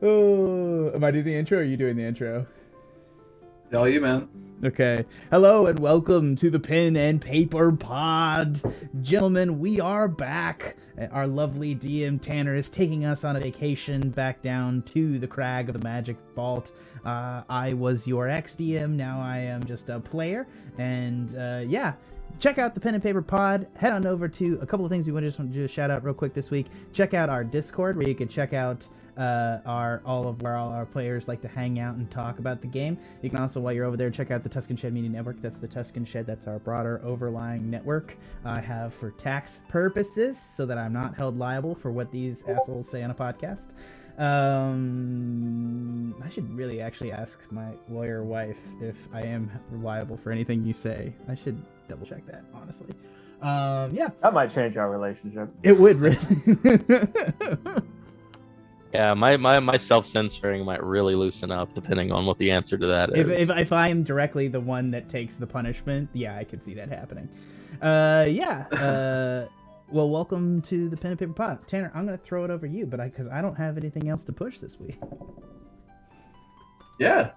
Oh, am I doing the intro or are you doing the intro? Tell you, man. Okay. Hello and welcome to the Pen and Paper Pod. Gentlemen, we are back. Our lovely DM Tanner is taking us on a vacation back down to the Crag of the Magic Vault. I was your ex-DM, now I am just a player. And yeah, check out the Pen and Paper Pod. Head on over to a couple of things we just want to do a shout out real quick this week. Check out our Discord where you can check out all our players like to hang out and talk about the game. You can also, while you're over there, check out the Tuscan Shed Media Network. That's the Tuscan Shed. That's our broader overlying network I have for tax purposes, so that I'm not held liable for what these assholes say on a podcast. I should really actually ask my lawyer wife if I am liable for anything you say. I should double check that, honestly. Yeah. That might change our relationship. It would really. Yeah, my self-censoring might really loosen up depending on what the answer to that is. If I am directly the one that takes the punishment, yeah, I could see that happening. Yeah. Well, welcome to the Pen and Paper Pod. Tanner, I'm going to throw it over you, but because I don't have anything else to push this week. Yeah.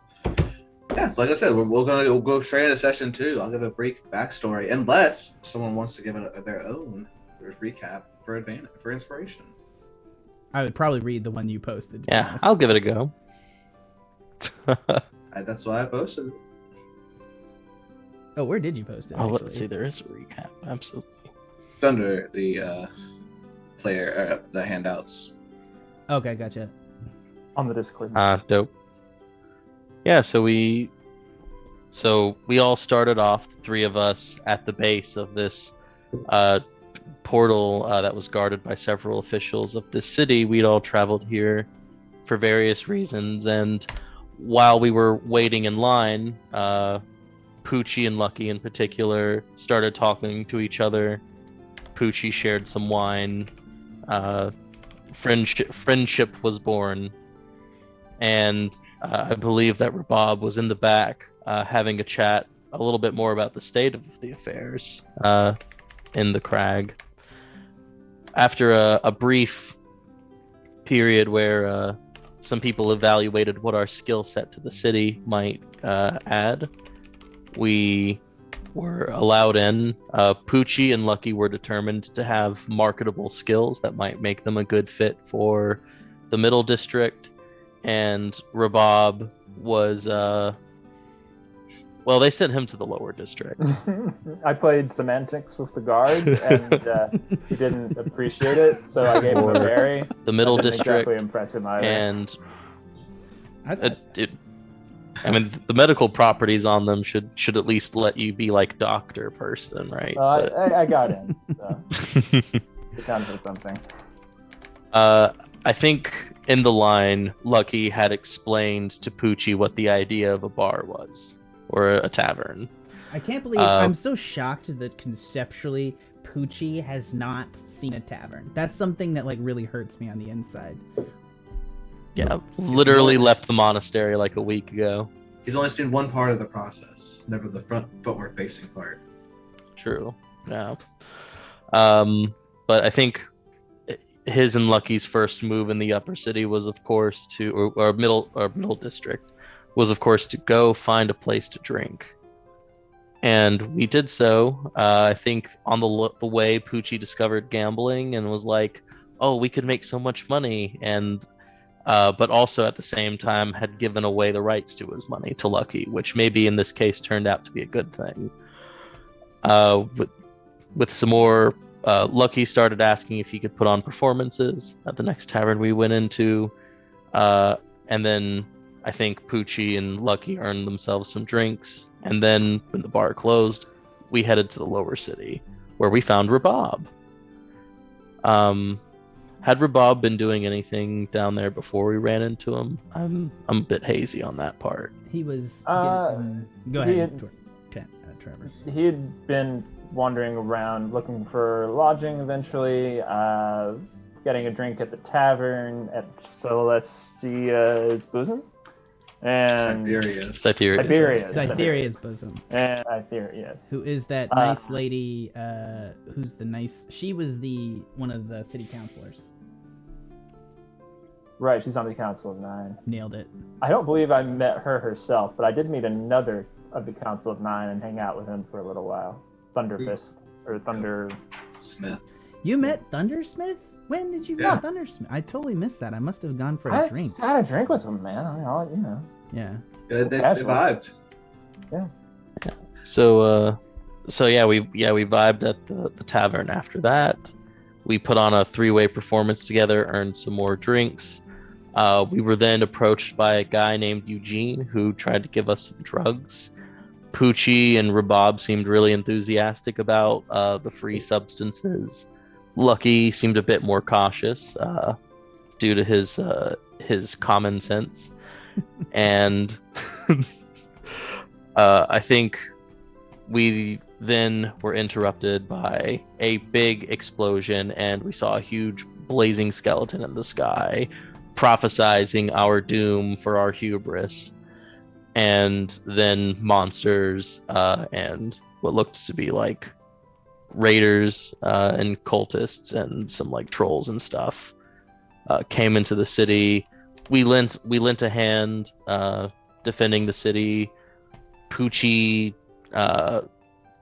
Yeah, so like I said, we'll go straight into session 2. I'll give a brief backstory, unless someone wants to give it their own recap for inspiration. I would probably read the one you posted. Yeah, I'll give it a go. That's why I posted it. Oh, where did you post it? Oh, actually? let's see. There is a recap. Absolutely. It's under the the handouts. Okay, gotcha. On the Discord. Dope. Yeah, so we all started off, the 3 of us, at the base of this portal that was guarded by several officials of this city. We'd all traveled here for various reasons, and while we were waiting in line, Poochi and Lucky in particular started talking to each other. Poochi shared some wine. Friendship was born, and I believe that Rabab was in the back having a chat a little bit more about the state of the affairs in the Crag. After a brief period where some people evaluated what our skill set to the city might add, we were allowed in. Poochi and Lucky were determined to have marketable skills that might make them a good fit for the Middle District, and Rabab was well, they sent him to the Lower District. I played semantics with the guard, and he didn't appreciate it, so I gave him a berry. The Middle District, exactly impress him either. And I mean, the medical properties on them should at least let you be like doctor person, right? I got in, so it counted for something. I think in the line, Lucky had explained to Poochi what the idea of a bar was, or a tavern. I can't believe I'm so shocked that conceptually Poochi has not seen a tavern. That's something that like really hurts me on the inside. Yeah, literally left the monastery like a week ago. He's only seen one part of the process, never the forward facing part. True. Yeah. But I think his and Lucky's first move in the upper city was, of course, or middle district, was of course to go find a place to drink. And we did so. I think on the way, Poochi discovered gambling and was like, "Oh, we could make so much money," and but also at the same time had given away the rights to his money to Lucky, which maybe in this case turned out to be a good thing. With some more, Lucky started asking if he could put on performances at the next tavern we went into, and then I think Poochi and Lucky earned themselves some drinks, and then when the bar closed, we headed to the lower city, where we found Rabab. Had Rabab been doing anything down there before we ran into him? I'm a bit hazy on that part. He was. Go ahead, Trevor. He had been wandering around looking for lodging eventually, getting a drink at the tavern at Celestia's Bosom. And Cytheria's Bosom. And Cytheria's. Who is that nice lady, she was one of the city councilors. Right, she's on the Council of Nine. Nailed it. I don't believe I met her herself, but I did meet another of the Council of Nine and hang out with him for a little while. Thunderfist, or Thunder... Smith. You met Thundersmith? When did you Yeah. meet Thundersmith? I totally missed that. I must have gone for I a drink. just had a drink with him, man. I'll, you know. Yeah. Yeah, they Casual. vibed. So yeah, we vibed at the tavern after that. We put on a 3-way performance together, earned some more drinks. We were then approached by a guy named Eugene who tried to give us some drugs. Poochi and Rabab seemed really enthusiastic about the free substances. Lucky seemed a bit more cautious due to his common sense. And I think we then were interrupted by a big explosion, and we saw a huge blazing skeleton in the sky, prophesizing our doom for our hubris. And then monsters and what looked to be like raiders and cultists and some like trolls and stuff came into the city. We lent a hand defending the city. Poochi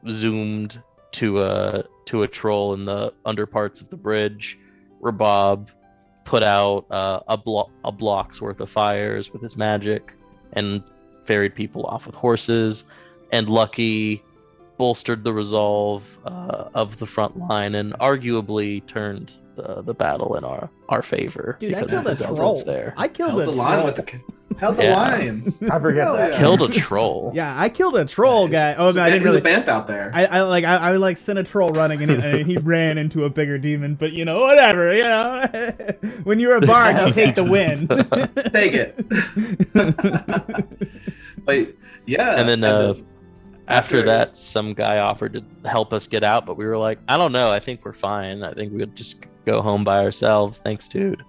zoomed to a troll in the underparts of the bridge. Rabab put out a block's worth of fires with his magic and ferried people off with horses. And Lucky bolstered the resolve of the front line and arguably turned the battle in our favor. Dude, I because killed of a his troll. elders there. I killed Held a the line troll. with the. Held the Yeah. line. I forget Hell that. yeah. Killed a troll. Yeah, I killed a troll guy. Oh, no, I didn't He's really. a bamf out there. I sent a troll running and he ran into a bigger demon, but you know, whatever, you know. When you're a bard, you take the win. Take it. But yeah. And then after that, some guy offered to help us get out, but we were like, I don't know. I think we're fine. I think we would just go home by ourselves. Thanks, dude.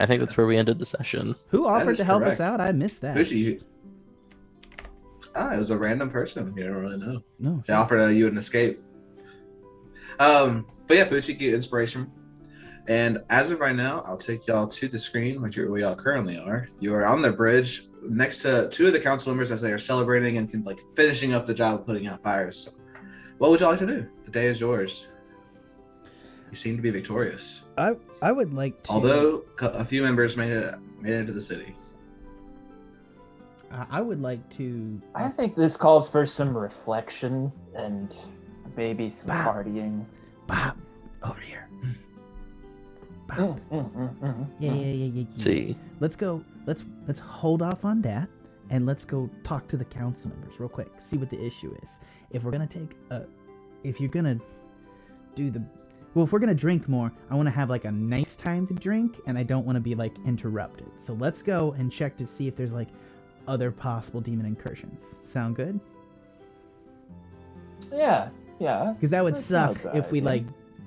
I think that's where we ended the session. Who offered is to help correct. us out? I missed that. Poochi, it was a random person. You don't really know. No. They offered you an escape. But yeah, Poochi, get inspiration. And as of right now, I'll take y'all to the screen, where y'all currently are. You are on the bridge next to 2 of the council members as they are celebrating and finishing up the job of putting out fires. So, what would y'all like to do? The day is yours. You seem to be victorious. I would like to. Although a few members made it into the city. I would like to. I think this calls for some reflection and maybe some Bob. partying. Bob, over here. Mm, mm, mm, mm, Yeah. mm. See, Let's go. Let's hold off on that, and let's go talk to the council members real quick. See what the issue is. If we're gonna if you're gonna do the, well, if we're gonna drink more, I want to have like a nice time to drink, and I don't want to be like interrupted. So let's go and check to see if there's like other possible demon incursions. Sound good? Yeah. Because that would That's suck not bad, if we yeah. like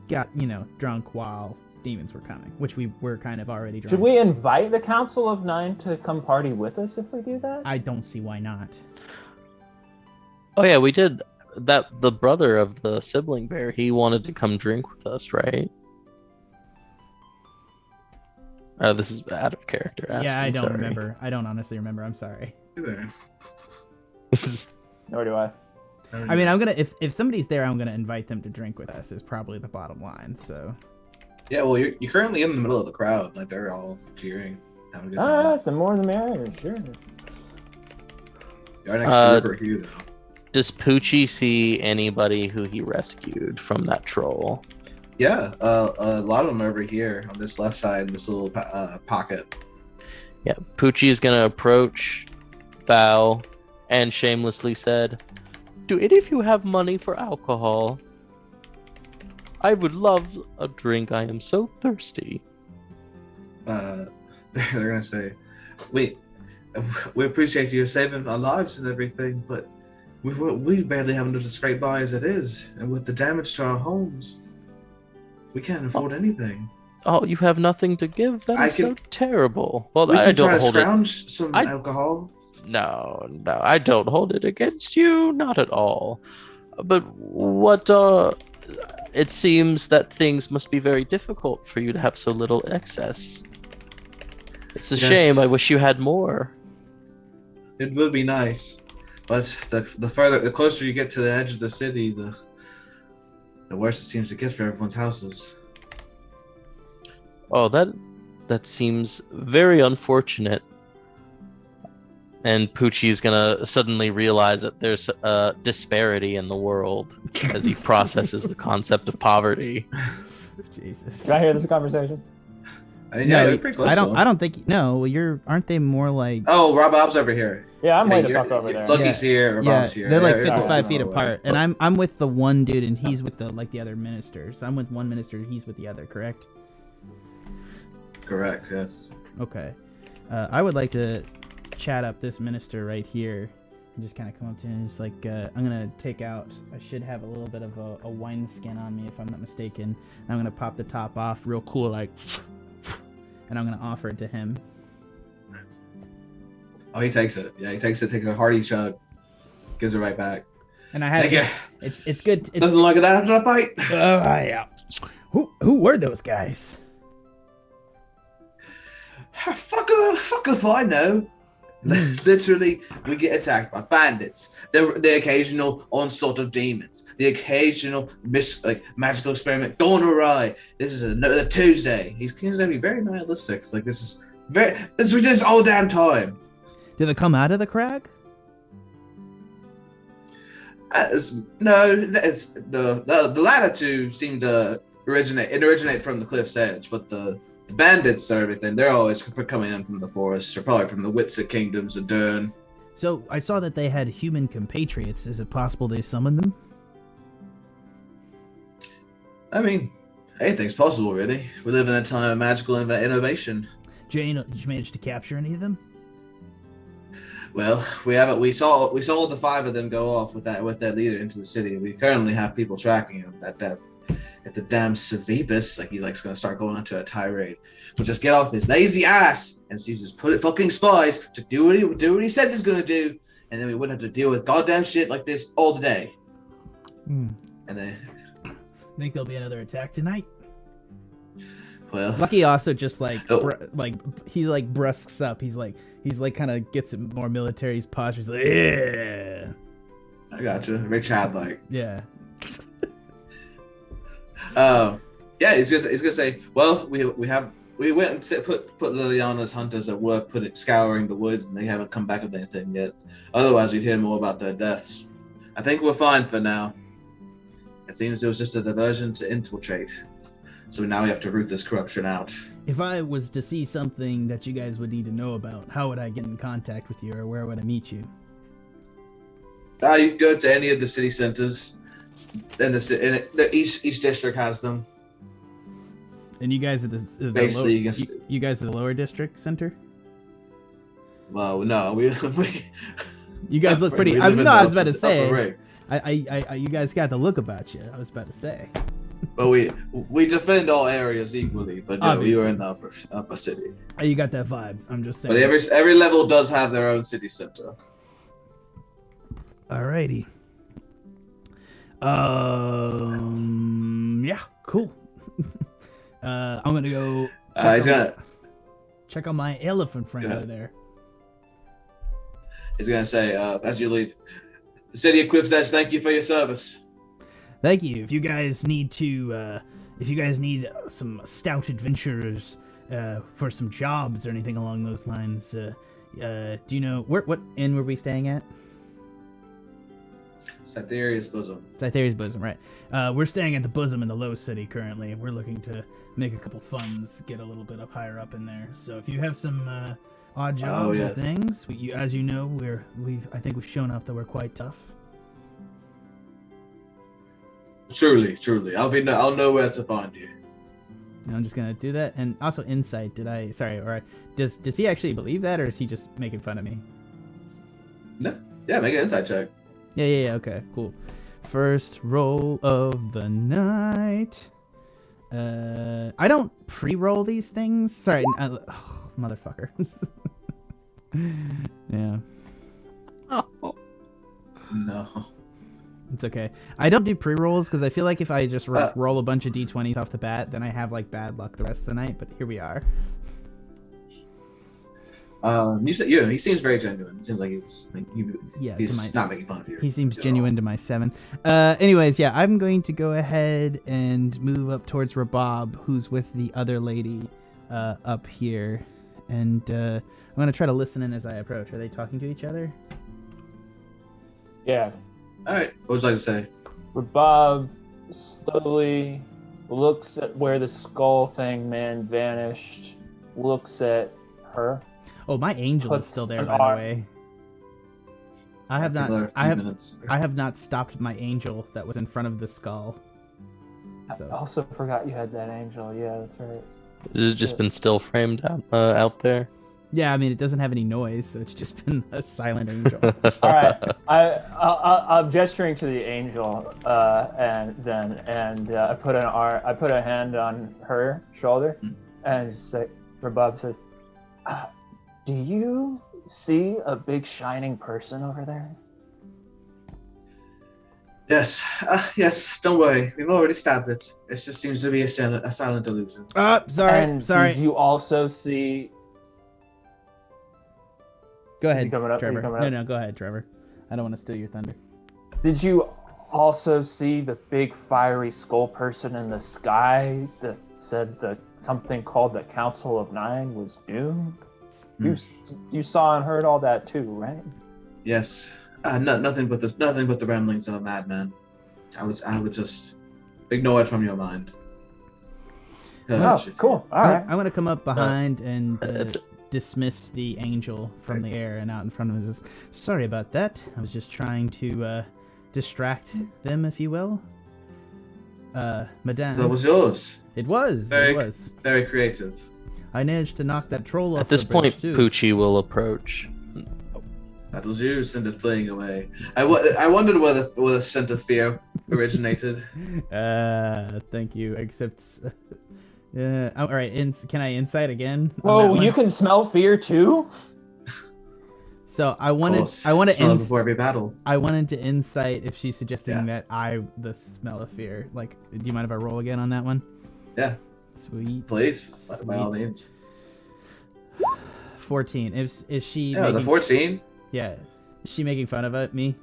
got drunk while demons were coming, which we were kind of already drunk. Should we invite the Council of Nine to come party with us if we do that? I don't see why not. oh yeah, we did that. The brother of the sibling bear, he wanted to come drink with us, right? This is out of character. Yeah, I asking, don't sorry. remember. I don't honestly remember. I'm sorry. There. Nor do I. I mean, I'm gonna if somebody's there, I'm gonna invite them to drink with us. Is probably the bottom line. So Yeah, well, you're currently in the middle of the crowd. Like, they're all cheering, having a good time. The more the merrier, sure. You're next to Rupert Hugh, though. Does Poochi see anybody who he rescued from that troll? Yeah, a lot of them are over here on this left side, this little pocket. Yeah, Poochi is gonna approach, bow, and shamelessly said, "Do any of you have money for alcohol? I would love a drink. I am so thirsty." They're gonna say, "Wait, we appreciate you saving our lives and everything, but we barely have enough to scrape by as it is, and with the damage to our homes, we can't afford anything." Oh, you have nothing to give? That I is so can- terrible. Well, We I can try don't to hold it. scrounge some I- alcohol. No, I don't hold it against you, not at all. But what, it seems that things must be very difficult for you to have so little excess. It's a Yes. shame. I wish you had more. It would be nice, but the closer you get to the edge of the city, the worse it seems to get for everyone's houses. Oh, that seems very unfortunate. And Poochie's gonna suddenly realize that there's a disparity in the world as he processes the concept of poverty. Jesus. Did I hear this conversation? I mean, yeah, No, they're pretty close. I don't think. No, aren't they more like? Oh, Rabab's over here. Yeah, I'm way Hey, the fuck over there. Lucky's here. Yeah, Rabab's here. they're like Everyone's 55 on feet our way. apart, and I'm with the one dude, and he's with the other ministers. I'm with one minister, he's with the other. Correct? Correct. Yes. Okay. I would like to chat up this minister right here, and just kind of come up to him. And just like, I'm gonna take out. I should have a little bit of a wine skin on me, if I'm not mistaken. I'm gonna pop the top off, real cool, like, and I'm gonna offer it to him. Oh, he takes it. Yeah, he takes it. Takes a hearty chug. Gives it right back. And I had Thank you. it's good. It's, Doesn't like that after the fight. yeah. Who were those guys? Fuck if I know. Literally, we get attacked by bandits. The occasional onslaught of demons. The occasional magical experiment gone awry. This is a Tuesday. He's going to be very nihilistic. It's like this we do this all the damn time. Do they come out of the crag? No, it's the latter two seem to originate from the cliff's edge, but the bandits and everything, they're always coming in from the forest, or probably from the Witsa kingdoms of Dern. So I saw that they had human compatriots. Is it possible they summoned them? I mean, anything's possible, really. We live in a time of magical innovation. Did you manage to capture any of them? Well, we haven't. We saw the 5 of them go off with that leader into the city. We currently have people tracking him. At the damn Savibus, like he's going to start going onto a tirade. We'll just get off his lazy ass and so just put fucking spies to do what he says he's going to do, and then we wouldn't have to deal with goddamn shit like this all the day. And then, Think there'll be another attack tonight? well, Lucky also just like Oh. he brusques up. He's like kind of gets more military. He's posh. He's like, yeah, I got you. Very childlike. yeah. Yeah, he's gonna say, well, we went and put Liliana's hunters at work, scouring the woods, and they haven't come back with anything yet. Otherwise, we'd hear more about their deaths. I think we're fine for now. It seems it was just a diversion to infiltrate. So now we have to root this corruption out. If I was to see something that you guys would need to know about, how would I get in contact with you, or where would I meet you? You can go to any of the city centers. Each district has them. And you guys are Basically, you guys are the lower district center. Well, no, we You guys look pretty. we I live in was the about to upper say. ring. I you guys got the look about you. I was about to say. But we defend all areas equally. But no, we were in the upper city. You got that vibe. I'm just saying. But every level does have their own city center. Alrighty. Yeah, cool. I'm gonna go check on my elephant friend over there. He's gonna say, as you leave, the city of Cliff's Edge, thank you for your service. Thank you. If you guys need some stout adventurers for some jobs or anything along those lines, do you know what inn were we staying at? Cytheria's Bosom. Cytheria's Bosom, right. We're staying at the Bosom in the Low City currently. We're looking to make a couple funds, get a little bit up higher up in there. So if you have some odd jobs or things, as you know, I think we've shown off that we're quite tough. Truly. I'll know where to find you. And I'm just gonna do that. And also insight. Does he actually believe that, or is he just making fun of me? No. Yeah, make an insight check. Yeah. Okay, cool. First roll of the night. I don't pre-roll these things. Sorry, motherfucker. Yeah. Oh. No. It's okay. I don't do pre-rolls because I feel like if I just roll a bunch of d20s off the bat, then I have like bad luck the rest of the night. But here we are. You said, yeah, he seems very genuine. It seems like he's not making fun of you. He seems genuine to my 7. Anyways, yeah, I'm going to go ahead and move up towards Rabab, who's with the other lady up here. And I'm going to try to listen in as I approach. Are they talking to each other? Yeah. All right. What would you like to say? Rabab slowly looks at where the skull thing man vanished, looks at her. Oh, my angel is still there, by the way. I have not stopped my angel that was in front of the skull. So. I also forgot you had that angel. Yeah, that's right. This has just been still framed out there. Yeah, I mean it doesn't have any noise, so it's just been a silent angel. All right, I'm gesturing to the angel, and I put a hand on her shoulder, and just say, Rabab says, "Do you see a big shining person over there?" Yes, yes. Don't worry, we've already stabbed it. It just seems to be a silent illusion. Sorry. Did you also see? Go ahead, Trevor. No, go ahead, Trevor. I don't want to steal your thunder. Did you also see the big fiery skull person in the sky that said that something called the Council of Nine was doomed? You saw and heard all that too, right? Yes. Nothing but the ramblings of a madman. I would just ignore it from your mind. Cool. All right. I want to come up behind and dismiss the angel from the air and out in front of us. Sorry about that. I was just trying to distract them, if you will. Madame. That was yours. It was. Very creative. I managed to knock that troll off. At this point, Poochi will approach. That was you, scent of fleeing away. I wondered where the scent of fear originated. Thank you. Except, all right. Can I insight again? Whoa, you can smell fear too. So I wanted before every battle. I wanted to insight if she's suggesting that the smell of fear. Like, do you mind if I roll again on that one? Yeah. Sweet. Please, by all means. 14. Is she? Yeah, the 14. Yeah. Is she making fun of me?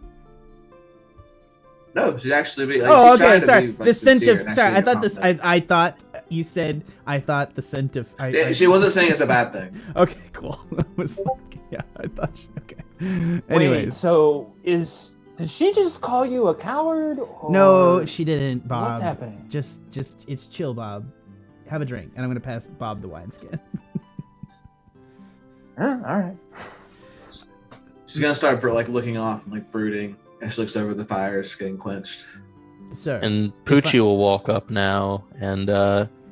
No, she's actually. Oh, okay. Sorry. The scent of. Sorry, I thought this. I thought you said. I thought the scent of. She wasn't saying it's a bad thing. Okay, cool. I was like, yeah, I thought. Okay. Anyways. Wait, so did she just call you a coward? Or... No, she didn't, Bob. What's happening? Just, it's chill, Bob. Have a drink, and I'm gonna pass Bob the wineskin. All right. She's gonna start looking off and brooding as she looks over the fires getting quenched. Sir. And Poochi will walk up now, and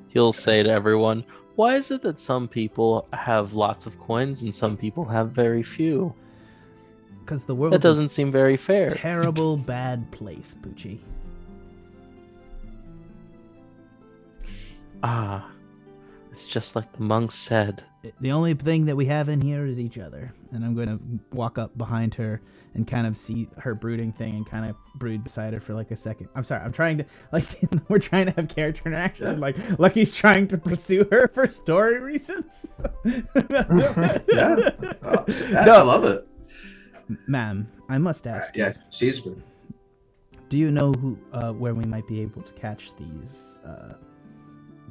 he'll say to everyone, "Why is it that some people have lots of coins and some people have very few? Because the world doesn't seem very fair. Terrible, bad place, Poochi." It's just like the monks said. The only thing that we have in here is each other. And I'm going to walk up behind her and kind of see her brooding thing and kind of brood beside her for a second. I'm sorry, I'm trying to, we're trying to have character interaction. Yeah. Lucky's trying to pursue her for story reasons. Yeah. I love it. Ma'am, I must ask. Yeah, she's. Do you know where we might be able to catch these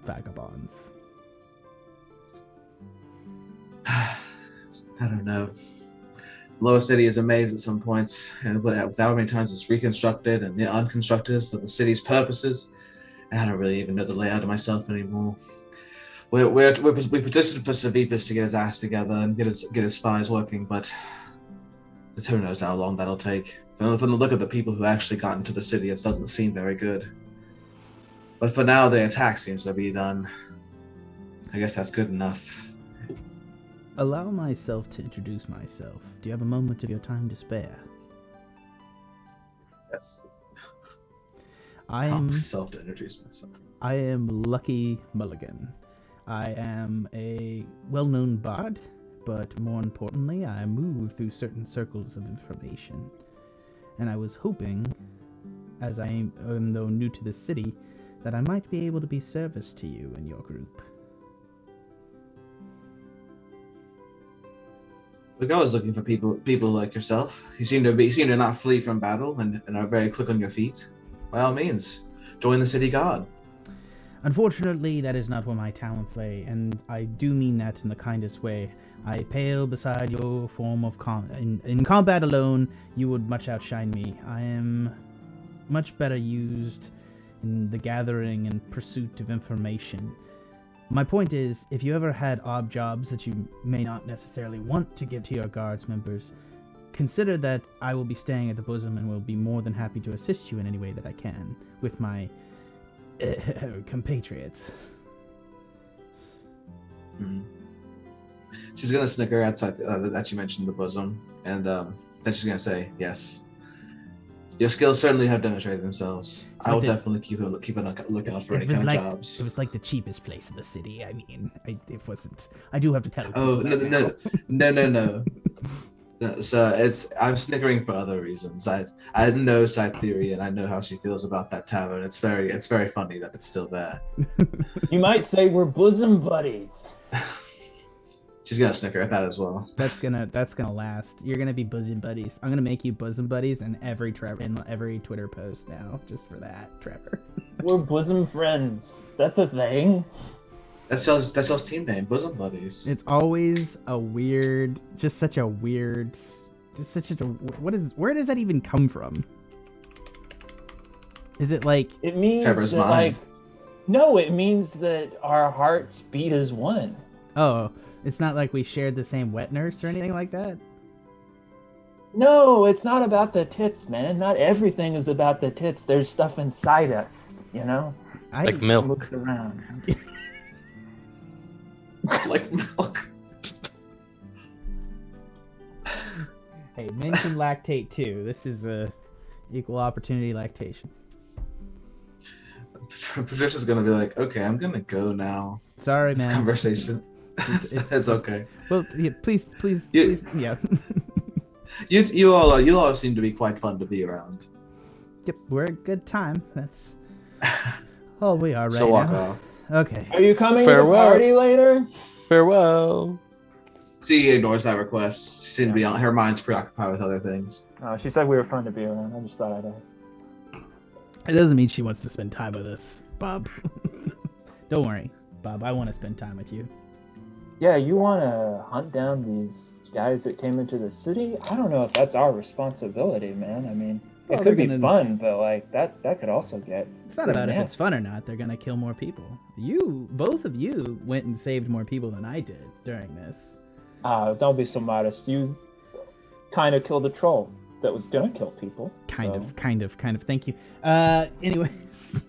vagabonds? I don't know. Lower City is a maze at some points, and with how many times it's reconstructed and unconstructed for the city's purposes, I don't really even know the layout of myself anymore. We petitioned for Savipus to get his ass together and get his spies working, but who knows how long that'll take. From the look of the people who actually got into the city, it doesn't seem very good. But for now, the attack seems to be done. I guess that's good enough. Allow myself to introduce myself. Do you have a moment of your time to spare? Yes. I am Lucky Mulligan. I am a well-known bard, but more importantly, I move through certain circles of information. And I was hoping, as I am though new to the city, that I might be able to be service to you and your group. We're always looking for people like yourself. You seem to not flee from battle and are very quick on your feet. By all means, join the city guard. Unfortunately, that is not where my talents lay, and I do mean that in the kindest way. I pale beside your form of in combat alone, you would much outshine me. I am much better used in the gathering and pursuit of information. My point is, if you ever had odd jobs that you may not necessarily want to give to your guards members, consider that I will be staying at the Bosom and will be more than happy to assist you in any way that I can with my compatriots. Mm-hmm. She's gonna snicker outside that you mentioned the Bosom, and then she's gonna say, "Yes, your skills certainly have demonstrated themselves. I will definitely keep a lookout for any kind of jobs." It was like the cheapest place in the city. I mean, it wasn't. I do have to tell you. Oh no. No, so I'm snickering for other reasons. I know side theory, and I know how she feels about that tavern. It's very funny that it's still there. You might say we're bosom buddies. She's gonna snicker at that as well. That's gonna last. You're gonna be bosom buddies. I'm gonna make you bosom buddies in every Twitter post now, just for that, Trevor. We're bosom friends. That's a thing. That's y'all's team name, Bosom Buddies. It's always a weird, where does that even come from? Is it like it means Trevor's that, mind? No, it means that our hearts beat as one. Oh, it's not like we shared the same wet nurse or anything like that? No, it's not about the tits, man. Not everything is about the tits. There's stuff inside us, you know? Like milk. Look around. Like milk. Hey, men can lactate too. This is a equal opportunity lactation. Patricia's gonna be like, "Okay, I'm gonna go now." Sorry, This man. conversation. It's okay. Well, yeah, please, yeah. You all seem to be quite fun to be around. Yep, we're a good time. That's all we are right So walk now. off. Okay. Are you coming Farewell. to the party later? Farewell. She ignores that request. She seemed to be on her mind's preoccupied with other things. Oh, she said we were fun to be around. I just thought I'd ask. It doesn't mean she wants to spend time with us, Bob. Don't worry, Bob. I want to spend time with you. Yeah, you want to hunt down these guys that came into the city? I don't know if that's our responsibility, man. I mean, Well, it could be they're fun, but like that could also get. It's not about if it's fun or not. They're gonna kill more people. Both of you went and saved more people than I did during this. Don't be so modest. You kind of killed a troll that was gonna kill people. Kind of. Thank you. Anyways,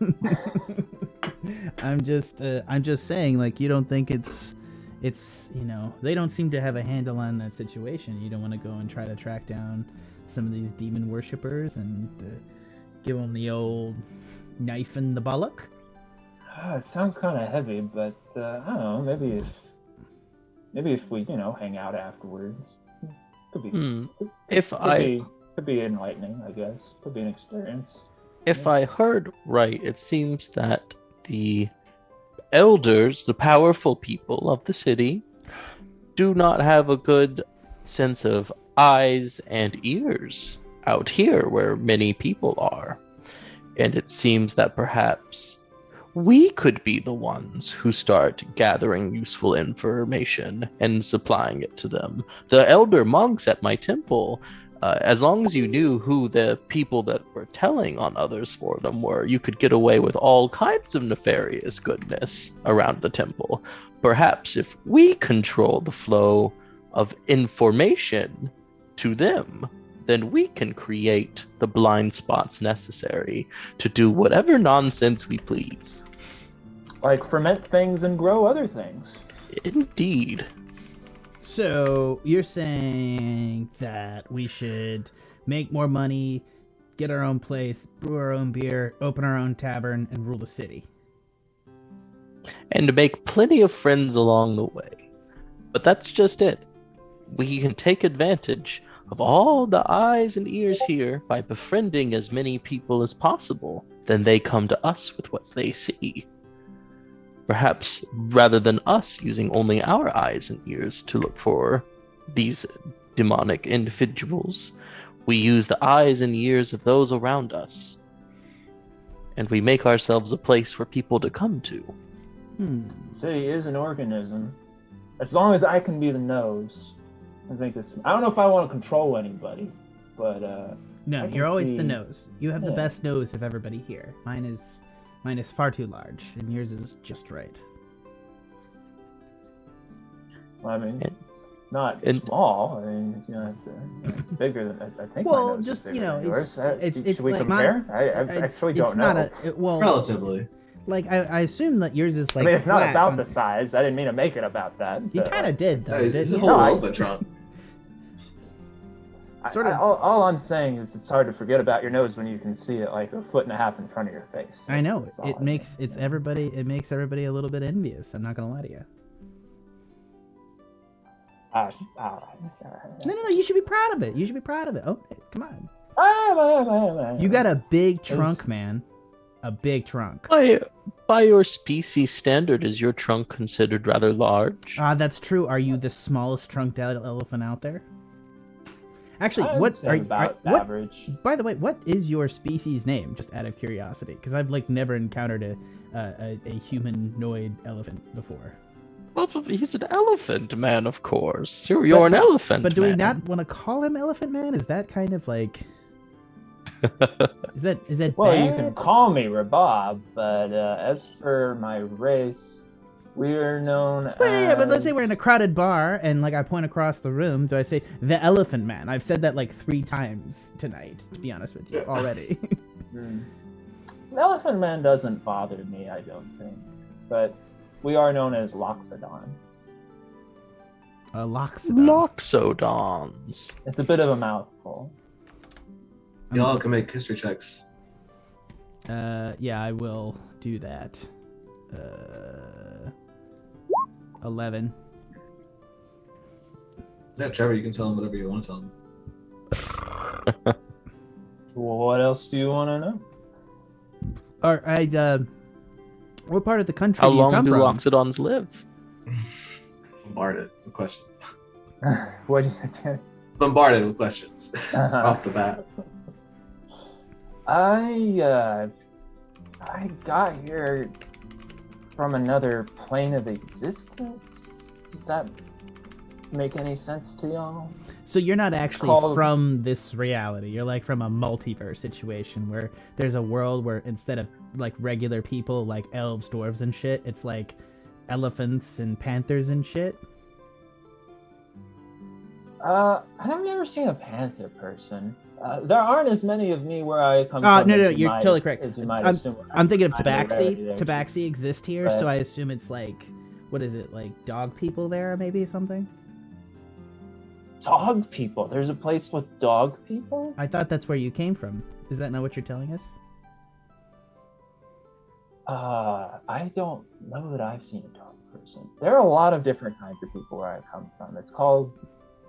I'm just saying, like, you don't think it's they don't seem to have a handle on that situation. You don't want to go and try to track down some of these demon worshippers and give them the old knife in the bollock. It sounds kind of heavy, but I don't know. Maybe if we hang out afterwards, could be. Could be enlightening, I guess. Could be an experience. If I heard right, it seems that the elders, the powerful people of the city, do not have a good sense of eyes and ears out here where many people are. And it seems that perhaps we could be the ones who start gathering useful information and supplying it to them. The elder monks at my temple, as long as you knew who the people that were telling on others for them were, you could get away with all kinds of nefarious goodness around the temple. Perhaps if we control the flow of information to them, then we can create the blind spots necessary to do whatever nonsense we please. Like ferment things and grow other things. Indeed. So you're saying that we should make more money, get our own place, brew our own beer, open our own tavern, and rule the city. And to make plenty of friends along the way. But that's just it. We can take advantage of all the eyes and ears here by befriending as many people as possible. Then they come to us with what they see. Perhaps rather than us using only our eyes and ears to look for these demonic individuals, we use the eyes and ears of those around us, and we make ourselves a place for people to come to. The city is an organism. As long as I can be the nose, I think this. I don't know if I want to control anybody, but No, I can you're always see- the nose. You have the Yeah. best nose of everybody here. Mine is far too large, and yours is just right. I mean, And- it's not and- small. I mean, it's bigger than I think. Well, my nose just, is you bigger know, than yours. it's Should we like compare? I It's- actually it's don't not know. well, Relatively. like I assume that yours is like. I mean, it's not flat about on- the size. I didn't mean to make it about that. You but, kind of did though, Hey, it's didn't a you? whole No, I- elephant trunk. Sort of. all I'm saying is it's hard to forget about your nose when you can see it like a foot and a half in front of your face. I know That's all it I makes mean. it makes everybody a little bit envious. I'm not gonna lie to you. All right. No, you should be proud of it. You should be proud of it. Oh, come on. You got a big trunk, man. A big trunk. By your species standard, is your trunk considered rather large? That's true. Are you the smallest trunked out elephant out there? Actually, I'd what say are you? about What? average? By the way, what is your species name? Just out of curiosity, because I've like never encountered a humanoid elephant before. Well, he's an elephant man, of course. You're an elephant But do we man. not want to call him Elephant Man? Is that kind of like? Is that Well, bad? you can call me Rabab, but as for my race, we are known as... Well, yeah, but let's say we're in a crowded bar and like I point across the room. Do I say the Elephant Man? I've said that like 3 times tonight, to be honest with you, already. The Elephant Man doesn't bother me, I don't think. But we are known as Loxodons. Loxodon. Loxodons. It's a bit of a mouthful. Y'all can make history checks. Yeah, I will do that. 11. Yeah, Trevor, you can tell him whatever you want to tell him. Well, what else do you want to know? Or what part of the country How do you long come do from? Loxodons live? Bombard it with questions. What did you say? Bombarded with questions off the bat. I got here from another plane of existence. Does that make any sense to y'all? So you're not actually called- from this reality. You're like from a multiverse situation where there's a world where instead of like regular people like elves, dwarves, and shit, it's like elephants and panthers and shit. I've never seen a panther person. There aren't as many of me where I come No, from. no, as you're might- totally correct. As you might I'm- assume. I'm thinking of Kind of rarity Tabaxi. there. Tabaxi exists here, But- so I assume it's like, what is it, like dog people there, maybe something? Dog people. There's a place with dog people? I thought that's where you came from. Is that not what you're telling us? I don't know that I've seen a dog person. There are a lot of different kinds of people where I come from. It's called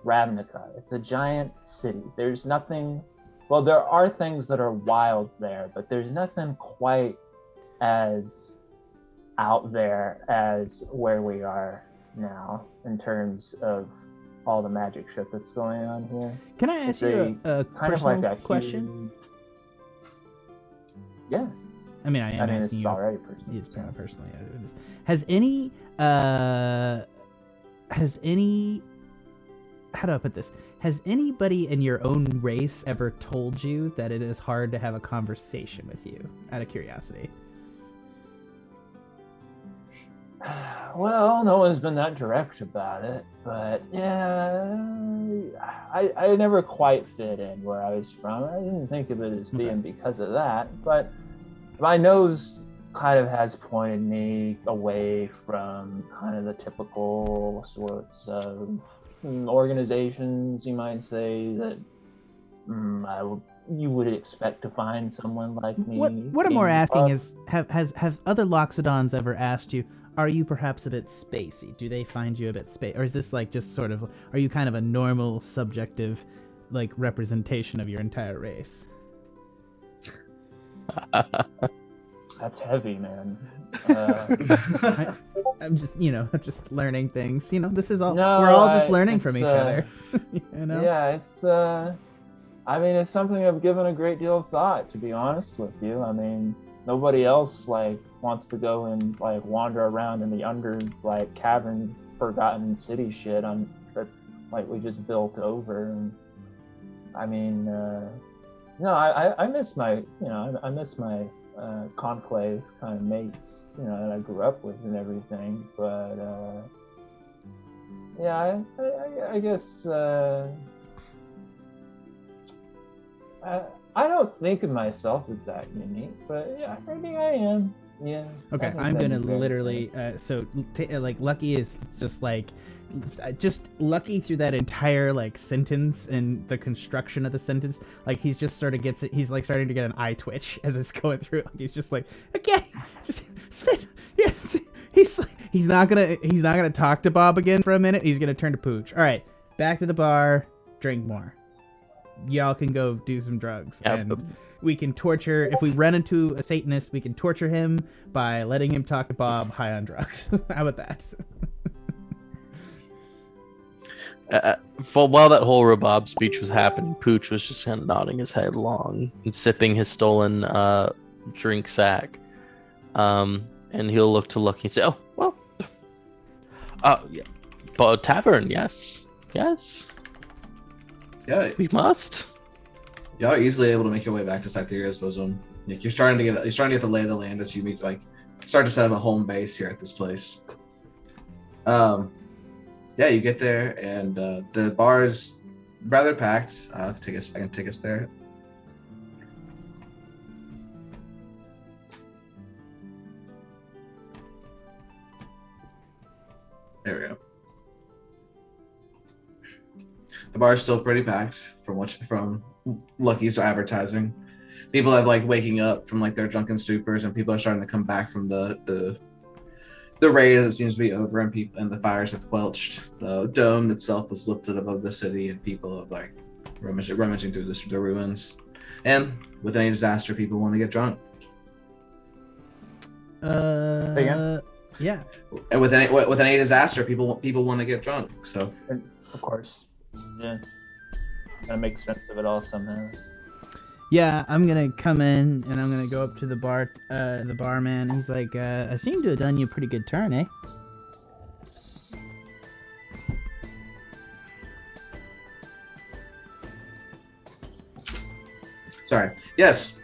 Ravnica. It's a giant city. There's nothing... Well, there are things that are wild there, but there's nothing quite as out there as where we are now in terms of all the magic shit that's going on here. Can I ask It's you a Kind of like personal a question? Yeah, I mean, I am I mean, asking it's you. already personal. It's personally. It is. Has any how do I put this? Has anybody in your own race ever told you that it is hard to have a conversation with you? Out of curiosity. Well, no one's been that direct about it, but yeah, I never quite fit in where I was from. I didn't think of it as being because of that, but my nose kind of has pointed me away from kind of the typical sorts of organizations, you might say, that you would expect to find someone like me. What I'm more asking is, has other Loxodons ever asked you, are you perhaps a bit spacey? Do they find you a bit spacey? Or is this like just sort of, are you kind of a normal subjective like representation of your entire race? That's heavy, man. I'm just, just learning things. This is all. No, we're all just learning from each other. Yeah, it's. I mean, it's something I've given a great deal of thought, to be honest with you. I mean, nobody else wants to go and wander around in the cavern, forgotten city shit that's we just built over. And I mean, no, I miss my, I miss my conclave kind of mates, that I grew up with and everything. But yeah, I guess I don't think of myself as that unique, but yeah, I think I am. Yeah. Okay, I'm gonna literally. Lucky is just Lucky through that entire sentence and the construction of the sentence. He's just sort of gets it. He's starting to get an eye twitch as it's going through. He's just okay, just spit. Yes. He's not gonna talk to Bob again for a minute. He's gonna turn to Pooch. All right, back to the bar. Drink more. Y'all can go do some drugs. Yeah, and we can torture. If we run into a Satanist, we can torture him by letting him talk to Bob high on drugs. How about that? While that whole Rabab speech was happening, Pooch was just kind of nodding his head along and sipping his stolen drink sack. And he'll look to Lucky and say, "Oh, well, yeah, but tavern, yes. Yeah, We must." y'all are easily able to make your way back to Cytheria's bosom. You're starting to get the lay of the land as you meet, start to set up a home base here at this place. Yeah, you get there and the bar is rather packed. I can take us there. There we go. The bar is still pretty packed from Lucky's advertising. People have waking up from their drunken stupors, and people are starting to come back from the raid as it seems to be over, and the fires have quelched. The dome itself was lifted above the city, and people have rummaging through the ruins. And with any disaster, people want to get drunk. Yeah. And with any disaster, people want to get drunk. So Of course. Yeah. Gotta make sense of it all somehow. Yeah, I'm gonna come in and I'm gonna go up to the barman. He's like, I seem to have done you a pretty good turn, eh? sorry. Yes.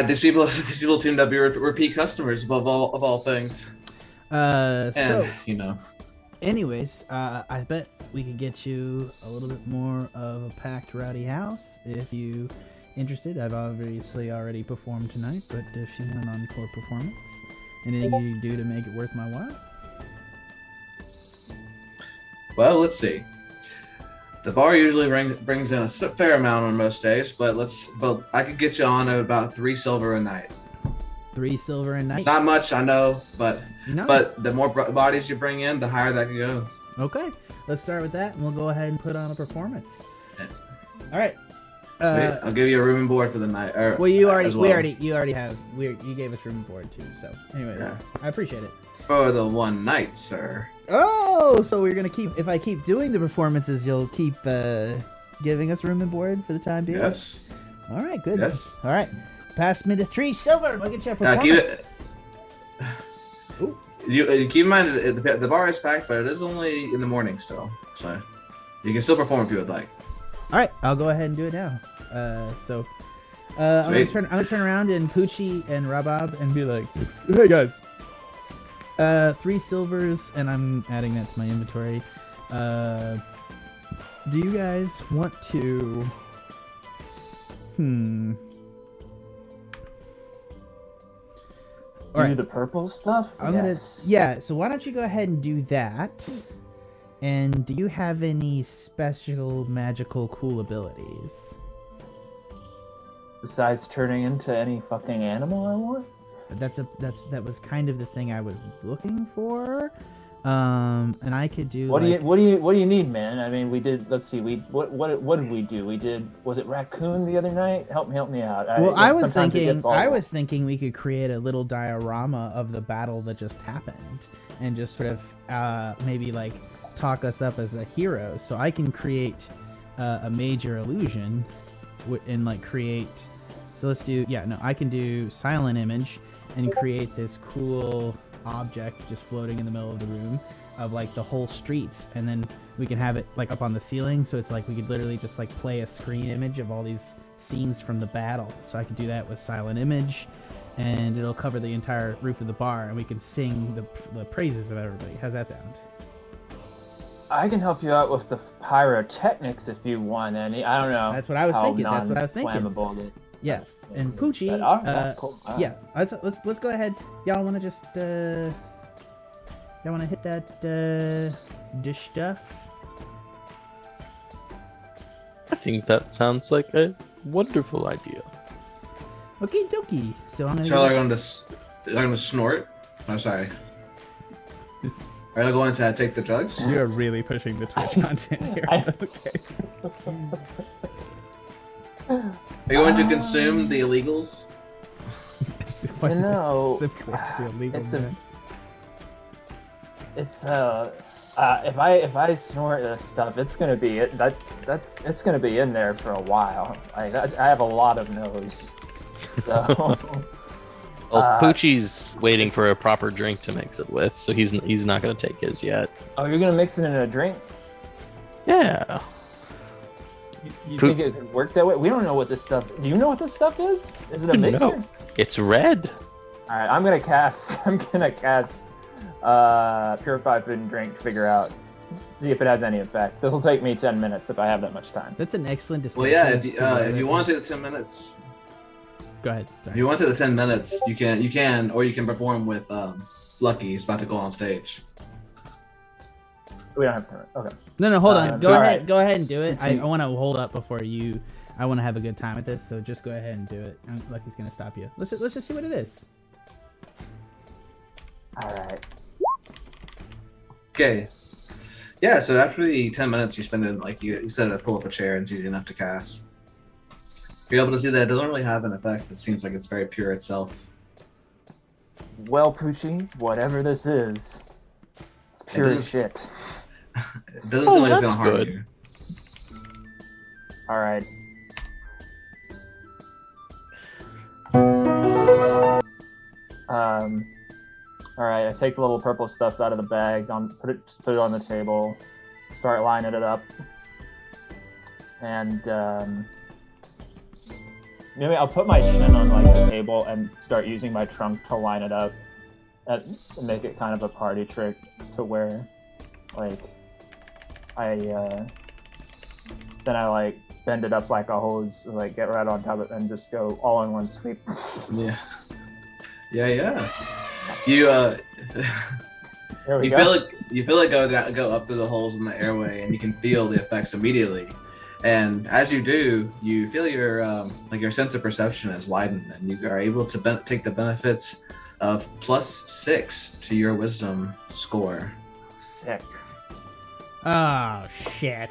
These people seem to be repeat customers of all things. Anyways, I bet we could get you a little bit more of a packed, rowdy house if you interested. I've obviously already performed tonight, but if you want an encore performance, anything you do to make it worth my while? Well, let's see. The bar usually brings in a fair amount on most days, but I could get you on at about 3 silver a night. 3 silver a night? It's not much, I know, but No. but the more bodies you bring in, the higher that can go. Okay, let's start with that, and we'll go ahead and put on a performance. Yeah. All right. Sweet. I'll give you a room and board for the night. Well, you gave us room and board too. So, anyways, Yeah. I appreciate it. For the one night, sir. Oh, so we're gonna keep. If I keep doing the performances, you'll keep giving us room and board for the time being. Yes. All right. Good. Yes. All right. Pass me the 3 silver. We'll get you a performance. Keep it. Ooh. You keep in mind the bar is packed, but it is only in the morning still, so you can still perform if you would like. All right. I'll go ahead and do it now. I'm gonna turn around in Poochi and Rabab and be like, "Hey guys, 3 silvers," and I'm adding that to my inventory. Do you guys want to? All right. Do the purple stuff? So why don't you go ahead and do that? And do you have any special magical cool abilities? Besides turning into any fucking animal I want? That was kind of the thing I was looking for. And I could do. What do you need, man? I mean, we did. Let's see. What did we do? We did. Was it raccoon the other night? Help me out. Well, I was thinking we could create a little diorama of the battle that just happened, and just sort of maybe like talk us up as a hero. So I can create a major illusion, and like create. So let's do. Yeah, no, I can do silent image and create this cool object just floating in the middle of the room of like the whole streets, and then we can have it like up on the ceiling, so it's like we could literally just like play a screen image of all these scenes from the battle. So I could do that with silent image, and it'll cover the entire roof of the bar, and we can sing the praises of everybody. How's that sound? I can help you out with the pyrotechnics if you want any. I don't know. That's what I was thinking. Flammable Yeah. And Poochi, cool. Yeah, let's go ahead. Y'all want to just y'all want to hit that dish stuff? I think that sounds like a wonderful idea. Okay, dokie. So I'm gonna. So they're going to snort. Oh, sorry. This is, Are they going to take the drugs? you're really pushing the Twitch content here. Okay. Are you going to consume the illegals? Why did that No, specifically have to be illegal, man? If I snort this stuff, it's gonna be it's gonna be in there for a while. I have a lot of nose, so. Well, Poochie's waiting for a proper drink to mix it with, so he's not gonna take his yet. Oh, you're gonna mix it in a drink? Yeah. You think it could work that way? We don't know what this stuff. Do you know what this stuff is? Is it a mixer? No, it's red. All right, I'm gonna cast purify food and drink to figure out, see if it has any effect. This will take me 10 minutes if I have that much time. That's an excellent discussion. Well, yeah, if you want to take the 10 minutes. Go ahead. Sorry. If you want to take the 10 minutes, you can, or you can perform with Lucky, who's about to go on stage. We don't have time. Okay. No, hold on. Go all ahead. right. Go ahead and do it. I want to hold up before you. I want to have a good time at this, so just go ahead and do it. Lucky's gonna stop you. Let's just see what it is. All right. Okay. Yeah, so after the 10 minutes you spend in, like you said, to pull up a chair and it's easy enough to cast. You're able to see that it doesn't really have an effect. It seems like it's very pure itself. Well, Poochi, whatever this is, it's pure as shit. It doesn't seem like it's that's gonna harm good. you. All right. All right. I take the little purple stuff out of the bag. Put it on the table. Start lining it up. And maybe I'll put my chin on like the table and start using my trunk to line it up, and make it kind of a party trick to where, like, then I like bend it up like a hose, like get right on top of it, and just go all in one sweep. Yeah. You There we you go. feel it go up through the holes in the airway, and you can feel the effects immediately. And as you do, you feel your your sense of perception has widened, and you are able to take the benefits of +6 to your wisdom score. Sick. Oh shit!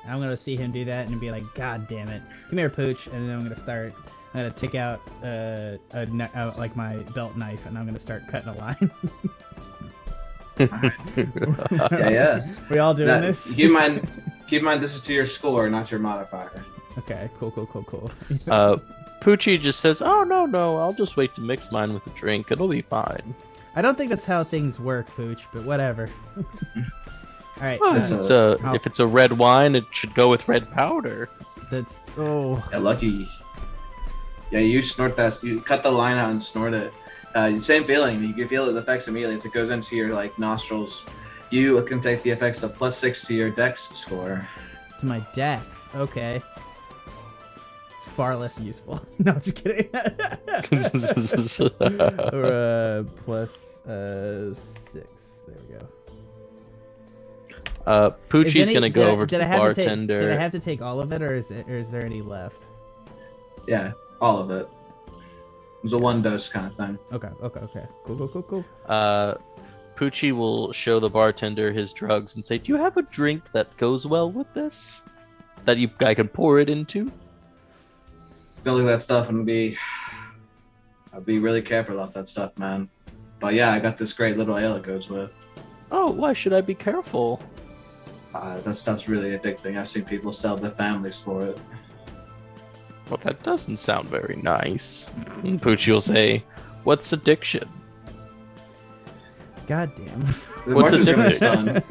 I'm gonna see him do that and be like, "God damn it! Come here, Pooch!" And then I'm gonna take out like my belt knife, and I'm gonna start cutting a line. Yeah. We all doing That- this? Keep in mind, this is to your score, not your modifier. Okay, cool. Poochie just says, "Oh no, I'll just wait to mix mine with a drink. It'll be fine." I don't think that's how things work, Pooch, but whatever. All right. So- If it's a red wine, it should go with red powder. That's Yeah, Lucky. Yeah, you snort that. You cut the line out and snort it. Same feeling. You can feel the effects immediately as it goes into your nostrils. You can take the effects of +6 to your Dex score. to my dex. Okay. It's far less useful. No, I'm just kidding. Or +6. There we go. Poochie's gonna go over to the bartender. Did I have to take all of it, or is there any left? Yeah, all of it. It was a one dose kind of thing. Okay. Cool. Poochi will show the bartender his drugs and say, "Do you have a drink that goes well with this? That I can pour it into?" Don't look at that stuff and I'd be really careful about that stuff, man. But yeah, I got this great little ale it goes with. Oh, why should I be careful? That stuff's really addicting. I've seen people sell their families for it. Well, that doesn't sound very nice. And Poochi will say, "What's addiction?" God damn. The What's bartender's addicting?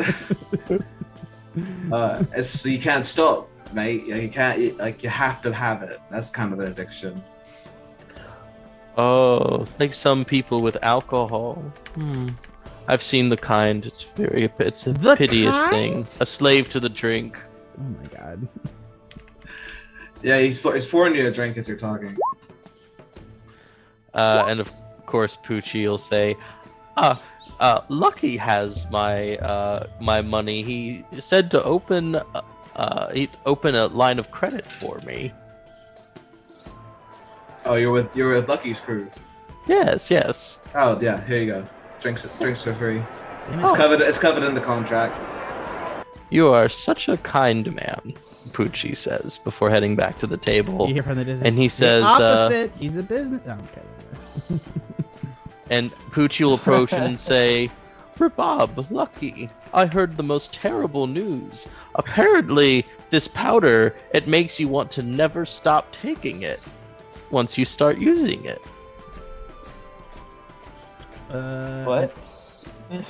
gonna stun. You can't stop, mate. You can't. You have to have it. That's kind of an addiction. Oh, like some people with alcohol. I've seen the kind. It's a The piteous kind? thing. A slave to the drink. Oh my god. Yeah, he's pouring you a drink as you're talking. And of course, Poochi will say, Lucky has my monny. He said to open a line of credit for me." Oh, you're with Lucky's crew. Yes. Oh yeah, here you go. Drinks for free. Damn it. It's covered in the contract. You are such a kind man, Poochi says before heading back to the table. You hear from the distance. And he says, the opposite. He's a business. Oh, okay. And Poochi will approach and say, "Rabab, Lucky, I heard the most terrible news. Apparently, this powder, it makes you want to never stop taking it once you start using it." What? I'm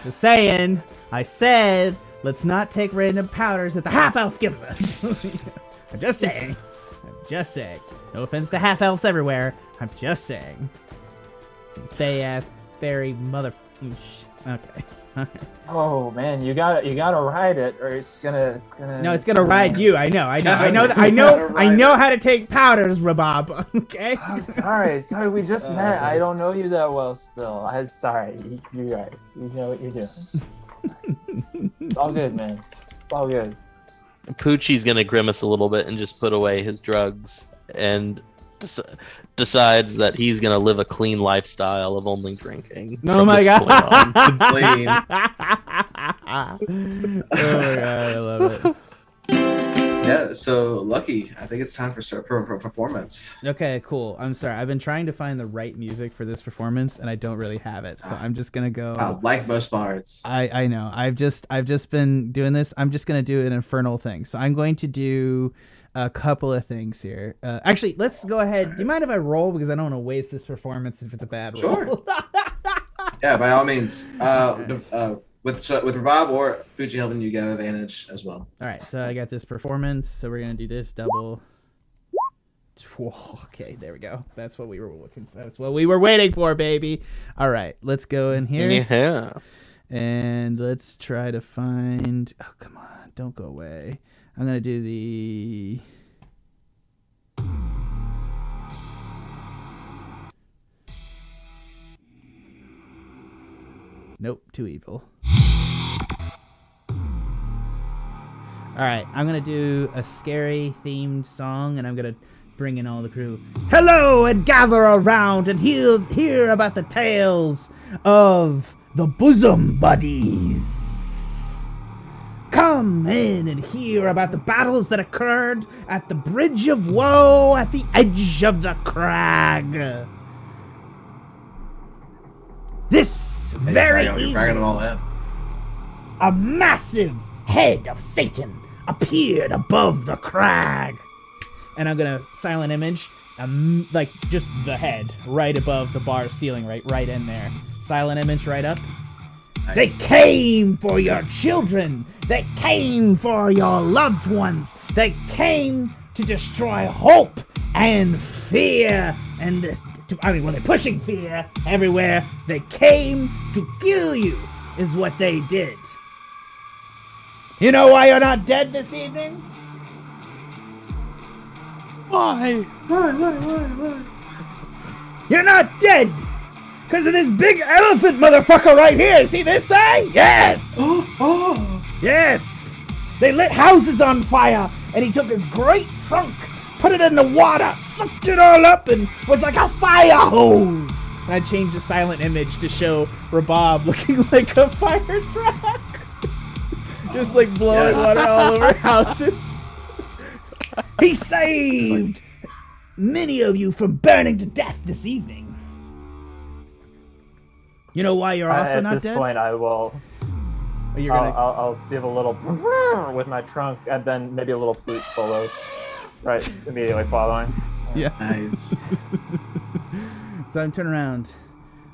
just saying. I said, let's not take random powders that the half elf gives us. I'm just saying. No offense to half elves everywhere. I'm just saying. Some fey ass fairy mother. Okay. Oh man, you gotta ride it, or it's gonna. No, it's gonna ride you. I know how to take powders, Rabab. Okay. I'm sorry. We just met. I don't know you that well still. I'm sorry. You're right. You know what you're doing. It's all good, man. It's all good. Poochie's gonna grimace a little bit and just put away his drugs and decides that he's gonna live a clean lifestyle of only drinking. Oh my god! Clean. Oh my god, I love it. Yeah, so Lucky, I think it's time for performance. Okay, cool. I'm sorry. I've been trying to find the right music for this performance, and I don't really have it. So I'm just gonna go. Like most bards. I know. I've just been doing this. I'm just gonna do an infernal thing. So I'm going to do a couple of things here. Actually, let's go ahead. Do you mind if I roll, because I don't want to waste this performance if it's a bad roll? Sure. Yeah, by all means. With Rabab or Poochi helping you get advantage as well. All right, so I got this performance. So we're gonna do this double. Okay, there we go. That's what we were looking for. That's what we were waiting for, baby. All right, let's go in here. Yeah. And let's try to find. Oh, come on! Don't go away. I'm gonna do the. Nope, too evil. Alright, I'm gonna do a scary themed song, and I'm gonna bring in all the crew. Hello, and gather around and hear about the tales of the Bosom Buddies. Come in and hear about the battles that occurred at the Bridge of Woe at the edge of the Crag. This very you're dragging it all in. a massive head of Satan appeared above the crag. And I'm gonna silent image, like just the head right above the bar ceiling, right in there. Silent image right up. Nice. They came for your children. They came for your loved ones. They came to destroy hope and fear. And when they're pushing fear everywhere, they came to kill you, is what they did. You know why you're not dead this evening? Why? Why? You're not dead! Because of this big elephant motherfucker right here! See this side? Yes! Oh! Yes! They lit houses on fire, and he took his great trunk put it in the water, sucked it all up, and was like a fire hose. And I changed the silent image to show Rabab looking like a fire truck. Just like blowing water all over houses. He saved many of you from burning to death this evening. You know why you're also not dead? At this point, I will. I'll give a little with my trunk, and then maybe a little flute solo, right immediately following. Yeah. Nice. So I turn around.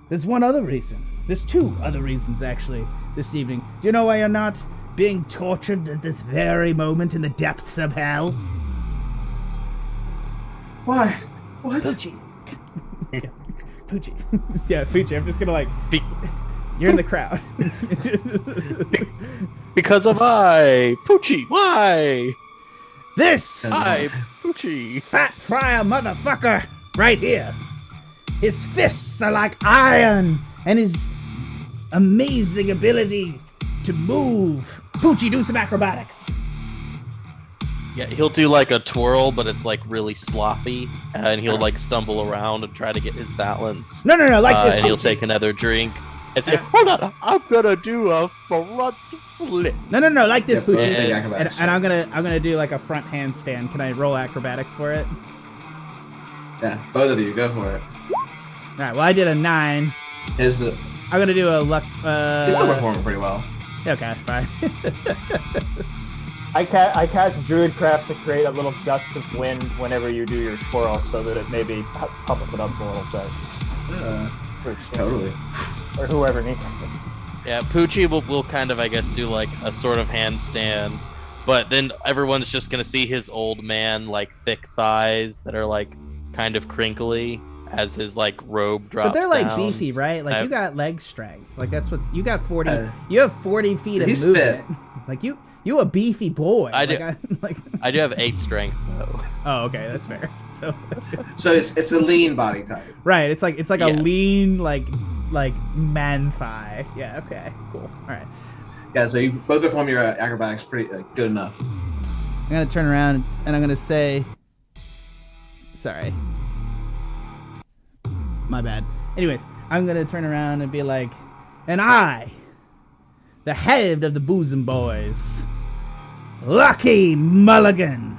There's one other reason. There's two other reasons actually this evening. Do you know why you're not being tortured at this very moment in the depths of hell? Why? What? Poochi. Yeah. Poochi. Yeah, Poochi. I'm just gonna like. You're in the crowd. Because of Poochi. Why? This Poochi. fat friar motherfucker right here. His fists are like iron, and his amazing ability to move. Poochi, do some acrobatics. Yeah, he'll do like a twirl, but it's like really sloppy, and he'll like stumble around and try to get his balance. No, like this. And he'll Poochi. take another drink and say, "Hold on, I'm gonna do a front flip." No, like this, Yeah, Poochi. big And acrobatics. I'm gonna do like a front handstand. Can I roll acrobatics for it? Yeah, both of you, go for it. All right. Well, I did a 9. He's the. I'm gonna do a luck. He's still performing pretty well. Okay, fine. I cast Druidcraft to create a little gust of wind whenever you do your twirl, so that it maybe pumps it up a little bit. Totally. Or whoever needs it. Yeah, Poochi will kind of, I guess, do like a sort of handstand, but then everyone's just gonna see his old man, like thick thighs that are like kind of crinkly as his like robe drops. But they're like down. beefy, right? Like you got leg strength. Like that's what's you got 40. Uh, You have 40 feet of he's movement. Like you a beefy boy. I do. Like I do have 8 strength though. oh, okay, that's fair. So So it's a lean body type. right, it's like a Yes. lean like man thigh. Yeah. Okay. Cool. All right. Yeah, so you both perform your acrobatics pretty good enough. I'm gonna turn around and I'm gonna say, sorry, my bad. Anyways, I'm gonna turn around and be like, and I, the head of the Bosom Boys, Lucky Mulligan.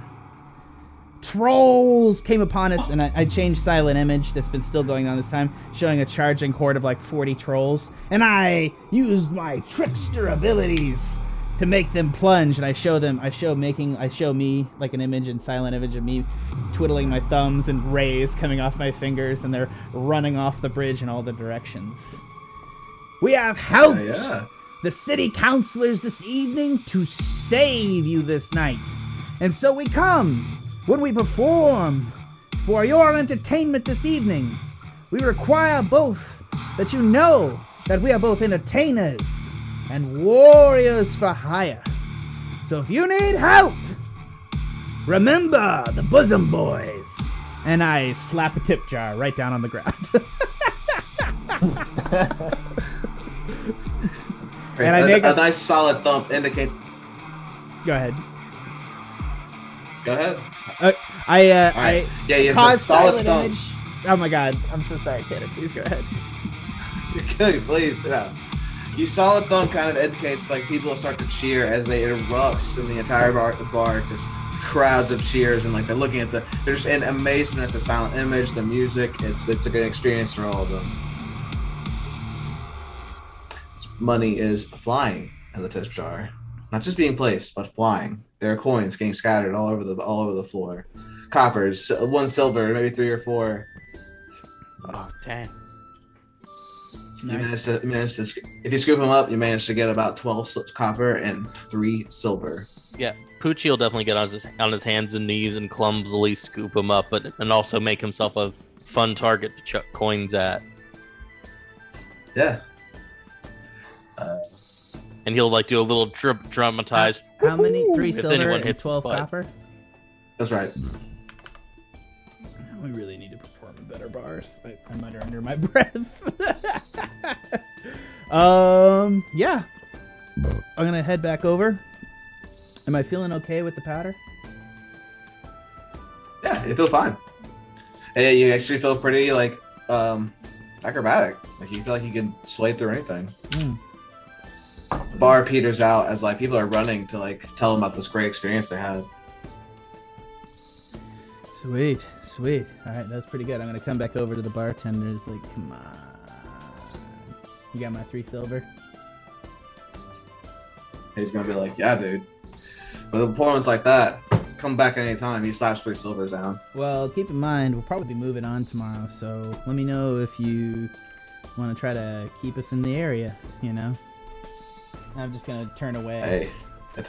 Trolls came upon us, and I changed silent image that's been still going on this time, showing a charging horde of like 40 trolls, and I used my trickster abilities to make them plunge, and I show me like an image and silent image of me twiddling my thumbs and rays coming off my fingers, and they're running off the bridge in all the directions. We have helped the city councilors this evening to save you this night, and so we come. When we perform for your entertainment this evening, we require both that you know that we are both entertainers and warriors for hire. So if you need help, remember the Bosom Boys. And I slap a tip jar right down on the ground. Great. And I make a nice solid thump indicates. Go ahead. Go ahead. I Yeah, you have cause a solid silent thump. image. Oh my god, I'm so sorry, Tanner. Please go ahead. You're good. Please sit down. You solid thump kind of indicates like people start to cheer as they erupts in the entire bar, just crowds of cheers, and like they're looking at they're just in amazement at the silent image, the music. It's a good experience for all of them. Money is flying in the tip jar, not just being placed, but flying. There are coins getting scattered all over the floor. Coppers, 1 silver, maybe 3 or 4. Oh dang! You managed to, if you scoop them up, you manage to get about 12 copper and 3 silver. Yeah, Poochi will definitely get on his hands and knees and clumsily scoop him up, and also make himself a fun target to chuck coins at. Yeah. And he'll like do a little dramatized. How many? 3 If silver anyone and hits 12 the spot. copper? That's right. We really need to perform in better bars. I mutter under my breath. Yeah. I'm gonna head back over. Am I feeling okay with the powder? Yeah, you feel fine. And you actually feel pretty like acrobatic. Like you feel like you can sway through anything. Bar peters out as like people are running to like tell them about this great experience they had. Sweet. All right, that's pretty good. I'm gonna come back over to the bartenders. Like, come on. You got my 3 silver? He's gonna be like, yeah, dude. With a performance like that, come back anytime. He slaps 3 silvers down. Well, keep in mind, we'll probably be moving on tomorrow, so let me know if you want to try to keep us in the area, you know? I'm just going to turn away. Hey,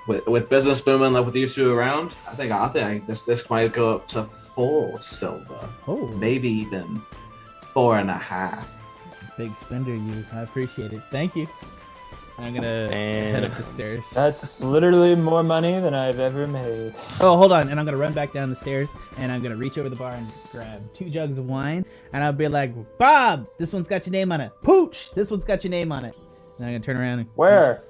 with business booming like with you two around, I think this might go up to 4 silver. Oh. Maybe even 4.5. Big spender, you. I appreciate it. Thank you. I'm gonna head up the stairs. That's literally more money than I've ever made. Oh, hold on. And I'm gonna run back down the stairs, and I'm gonna reach over the bar and grab 2 jugs of wine, and I'll be like, Bob, this one's got your name on it. Pooch, this one's got your name on it. And I'm gonna turn around and Where?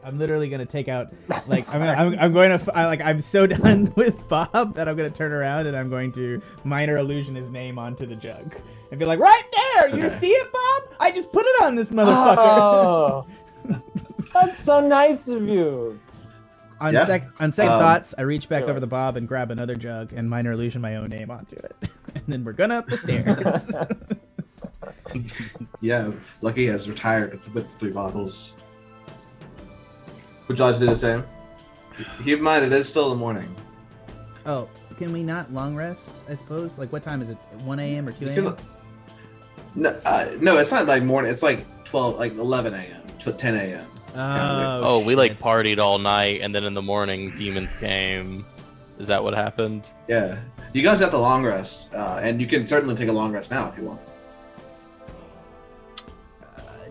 I'm literally gonna take out, like, I'm so done with Bob that I'm gonna turn around and I'm going to minor illusion his name onto the jug and be like, right there, you see it, Bob? I just put it on this motherfucker. Oh, that's so nice of you. On second thoughts, I reach back over the Bob and grab another jug and minor illusion my own name onto it, and then we're gonna up the stairs. Yeah, Lucky has retired with the 3 bottles. Would you like to do the same? Keep in mind, it is still the morning. Oh, can we not long rest, I suppose? Like, what time is it? 1 a.m. or 2 a.m.? No, it's not like morning. It's like 11 a.m. to 10 a.m. Oh, we like partied all night, and then in the morning, demons came. Is that what happened? Yeah. You guys got the long rest, and you can certainly take a long rest now if you want.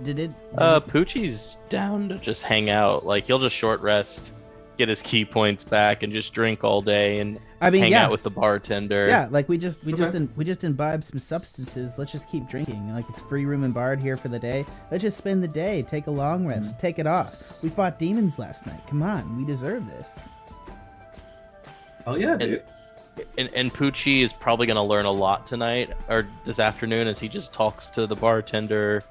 Poochie's down to just hang out. Like, he'll just short rest, get his key points back, and just drink all day and hang out with the bartender. Yeah, like we just imbibed some substances. Let's just keep drinking. Like, it's free room and bar here for the day. Let's just spend the day, take a long rest, take it off. We fought demons last night. Come on, we deserve this. Oh yeah, dude. And Poochie is probably gonna learn a lot tonight or this afternoon as he just talks to the bartender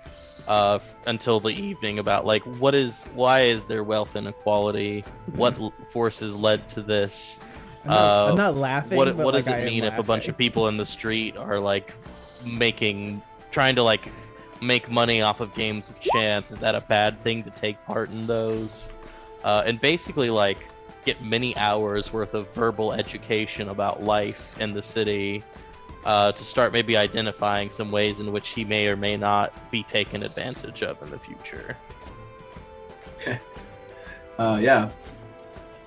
until the evening about like why is there wealth inequality? What forces led to this? I'm not laughing. What does it mean if a bunch of people in the street are like trying to like make money off of games of chance? Is that a bad thing to take part in those? And basically like get many hours worth of verbal education about life in the city. To start maybe identifying some ways in which he may or may not be taken advantage of in the future. Okay. Yeah.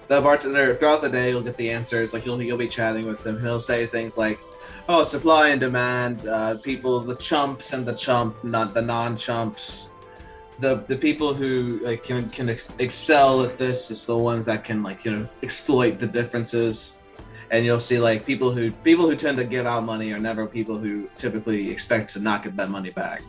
The bartender, throughout the day, you'll get the answers. Like, you'll be chatting with him. He'll say things like, oh, supply and demand, people, the chumps and the chump, not the non-chumps. The people who like can excel at this is the ones that can exploit the differences. And you'll see like people who tend to give out money are never people who typically expect to not get that money back.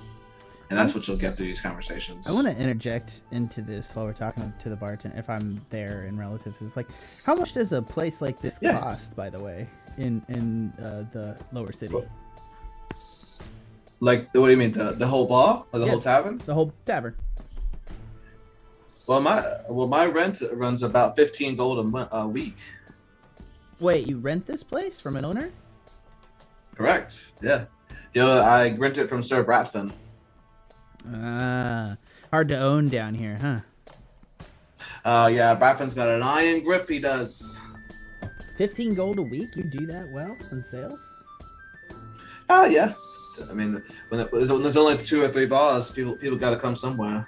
And that's what you'll get through these conversations. I want to interject into this while we're talking to the bartender, if I'm there in relatives. It's like, how much does a place like this cost, by the way, in the lower city? Like, what do you mean, the whole bar or the whole tavern? The whole tavern. Well, my rent runs about 15 gold a week. Wait, you rent this place from an owner? Correct. Yeah. I rent it from Sir Bratfin. Hard to own down here, huh? Yeah, Bratfin's got an iron grip, he does. 15 gold a week? You do that well in sales? Yeah. I mean, when there's only 2 or 3 bars, people got to come somewhere.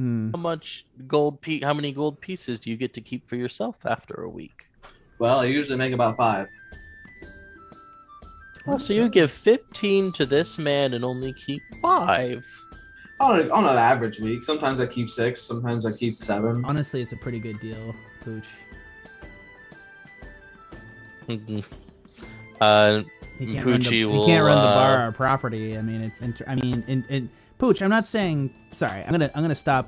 How many gold pieces do you get to keep for yourself after a week? Well, I usually make about 5. Oh, so you give 15 to this man and only keep 5? On an average week. Sometimes I keep 6, sometimes I keep 7. Honestly, it's a pretty good deal, Pooch. Poochie He can't run the bar or property. I mean, Pooch, I'm not saying. Sorry, I'm gonna stop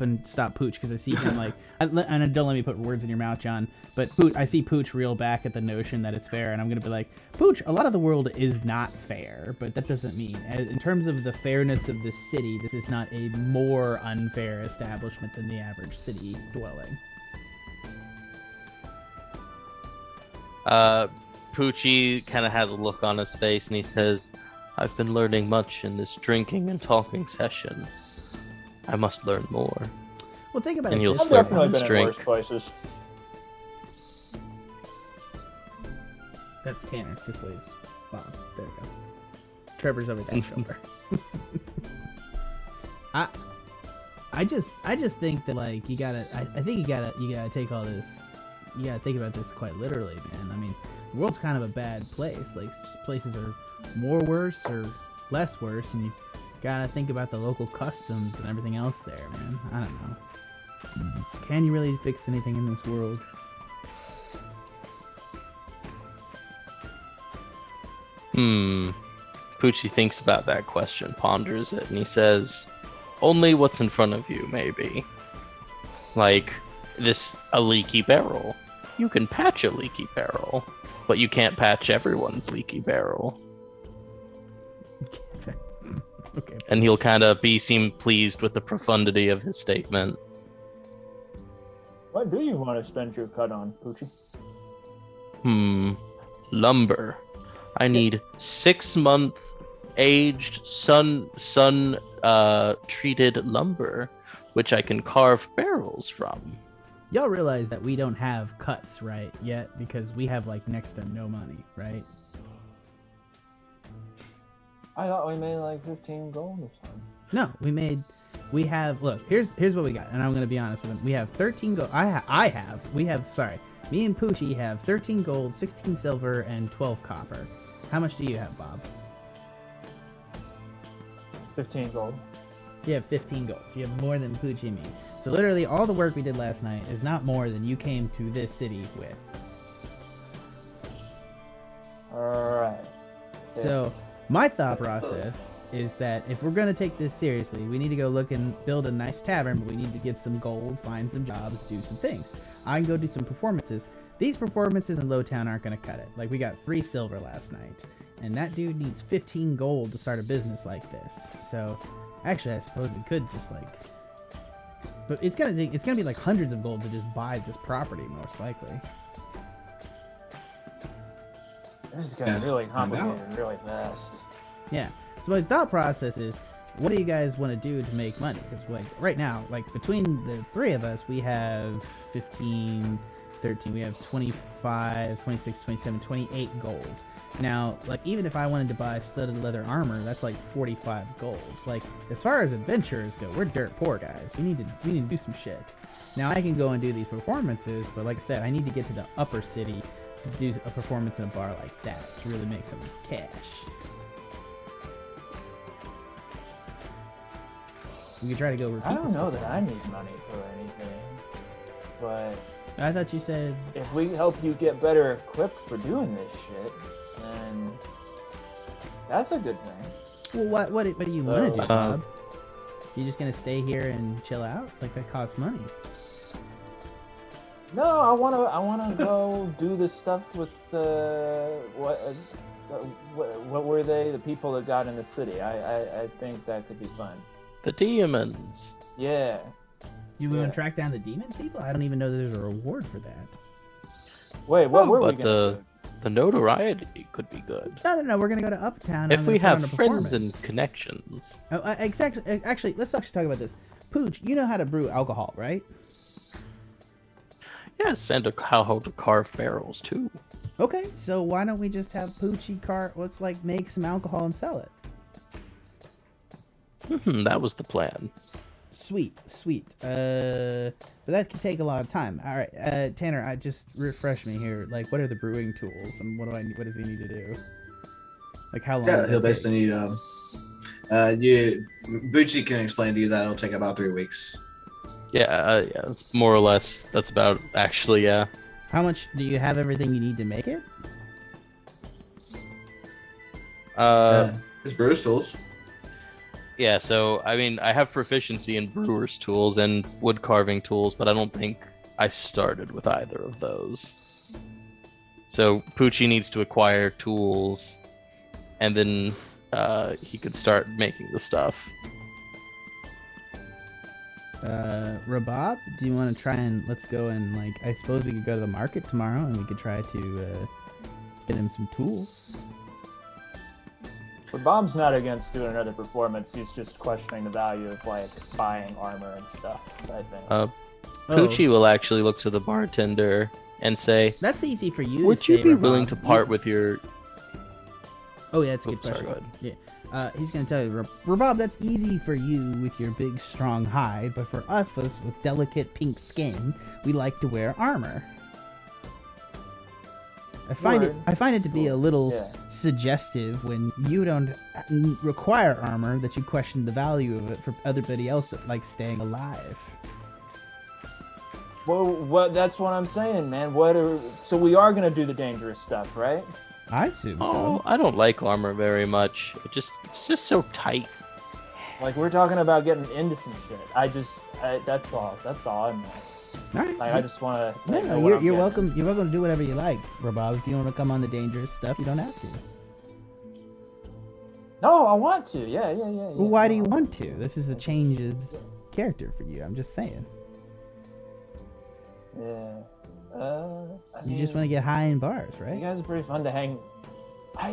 Pooch because I see him like. And don't let me put words in your mouth, John. But Pooch, I see Pooch reel back at the notion that it's fair, and I'm gonna be like, Pooch, a lot of the world is not fair, but that doesn't mean, in terms of the fairness of the city, this is not a more unfair establishment than the average city dwelling. Poochi kind of has a look on his face, and he says, "I've been learning much in this drinking and talking session. I must learn more." Well, think about And it. he'll this I've slurp way. definitely on his been in drink. worse places. That's Tanner. This way's Bob. There we go. Trevor's over that shoulder. I just think that like you gotta. I think you gotta take all this. You gotta think about this quite literally, man. I mean, the world's kind of a bad place. Like places are more worse or less worse, and you gotta think about the local customs and everything else there, man. I don't know. Can you really fix anything in this world? Poochi thinks about that question, ponders it, and he says, "Only what's in front of you, maybe. Like, a leaky barrel. You can patch a leaky barrel, but you can't patch everyone's leaky barrel." Okay. And he'll kind of seem pleased with the profundity of his statement. What do you want to spend your cut on, Poochi? Lumber. I need 6-month aged sun treated lumber, which I can carve barrels from. Y'all realize that we don't have cuts, right, yet? Because we have, like, next to no money, right? I thought we made like 15 gold or something. No, we have, look, here's what we got, and I'm going to be honest with him. We have 13 gold, me and Poochi have 13 gold, 16 silver, and 12 copper. How much do you have, Bob? 15 gold. You have 15 gold. So you have more than Poochi and me. So literally all the work we did last night is not more than you came to this city with. Alright. So my thought process is that if we're going to take this seriously, we need to go look and build a nice tavern, but we need to get some gold, find some jobs, do some things. I can go do some performances. These performances in Lowtown aren't going to cut it. Like, we got free silver last night, and that dude needs 15 gold to start a business like this. So, actually, I suppose we could just, like... But it's gonna be, like, hundreds of gold to just buy this property, most likely. This is getting really complicated really fast. Yeah. So my thought process is, what do you guys want to do to make money? Because, like, right now, like, between the three of us, we have 15... 13, we have 25, 26, 27, 28 gold. Now, like, even if I wanted to buy studded leather armor, that's like 45 gold. Like, as far as adventurers go, we're dirt poor, guys. We need to do some shit. Now, I can go and do these performances, but like I said, I need to get to the upper city to do a performance in a bar like that to really make some cash. We can try to go repeat I don't this know that I performance. need money for anything, but I thought you said... if we help you get better equipped for doing this shit, then that's a good thing. Well, what do you want to do, Uh, Bob? You just gonna stay here and chill out? Like, that costs money. No, I wanna go do this stuff with the what were they? The people that got in the city. I think that could be fun. The demons. Yeah. You want Yeah. to track down the demon people? I don't even know that there's a reward for that. Wait, what were we But gonna do? the notoriety could be good. No. We're gonna go to Uptown. and If I'm we gonna put on have a friends performance. and connections. Oh, exactly. Actually, let's talk about this. Pooch, you know how to brew alcohol, right? Yes, and how to carve barrels too. Okay, so why don't we just have Poochie let's like make some alcohol and sell it. That was the plan. Sweet. But that could take a lot of time. All right, Tanner, just refresh me here. Like, what are the brewing tools, and what does he need to do? Like, how long? Yeah, does he'll that take? basically need Poochi can explain to you that it'll take about 3 weeks. Yeah, it's more or less. That's about actually, yeah. How much do you have? Everything you need to make it? His brew tools. Yeah, so I mean, I have proficiency in brewer's tools and wood carving tools, but I don't think I started with either of those. So Poochi needs to acquire tools, and then he could start making the stuff. Rabab, do you want to try and let's go and like I suppose we could go to the market tomorrow and we could try to get him some tools. But Bob's not against doing another performance. He's just questioning the value of like buying armor and stuff. I think. Poochi will actually look to the bartender and say, "That's easy for you. Would to you say, be Rabab. willing to part with your?" Oh yeah, that's a good Sorry, question. go ahead. Yeah. He's gonna tell you, Rabab, that's easy for you with your big strong hide, but for us with delicate pink skin, we like to wear armor. I find it to be a little suggestive when you don't require armor that you question the value of it for everybody else that likes staying alive. Well, that's what I'm saying, man. So we are gonna do the dangerous stuff, right? I assume so. Oh, I don't like armor very much. It's just so tight. Like we're talking about getting into some shit. That's all I'm like. All right. Like, I just want to. No, you're welcome. You're welcome to do whatever you like, Rabab. If you want to come on the dangerous stuff, you don't have to. No, I want to. Yeah. Well, why do you want to? This is a change of character for you. I'm just saying. Yeah. You just want to get high in bars, right? You guys are pretty fun to hang.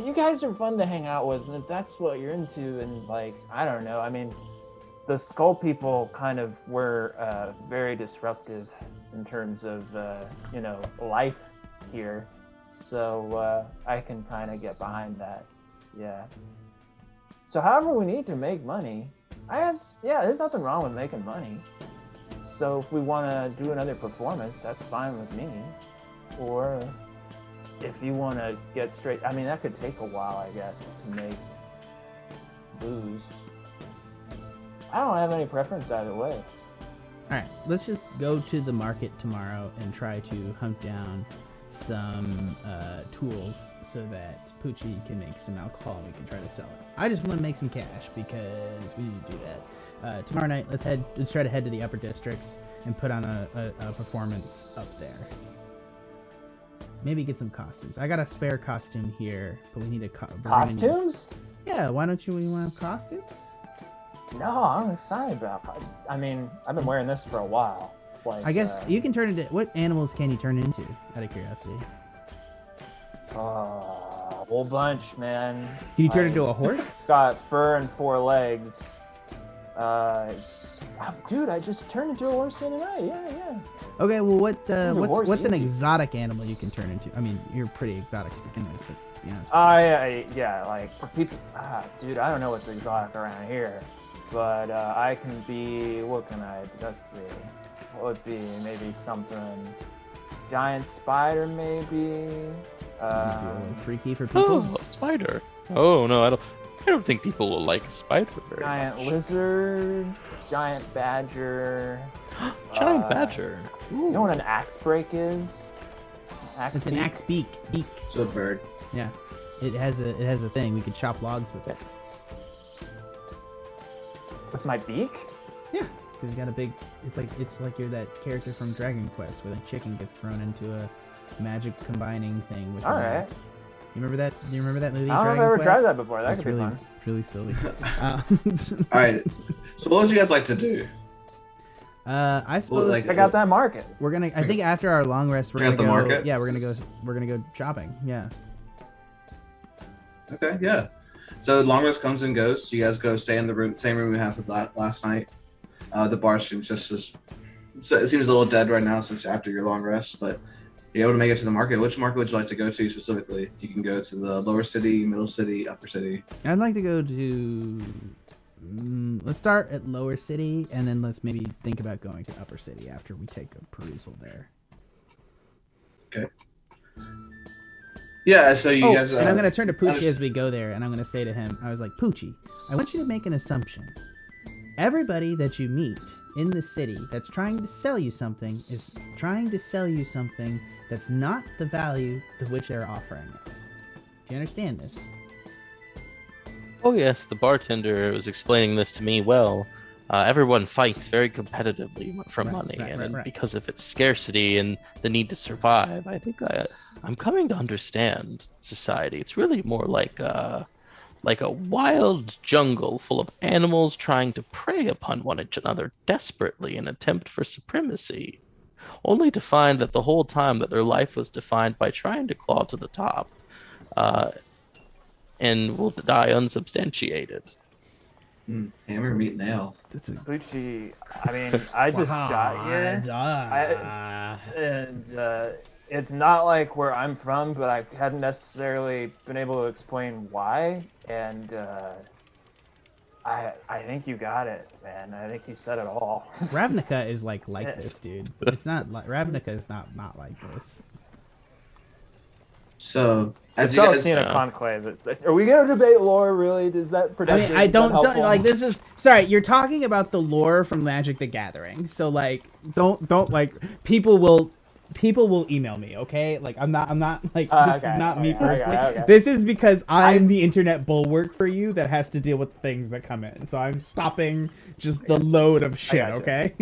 You guys are fun to hang out with, and if that's what you're into, and like I don't know. I mean, the Skull people kind of were very disruptive in terms of life here, so I can kind of get behind that. Yeah. So however we need to make money, I guess there's nothing wrong with making money. So if we want to do another performance, that's fine with me. Or if you want to get straight, I mean that could take a while, I guess, to make booze. I don't have any preference either way. Alright, let's just go to the market tomorrow and try to hunt down some tools so that Poochi can make some alcohol and we can try to sell it. I just want to make some cash because we need to do that. Tomorrow night, let's try to head to the upper districts and put on a performance up there. Maybe get some costumes. I got a spare costume here, but we need a costumes? Yeah, why don't you want to have costumes? No, I'm excited about it. I mean, I've been wearing this for a while. It's like, I guess you can turn into... What animals can you turn into, out of curiosity? A whole bunch, man. Can you turn into a horse? Got fur and 4 legs. Dude, I just turned into a horse the other night. Yeah. Okay, well, what's an exotic animal you can turn into? I mean, you're pretty exotic to begin with, but to be honest. Yeah, like for people, dude, I don't know what's exotic around here, but I can be. What can I? Let's see. What would be maybe something? Giant spider, maybe. A little freaky for people. Oh, a spider. Oh no, I don't think people will like a spider very Giant much. lizard, giant badger. Giant badger. You know what an axe break is? It's an axe beak. It's a bird. Yeah, it has a thing. We could chop logs with it. With my beak? Yeah, because it's got a big. It's like you're that character from Dragon Quest where the chicken gets thrown into a magic combining thing with an axe. You remember that? Do you remember that movie? I don't know if I've ever tried that before. That could be fun. Really silly. All right. So what would you guys like to do? I suppose check out that market. we're gonna. I think after our long rest, we're Check gonna out go. the market? Yeah, we're gonna go shopping. Yeah. Okay, yeah. So long rest comes and goes. So you guys go stay in the same room we had with last night. The bar seems it seems a little dead right now since after your long rest, but you're able to make it to the market. Which market would you like to go to specifically? You can go to the lower city, middle city, upper city. I'd like to go to. Let's start at lower city, and then let's maybe think about going to upper city after we take a perusal there. Okay. Yeah, so you guys... and I'm going to turn to Poochi as we go there, and I'm going to say to him, I was like, Poochi, I want you to make an assumption. Everybody that you meet in the city that's trying to sell you something is trying to sell you something that's not the value to which they're offering it. Do you understand this? Oh yes, the bartender was explaining this to me well. Everyone fights very competitively for money, and because of its scarcity and the need to survive, I think I'm coming to understand society. It's really more like a wild jungle full of animals trying to prey upon one another desperately in an attempt for supremacy, only to find that the whole time that their life was defined by trying to claw to the top, and will die unsubstantiated. Hammer, meat, nail. That's a Poochi, I mean, I just got here, and it's not like where I'm from, but I hadn't necessarily been able to explain why, and I think you got it, man. I think you said it all. Ravnica is like this, dude. It's not like Ravnica is not like this. So, as you you guys seen a conclave. Are we gonna debate lore? Really? Does that I mean, I don't like this is sorry. You're talking about the lore from Magic the Gathering, so like, don't like people will email me. Okay, like I'm not like this is not me personally. Okay. This is because I'm the internet bulwark for you that has to deal with things that come in. So I'm stopping just the load of shit. Okay.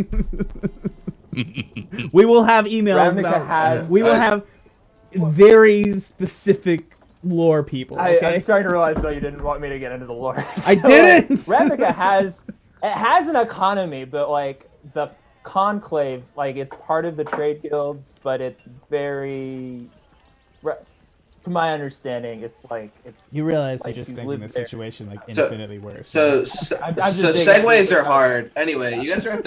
We will have emails about. We will have very specific lore people. Okay? I'm starting to realize though you didn't want me to get into the lore. I didn't. Ravnica has an economy, but like the conclave, like it's part of the trade guilds, but it's very, to my understanding, it's. You realize like you're just making the situation like infinitely worse. So segues are hard. Anyway, you guys are at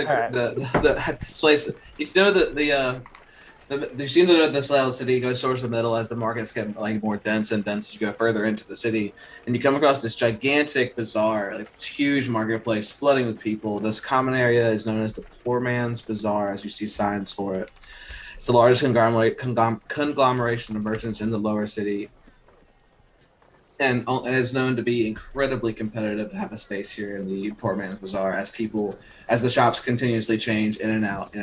this place. You know you seem to know this little city goes towards the middle as the markets get like more dense and dense as you go further into the city, and you come across this gigantic bazaar, like this huge marketplace flooding with people. This common area is known as the Poor Man's Bazaar, as you see signs for it. It's the largest conglomeration of merchants in the lower city, and it's known to be incredibly competitive to have a space here in the Poor Man's Bazaar, as the shops continuously change in and out,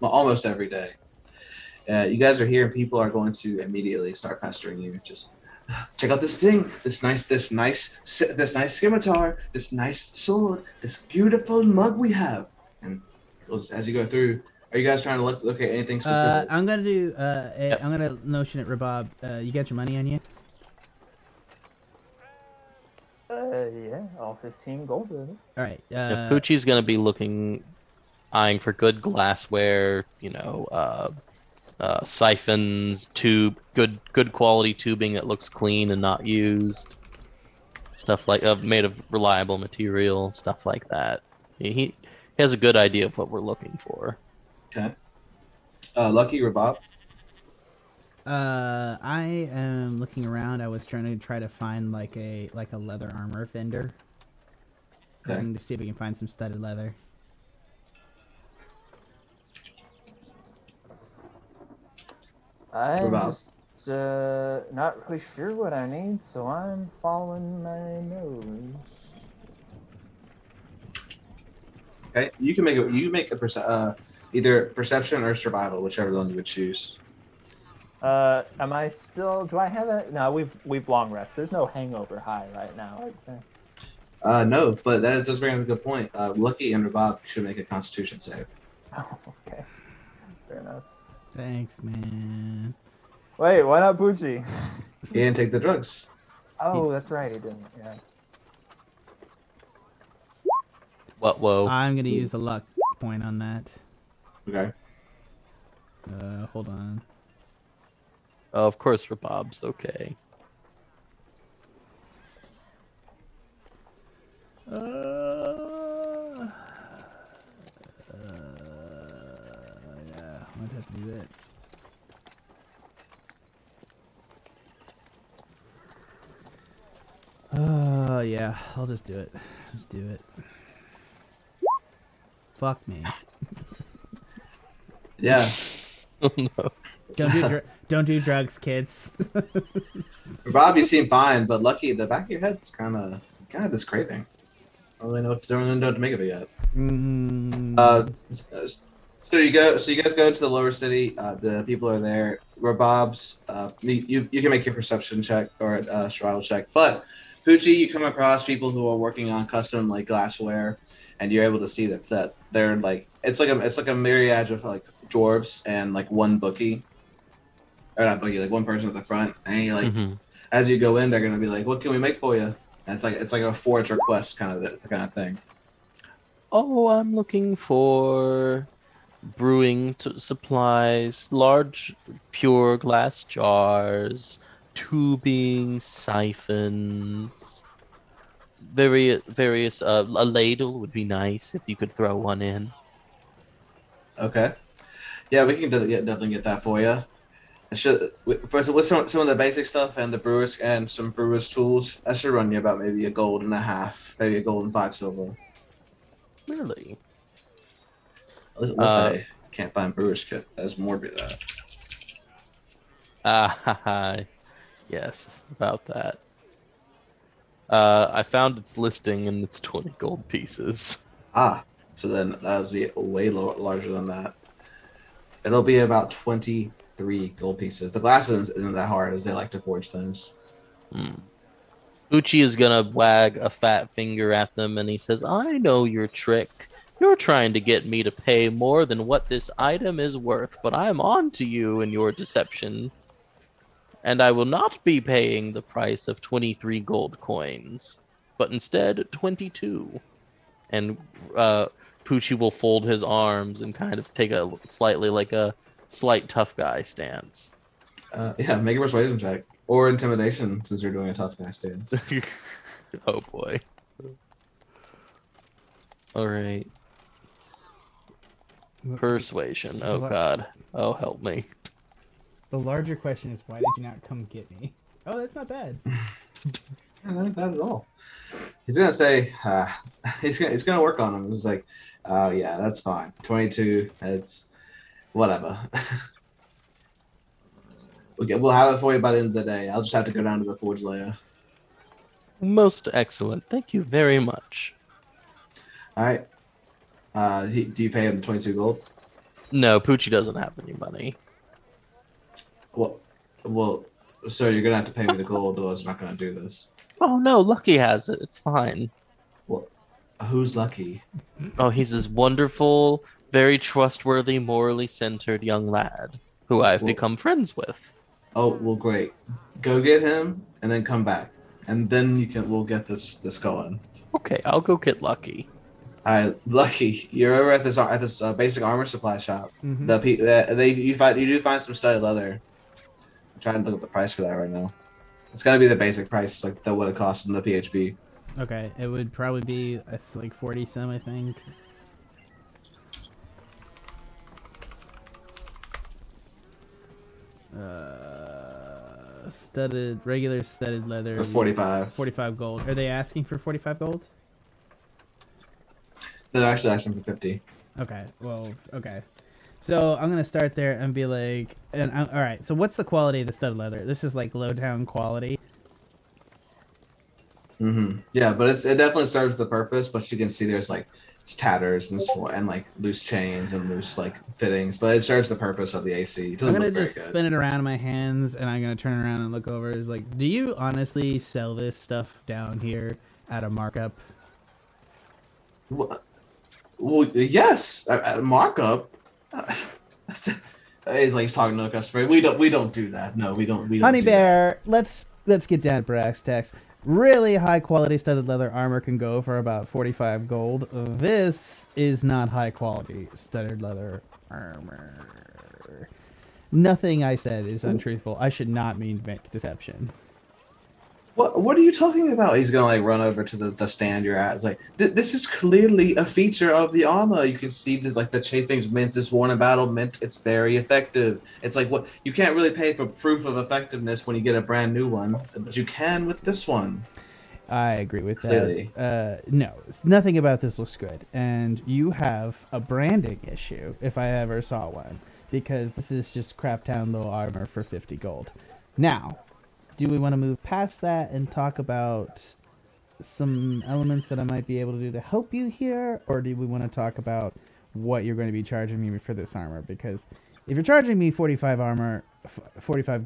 almost every day. You guys are here, and people are going to immediately start pestering you. Just check out this thing, this nice scimitar, this nice sword, this beautiful mug we have. And as you go through, are you guys trying to look at anything specific? I'm gonna do. I'm gonna notion it, Rabab. You got your money on you? Yeah, all 15 gold. Really. All right. Poochie's gonna be eyeing for good glassware. Siphons, good quality tubing that looks clean and not used, stuff like made of reliable material, stuff like that. He has a good idea of what we're looking for. Okay. Lucky, Rabab. I am looking around. I was trying to find like a leather armor vendor. Okay. Looking to see if we can find some studded leather. I'm just not really sure what I need, so I'm following my nose. Okay, you can make either perception or survival, whichever one you would choose. Am I still? Do I have it? No, we've long rest. There's no hangover high right now. No, but that does bring up a good point. Lucky and Rabab should make a Constitution save. Oh, okay. Fair enough. Thanks, man. Wait, why not Poochi? He didn't take the drugs. Oh, that's right, he didn't. Yeah. What? Whoa. I'm gonna use a luck point on that. Okay. Hold on. Oh, of course, Rabab's okay. Yeah, I might have to do that. Yeah, I'll just do it. Just do it. Fuck me. Yeah. Oh no. Don't do drugs, kids. Rob, you seem fine, but Lucky, the back of your head's kind of this craving. I don't really know what to make of it yet. So you guys go to the lower city. The people are there. Rabab's, you can make your perception check or a survival check, but Poochi, you come across people who are working on custom like glassware, and you're able to see that they're like it's like a myriad of like dwarves and like one bookie, or not bookie, like one person at the front, and you like as you go in, they're gonna be like, "What can we make for you?" And it's like a forge request kind of thing. Oh, I'm looking for brewing supplies, large pure glass jars, tubing, siphons, various. A ladle would be nice if you could throw one in. Okay. Yeah, we can definitely get that for you. With some of the basic stuff and the brewers and some brewers tools, that should run you about maybe $1.50, maybe $1 and 5 silver. Really? Let's say can't find brewer's kit. That's more be that. Yes, about that. I found its listing and it's 20 gold pieces. So then that would be way larger than that. It'll be about 23 gold pieces. The glass isn't that hard as they like to forge things. Poochi is gonna wag a fat finger at them and he says, I know your trick. You're trying to get me to pay more than what this item is worth, but I'm on to you in your deception. And I will not be paying the price of 23 gold coins, but instead 22. And Poochi will fold his arms and kind of take a slight tough guy stance. Yeah, make a persuasion check. Or intimidation, since you're doing a tough guy stance. Oh boy. Alright. Persuasion. Oh god. Oh, help me. The larger question is, why did you not come get me? Oh, that's not bad. Not bad at all. He's gonna say, he's gonna work on him. He's like, yeah, that's fine. 22. It's whatever. We'll have it for you by the end of the day. I'll just have to go down to the forge layer. Most excellent. Thank you very much. All right. Do you pay him the 22 gold? No, Poochi doesn't have any money. Well, so you're gonna have to pay me the gold, or else I'm not gonna do this. Oh no, Lucky has it. It's fine. Well, who's Lucky? Oh, he's this wonderful, very trustworthy, morally centered young lad who I've become friends with. Oh, well, great. Go get him, and then come back, and then we'll get this going. Okay, I'll go get Lucky. Lucky, you're over at this basic armor supply shop. Mm-hmm. You do find some studded leather. I'm trying to look up the price for that right now. It's gonna be the basic price, like that would have cost in the PHP. Okay, it would probably be it's like 40 some, I think. Regular studded leather. 45. 45 gold. Are they asking for 45 gold? No, they're actually asking for 50. Okay, well, okay. So I'm gonna start there and be like, all right. So what's the quality of the studded leather? This is like low down quality. Yeah, but it definitely serves the purpose. But you can see there's like tatters and like loose chains and loose like fittings. But it serves the purpose of the AC. I'm gonna just spin it around in my hands, and I'm gonna turn around and look over. It's like, do you honestly sell this stuff down here at a markup? Well, yes, at a markup. He's talking to a customer. We don't do that. No, we don't. Honey Bear, let's get down to brass tacks. Really high quality studded leather armor can go for about 45 gold. This is not high quality studded leather armor. Nothing I said is untruthful. I should not mean make deception. What are you talking about? He's gonna like run over to the stand you're at. It's like this is clearly a feature of the armor. You can see that like the chafing's mint is worn in battle mint. It's very effective. It's like what you can't really pay for proof of effectiveness when you get a brand new one, but you can with this one. I agree with Clearly. that. No, nothing about this looks good, and you have a branding issue if I ever saw one, because this is just craptown low armor for 50 gold. Now, do we want to move past that and talk about some elements that I might be able to do to help you here? Or do we want to talk about what you're going to be charging me for this armor? Because if you're charging me 45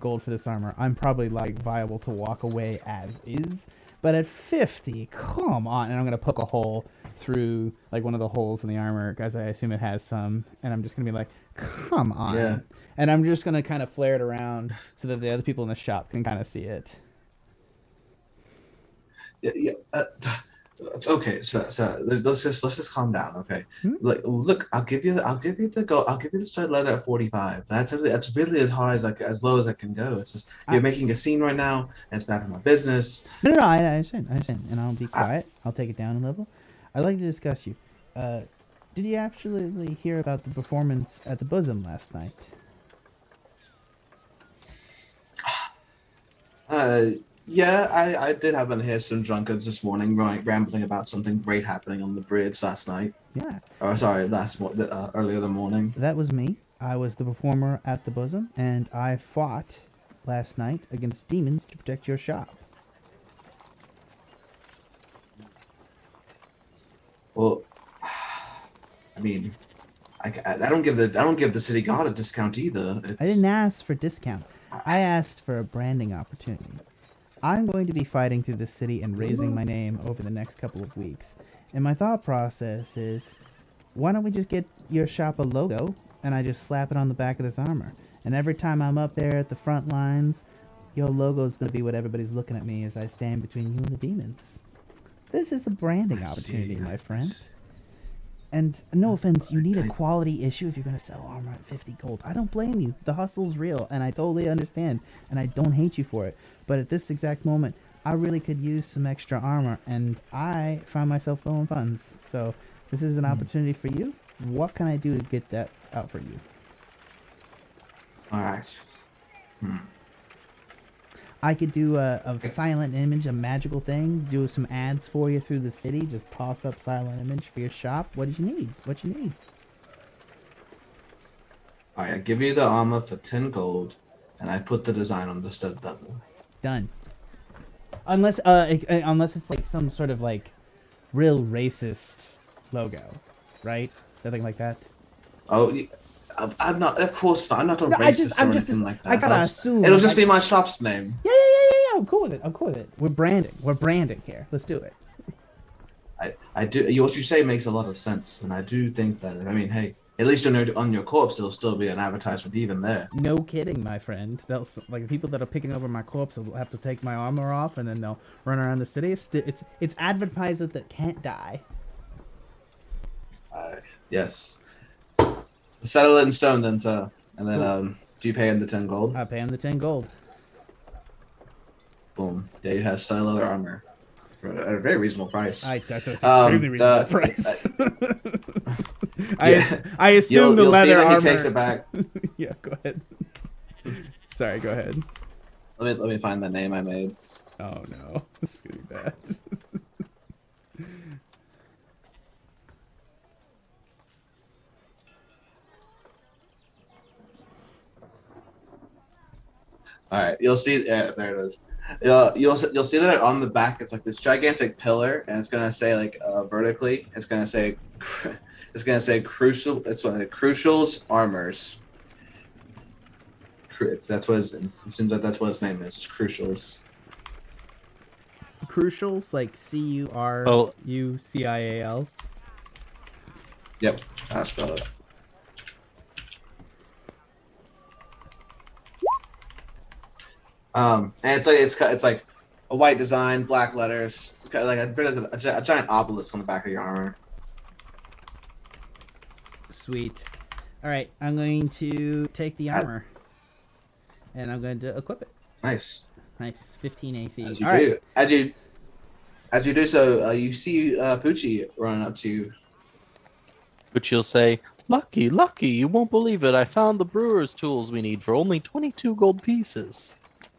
gold for this armor, I'm probably like viable to walk away as is. But at 50, come on. And I'm going to poke a hole through like one of the holes in the armor, as I assume it has some. And I'm just going to be like, come on. Yeah. And I'm just going to kind of flare it around so that the other people in the shop can kind of see it. Yeah. Okay, so let's just calm down, okay? Look, I'll give you the goal. I'll give you the start letter at 45. That's really as high as low as I can go. It's just you're making a scene right now, and it's bad for my business. No, I understand, and I'll be quiet. I'll take it down a level. I'd like to discuss you. Did you actually hear about the performance at the Bosom last night? Yeah, I did happen to hear some drunkards this morning rambling about something great happening on the bridge last night. Yeah. Or sorry, earlier the morning. That was me. I was the performer at the Bosom, and I fought last night against demons to protect your shop. Well, I mean, I don't give the city god a discount either. I didn't ask for discount. I asked for a branding opportunity. I'm going to be fighting through the city and raising my name over the next couple of weeks. And my thought process is, why don't we just get your shop a logo, and I just slap it on the back of this armor. And every time I'm up there at the front lines, your logo is going to be what everybody's looking at me as I stand between you and the demons. This is a branding opportunity, my friend. And no offense, you need a quality issue if you're going to sell armor at 50 gold. I don't blame you. The hustle's real, and I totally understand, and I don't hate you for it. But at this exact moment, I really could use some extra armor, and I find myself low on funds. So this is an opportunity for you. What can I do to get that out for you? All right. I could do a silent image, a magical thing, do some ads for you through the city, just toss up silent image for your shop. What did you need? What you need? All right, I give you the armor for 10 gold, and I put the design on the stud leather. Done. Unless it's like some sort of like real racist logo, right? Something like that. Oh, I'm not. Of course not. I'm not a racist or anything like that. I gotta assume it'll just be my shop's name. Yeah. I'm cool with it. We're branding here. Let's do it. I do. What you say makes a lot of sense, and I do think that. I mean, hey, at least on your corpse, there'll still be an advertisement even there. No kidding, my friend. They'll like people that are picking over my corpse will have to take my armor off, and then they'll run around the city. It's advertisement that can't die. Yes. Settle it in stone, then, sir. And then, do you pay him the 10 gold? I pay him the 10 gold. Boom. There you have stone leather armor for a very reasonable price. That's an extremely reasonable price. Yeah. I assume you'll leather see that armor. He takes it back. Yeah, go ahead. Sorry, go ahead. Let me find the name I made. Oh no, this is gonna be bad. All right, you'll see. Yeah, there it is. You'll see that on the back. It's like this gigantic pillar, and it's gonna say like vertically. It's gonna say crucial. It's like Crucial's Armors. That's what it seems like. That's what its name is. It's Crucial's. Crucials, like CURUCIAL. Yep, I'll spell it. And it's like a white design, black letters, like a giant obelisk on the back of your armor. Sweet. All right, I'm going to take the armor, and I'm going to equip it. Nice. 15 AC. As you do. Right. As you do so, you see Poochi running up to you. Poochi'll say, Lucky, you won't believe it. I found the brewer's tools we need for only 22 gold pieces.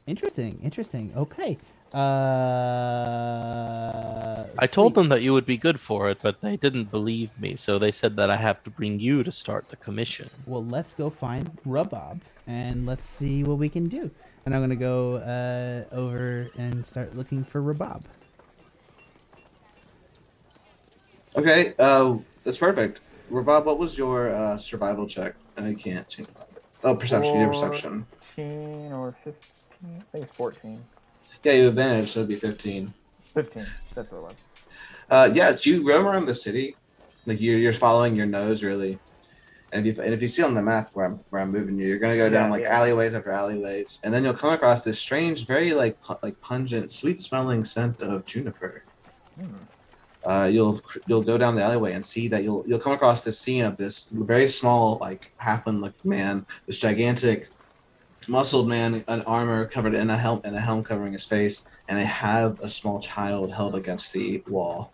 Interesting. Okay. I told them that you would be good for it, but they didn't believe me, so they said that I have to bring you to start the commission. Well, let's go find Rabab, and let's see what we can do. And I'm going to go over and start looking for Rabab. Okay, that's perfect. Rabab, what was your survival check? I can't change it. Oh, perception. You did perception. 14 or 15. I think it's 14. Yeah, you have advantage, so it'd be 15. 15. That's what it was. Yeah, it's you roam around the city, like you're following your nose really, and if you see on the map where I'm moving you, you're gonna go down alleyways after alleyways, and then you'll come across this strange, very like pungent, sweet smelling scent of juniper. You'll go down the alleyway and see that you'll come across this scene of this very small like halfling like man, this gigantic muscled man in armor covered in a helm covering his face, and they have a small child held against the wall.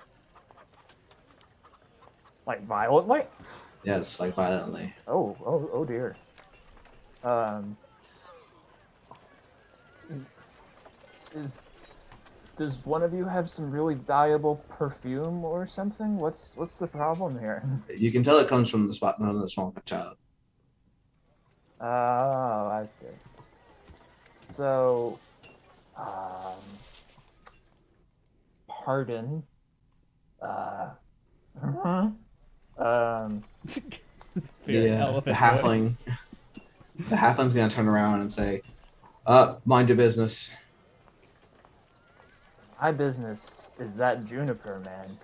Like violently? Yes, like violently. Oh dear. Does one of you have some really valuable perfume or something? What's the problem here? You can tell it comes from the small child. Oh, I see. So, pardon. The halfling's gonna turn around and say, mind your business. My business is that juniper, man.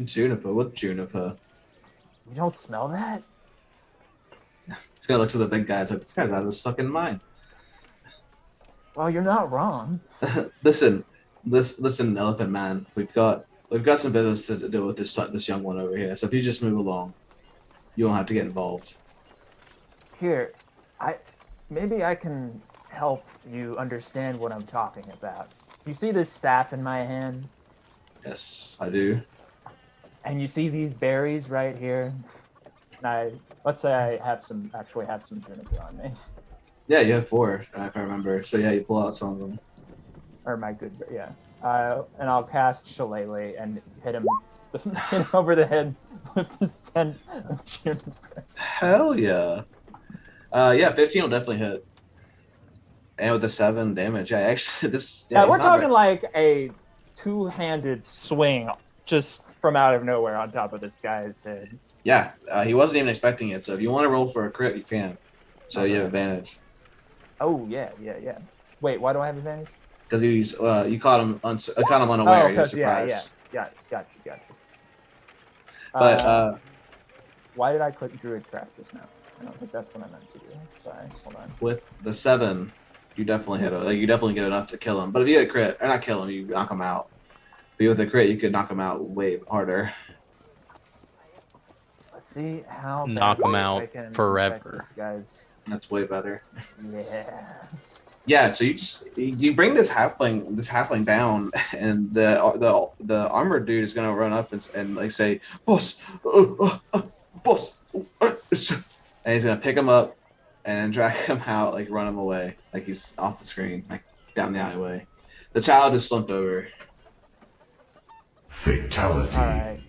Juniper? What juniper? You don't smell that? He's gonna look to the big guy. It's like, this guy's out of his fucking mind. Well, you're not wrong. Listen, Elephant Man. We've got some business to do with this young one over here. So if you just move along, you won't have to get involved. Here, maybe I can help you understand what I'm talking about. You see this staff in my hand? Yes, I do. And you see these berries right here? And let's say I actually have some juniper on me. Yeah, you have 4, if I remember. So yeah, you pull out some of them. Or my good, yeah. And I'll cast Shillelagh and hit him over the head with the scent of juniper. Hell yeah. Yeah, 15 will definitely hit. And with the 7 damage, yeah, actually, this. Yeah, we're talking like a 2-handed swing just from out of nowhere on top of this guy's head. Yeah, he wasn't even expecting it. So if you want to roll for a crit, you can. So you have advantage. Oh yeah. Wait, why do I have advantage? Because you caught him unaware. Oh, You're surprised. Yeah. Got you. But why did I click Druid practice now? I don't think that's what I meant to do. Sorry, hold on. With the 7, you definitely hit him. Like, you definitely get enough to kill him. But if you get a crit, or not kill him, you knock him out. But with a crit, you could knock him out way harder. Let's see how knock him out forever. That's way better. Yeah. Yeah, so you bring this halfling down, and the armored dude is gonna run up and like say, boss, boss, and he's gonna pick him up and drag him out, like run him away, like he's off the screen, like down the alleyway. The child is slumped over. Fatality. All right.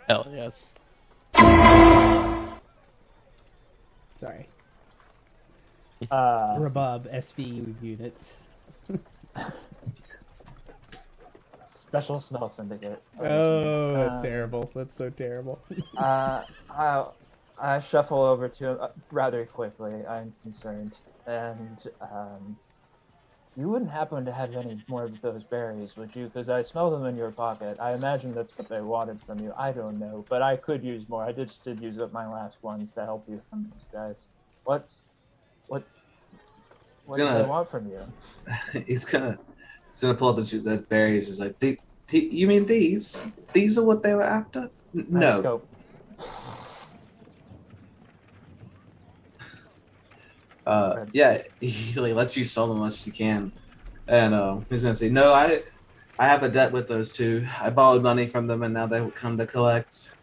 Hell yes. Sorry. Uh, Rabab SV units. Special smell syndicate. Oh, that's terrible. That's so terrible. I shuffle over to him rather quickly. I'm concerned, and you wouldn't happen to have any more of those berries, would you? Because I smell them in your pocket. I imagine that's what they wanted from you. I don't know, but I could use more. I just did use up my last ones to help you from these guys. What do they want from you? He's gonna pull up the berries. He's like, you mean these? These are what they were after? No. Scope. Yeah, he like lets you sell them as you can, and he's gonna say, "No, I have a debt with those two. I borrowed money from them, and now they will come to collect.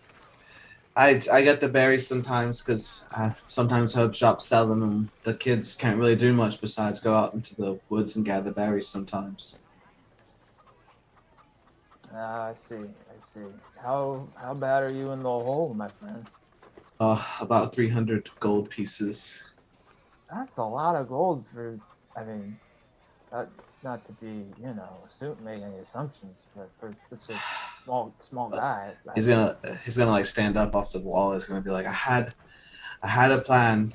I get the berries sometimes because sometimes herb shops sell them, and the kids can't really do much besides go out into the woods and gather berries sometimes." I see. How bad are you in the hole, my friend? About 300 gold pieces. That's a lot of gold for, I mean, not to be, making any assumptions, but for such a small guy. He's gonna like stand up off the wall. He's gonna be like, I had a plan.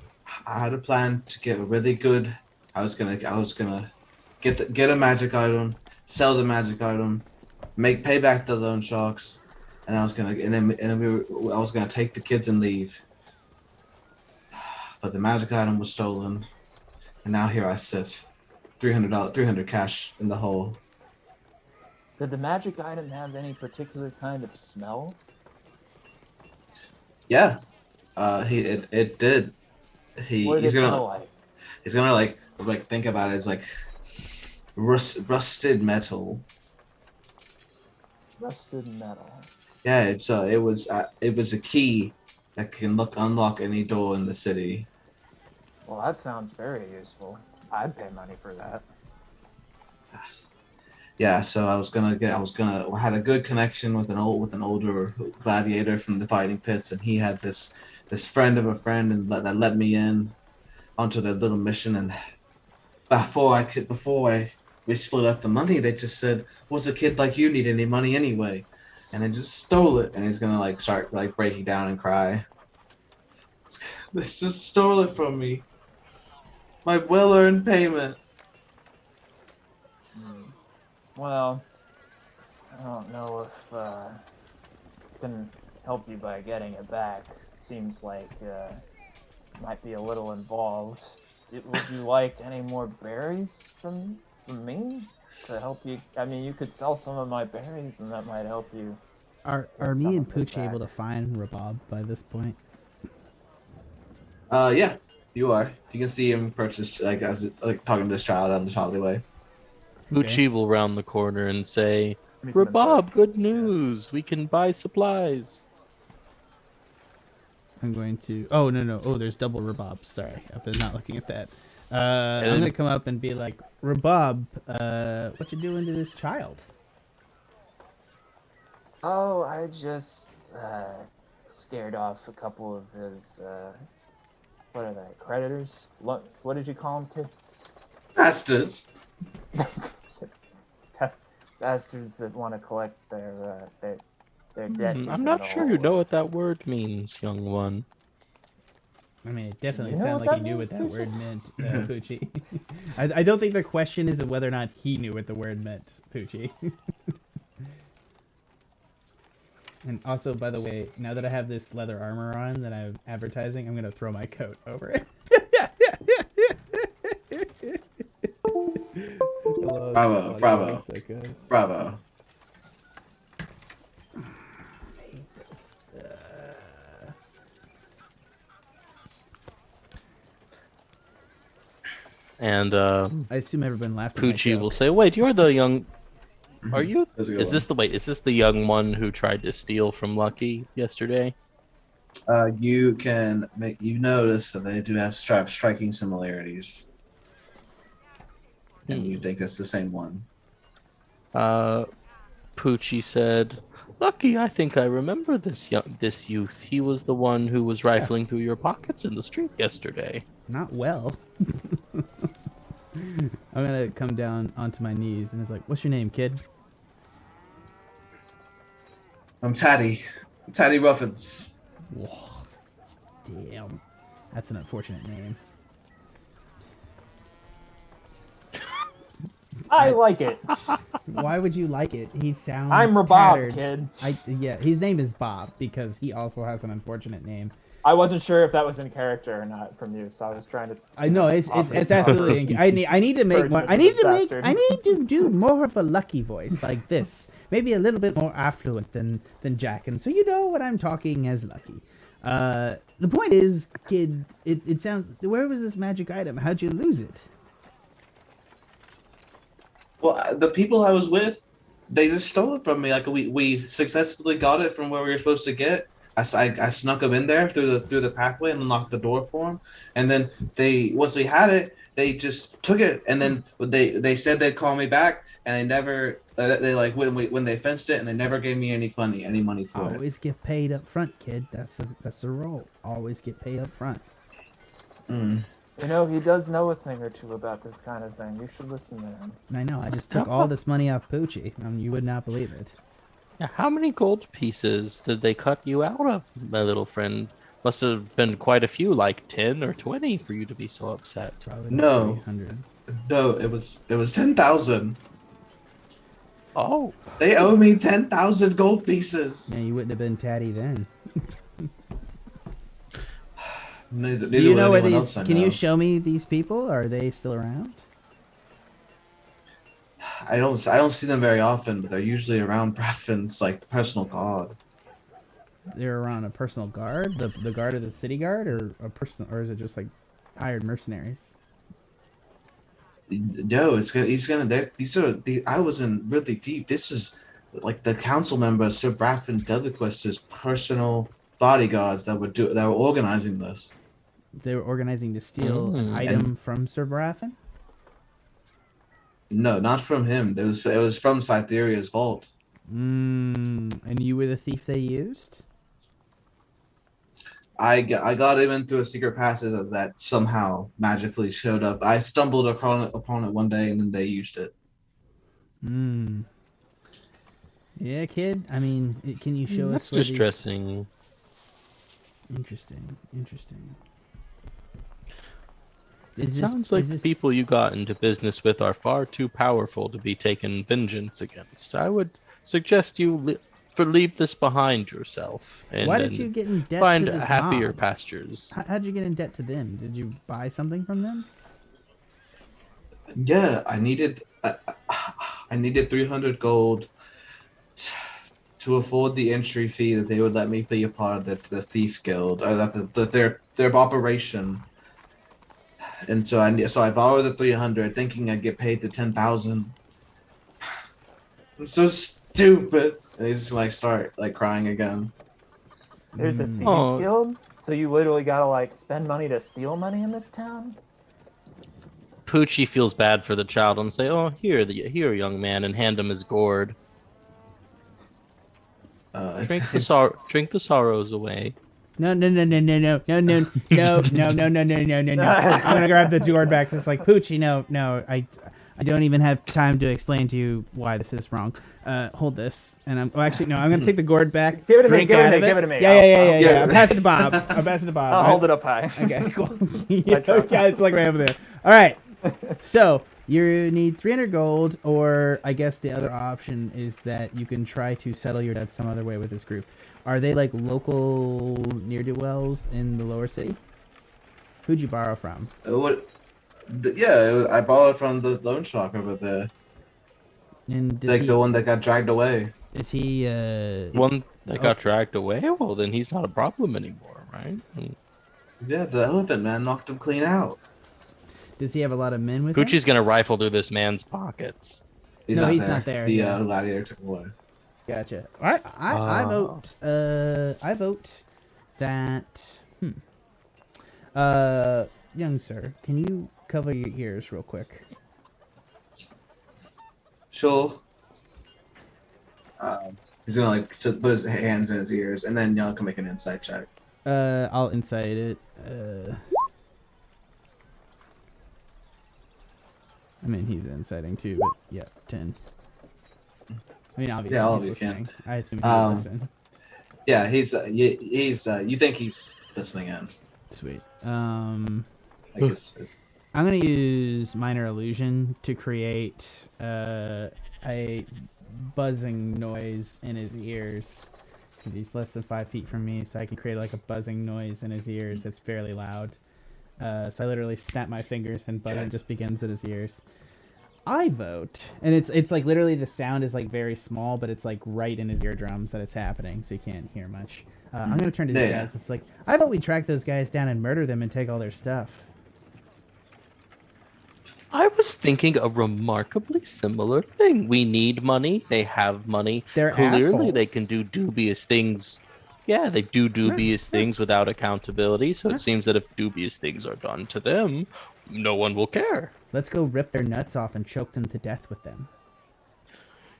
I had a plan to get a really good. I was gonna get a magic item, sell the magic item, pay back the loan sharks, and I was gonna I was gonna take the kids and leave. But the magic item was stolen, and now here I sit, $300 cash in the hole. Did the magic item have any particular kind of smell? Yeah, it did. What did it smell like? He's gonna like think about it. It's like rusted metal. Rusted metal. Yeah, it was a key that can unlock any door in the city. Well, that sounds very useful. I'd pay money for that. Yeah, so I had a good connection with an older gladiator from the fighting pits, and he had this friend of a friend, and that let me in onto their little mission. And before we split up the money, they just said, "Was a kid like you need any money anyway?" And then just stole it. And he's gonna like start like breaking down and cry. They just stole it from me. My well-earned payment. Well, I don't know if I can help you by getting it back. Seems like might be a little involved. Would you like any more berries from me to help you? I mean, you could sell some of my berries, and that might help you. Are me and Poochi able to find Rabab by this point? Yeah, you are. You can see him purchased talking to this child on the alleyway. Poochi will round the corner and say, Rabab, good news! We can buy supplies. I'm going to... Oh, no. Oh, there's double Rabab. Sorry. I'm not looking at that. I'm going to come up and be like, Rabab, what you doing to this child? Oh, I just scared off a couple of his... what are they? Creditors? What did you call them, kid? Bastards. Bastards that want to collect their debt. I'm not sure you know what that word means, young one. I mean, it definitely You know sounded what like he that knew what means, that word meant, Poochi. I don't think the question is whether or not he knew what the word meant, Poochi. And also, by the way, now that I have this leather armor on that I'm advertising, I'm going to throw my coat over it. Bravo. Bravo. And I assume everyone laughed at my Poochi joke. will say, "Wait, you're the young. Are you? That's a good Is this the young one who tried to steal from Lucky yesterday?" You notice that they do have striking similarities, and you think that's the same one. Poochi said, "Lucky, I think I remember this youth. He was the one who was rifling through your pockets in the street yesterday." Not well. I'm gonna come down onto my knees and it's like, what's your name, kid? I'm Taddy Ruffins. Whoa, damn. That's an unfortunate name. I like it. Why would you like it? He sounds I'm Rabab, tattered. kid. Yeah, his name is Bob because he also has an unfortunate name. I wasn't sure if that was in character or not from you, so I was trying to. I know it's absolutely. I need to make more. I need to do more of a Lucky voice like this. Maybe a little bit more affluent than Jack, and so you know what I'm talking as Lucky. The point is, kid, it sounds. Where was this magic item? How'd you lose it? Well, the people I was with, they just stole it from me. Like we successfully got it from where we were supposed to get. I snuck them in there through the pathway and unlocked the door for them. And then once we had it, they just took it. And then they said they'd call me back, and they never. They like when they fenced it, and they never gave me any money for it. Always get paid up front, kid. That's the rule. Always get paid up front. Mm. You know, he does know a thing or two about this kind of thing. You should listen to him. I know. I just took all this money off Poochi. You would not believe it. Yeah, how many gold pieces did they cut you out of, my little friend? Must have been quite a few, like 10 or 20, for you to be so upset. Probably No. 300. No, it was 10,000. Oh, They owe me 10,000 gold pieces. Yeah, you wouldn't have been tatty then. Neither Do you would know where anyone these? else I Can you know. show me these people? Are they still around? I don't see them very often, but they're usually around Bradfin's like personal guard. They're around a personal guard, the guard of the city guard, or a personal, or is it just like hired mercenaries? No, he's gonna. These are the. I was in really deep. This is like the council member Sir Bradfin Deliquist's personal bodyguards that were organizing this. They were organizing to steal an Mm. item from Sir Baratheon? No, not from him. It was from Cytheria's vault. And you were the thief they used? I got him into a secret passage that somehow magically showed up. I stumbled upon it one day, and then they used it. Yeah, kid. I mean, can you show that's us where these- distressing. Interesting. It sounds like the people you got into business with are far too powerful to be taken vengeance against. I would suggest you leave this behind yourself and Why did you get in debt find to this happier mob? pastures. How'd you get in debt to them? Did you buy something from them? Yeah, I needed 300 gold to afford the entry fee that they would let me be a part of the thief guild, or that their operation. And so I borrowed the 300, thinking I'd get paid the 10,000. I'm so stupid. And he's just like start like crying again. There's a thieves Oh. guild, so you literally gotta like spend money to steal money in this town. Poochi feels bad for the child and say, "Oh, here, young man," and hand him his gourd. Drink the sorrows away. No. I'm gonna grab the gourd back. It's like, Poochie, no. I don't even have time to explain to you why this is wrong. Hold this, and I'm gonna take the gourd back. Give it to me, drink give it out to of me, give it to me. Yeah. I'll- I'm passing to Bob. I'll hold it up high. Okay, cool. Yeah, it's like right over there. All right. So you need 300 gold, or I guess the other option is that you can try to settle your debt some other way with this group. Are they like local ne'er-do-wells in the lower city? Who'd you borrow from? I borrowed from the loan shark over there, And like the one that got dragged away. is he? One that got dragged away. Well, then he's not a problem anymore, right? Yeah, the elephant man knocked him clean out. Does he have a lot of men with him? Poochie's gonna rifle through this man's pockets. He's No, not he's there. not there, The yeah. gladiator took him away. Gotcha. All right, I vote. I vote that. Young sir, can you cover your ears real quick? Sure. He's gonna like put his hands in his ears, and then y'all can make an insight check. I'll insight it. I mean, he's inciting too, but yeah, 10. I mean, obviously, Yeah, all of he's you can. listening. I assume he'll listen. Yeah, he's you think he's listening in? Sweet. I guess. I'm gonna use minor illusion to create a buzzing noise in his ears, because he's less than 5 feet from me, so I can create like a buzzing noise in his ears that's fairly loud. So I literally snap my fingers and buzzing just begins at his ears. I vote, and it's like literally the sound is like very small, but it's like right in his eardrums that it's happening, so you can't hear much. I'm gonna turn to these guys. It's like, I vote we track those guys down and murder them and take all their stuff. I was thinking a remarkably similar thing. We need money. They have money. They're Clearly, they assholes. can do dubious things. Yeah, they do dubious things without accountability. So it seems that if dubious things are done to them, no one will care. Let's go rip their nuts off and choke them to death with them.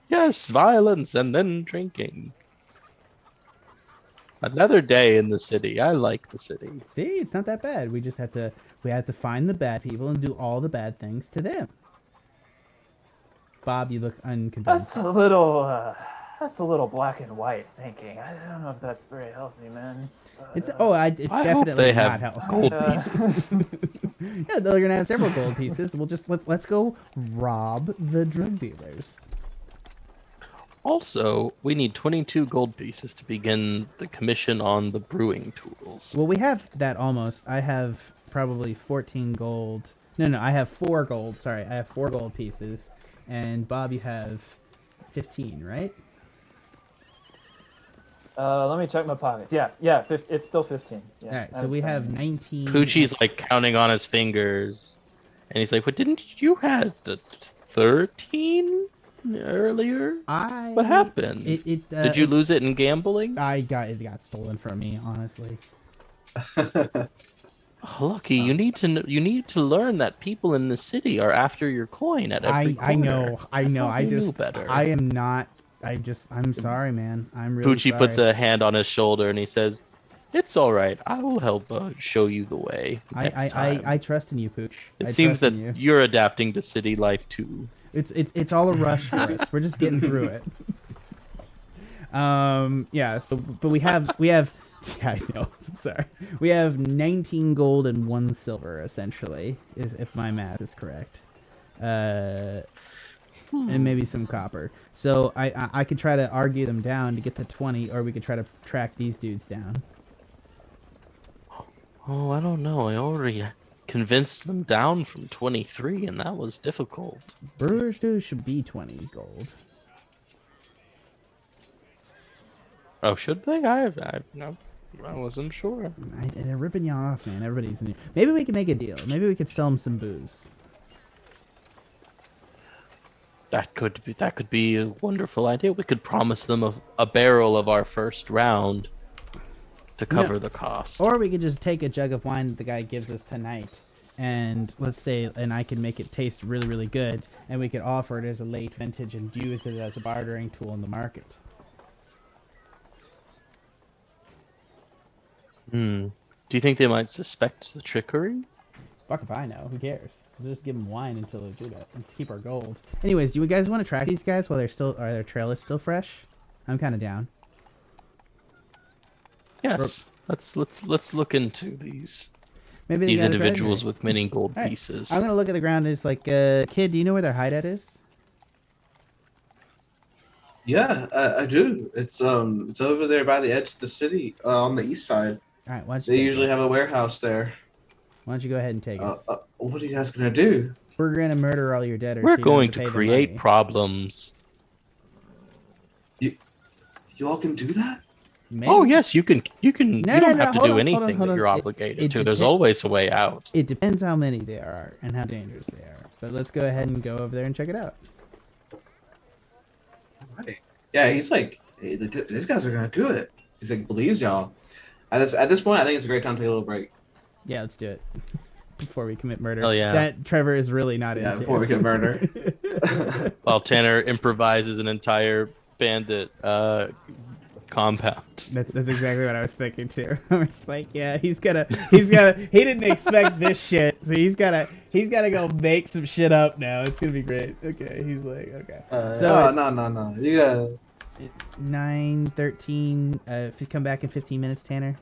Yes, violence and then drinking. Another day in the city. I like the city. See, it's not that bad. We just have to find the bad people and do all the bad things to them. Bob, you look unconvinced. That's a little black and white thinking. I don't know if that's very healthy, man. It's it's I hope definitely they not have helpful. gold pieces. Yeah, they're gonna have several gold pieces. We'll just let's go rob the drug dealers. Also, we need 22 gold pieces to begin the commission on the brewing tools. Well, we have that almost. I have probably 14 gold. No, I have 4 gold. Sorry, I have 4 gold pieces, and Bob, you have 15, right? Let me check my pockets. Yeah, it's still 15. Yeah, All right, so we have 19. Poochie's like counting on his fingers, and he's like, "What? Didn't you had 13 earlier? What happened? Did you lose it in gambling?" It got stolen from me, honestly. Oh, Lucky, you need to learn that people in the city are after your coin at every corner. I know. I knew better. I am not. I'm sorry, man. I'm really Poochie sorry. puts a hand on his shoulder and he says, "It's all right. I will help show you the way next time." I trust in you, Pooch. It seems that you're adapting to city life too. It's all a rush for us. We're just getting through it. Yeah. So, but we have. Yeah, I know. I'm sorry. We have 19 gold and 1 silver, essentially, if my math is correct. And maybe some copper. So I could try to argue them down to get to 20, or we could try to track these dudes down. Oh, I don't know. I already convinced them down from 23, and that was difficult. Brewers dues should be 20 gold. Oh, should they? I wasn't sure. They're ripping you off, man. Everybody's in here. Maybe we can make a deal. Maybe we could sell them some booze. That could be a wonderful idea. We could promise them a barrel of our first round to cover the cost. Or we could just take a jug of wine that the guy gives us tonight, and I can make it taste really, really good, and we could offer it as a late vintage and use it as a bartering tool in the market. Do you think they might suspect the trickery? Fuck if I know. Who cares? We'll just give them wine until they do that. Let's keep our gold. Anyways, do you guys want to track these guys while their trail is still fresh? I'm kind of down. Yes. Let's look into these Maybe individuals with many gold pieces. I'm gonna look at the ground. And it's like, kid, do you know where their hideout is? Yeah, I do. It's over there by the edge of the city, on the east side. All right, why don't you They take usually it? have a warehouse there. Why don't you go ahead and take it? What are you guys gonna do? We're gonna murder all your debtors. We're so you don't going have to pay them create money. problems. You all can do that? Maybe. Oh yes, you can. You don't have to hold do on, anything hold that on. you're obligated It to. There's depen- always a way out. It depends how many there are and how dangerous they are. But let's go ahead and go over there and check it out. Right. Yeah, he's like, hey, these guys are gonna do it. He's like, believes y'all. At this point, I think it's a great time to take a little break. Yeah, let's do it. Before we commit murder. Oh, yeah. That Trevor is really not into. Before we get murder. While Tanner improvises an entire bandit compound. That's exactly what I was thinking too. I was like, yeah, he didn't expect this shit, so he's gotta go make some shit up now. It's gonna be great. Okay, he's like, okay. No. You got 9:13. If you come back in 15 minutes, Tanner.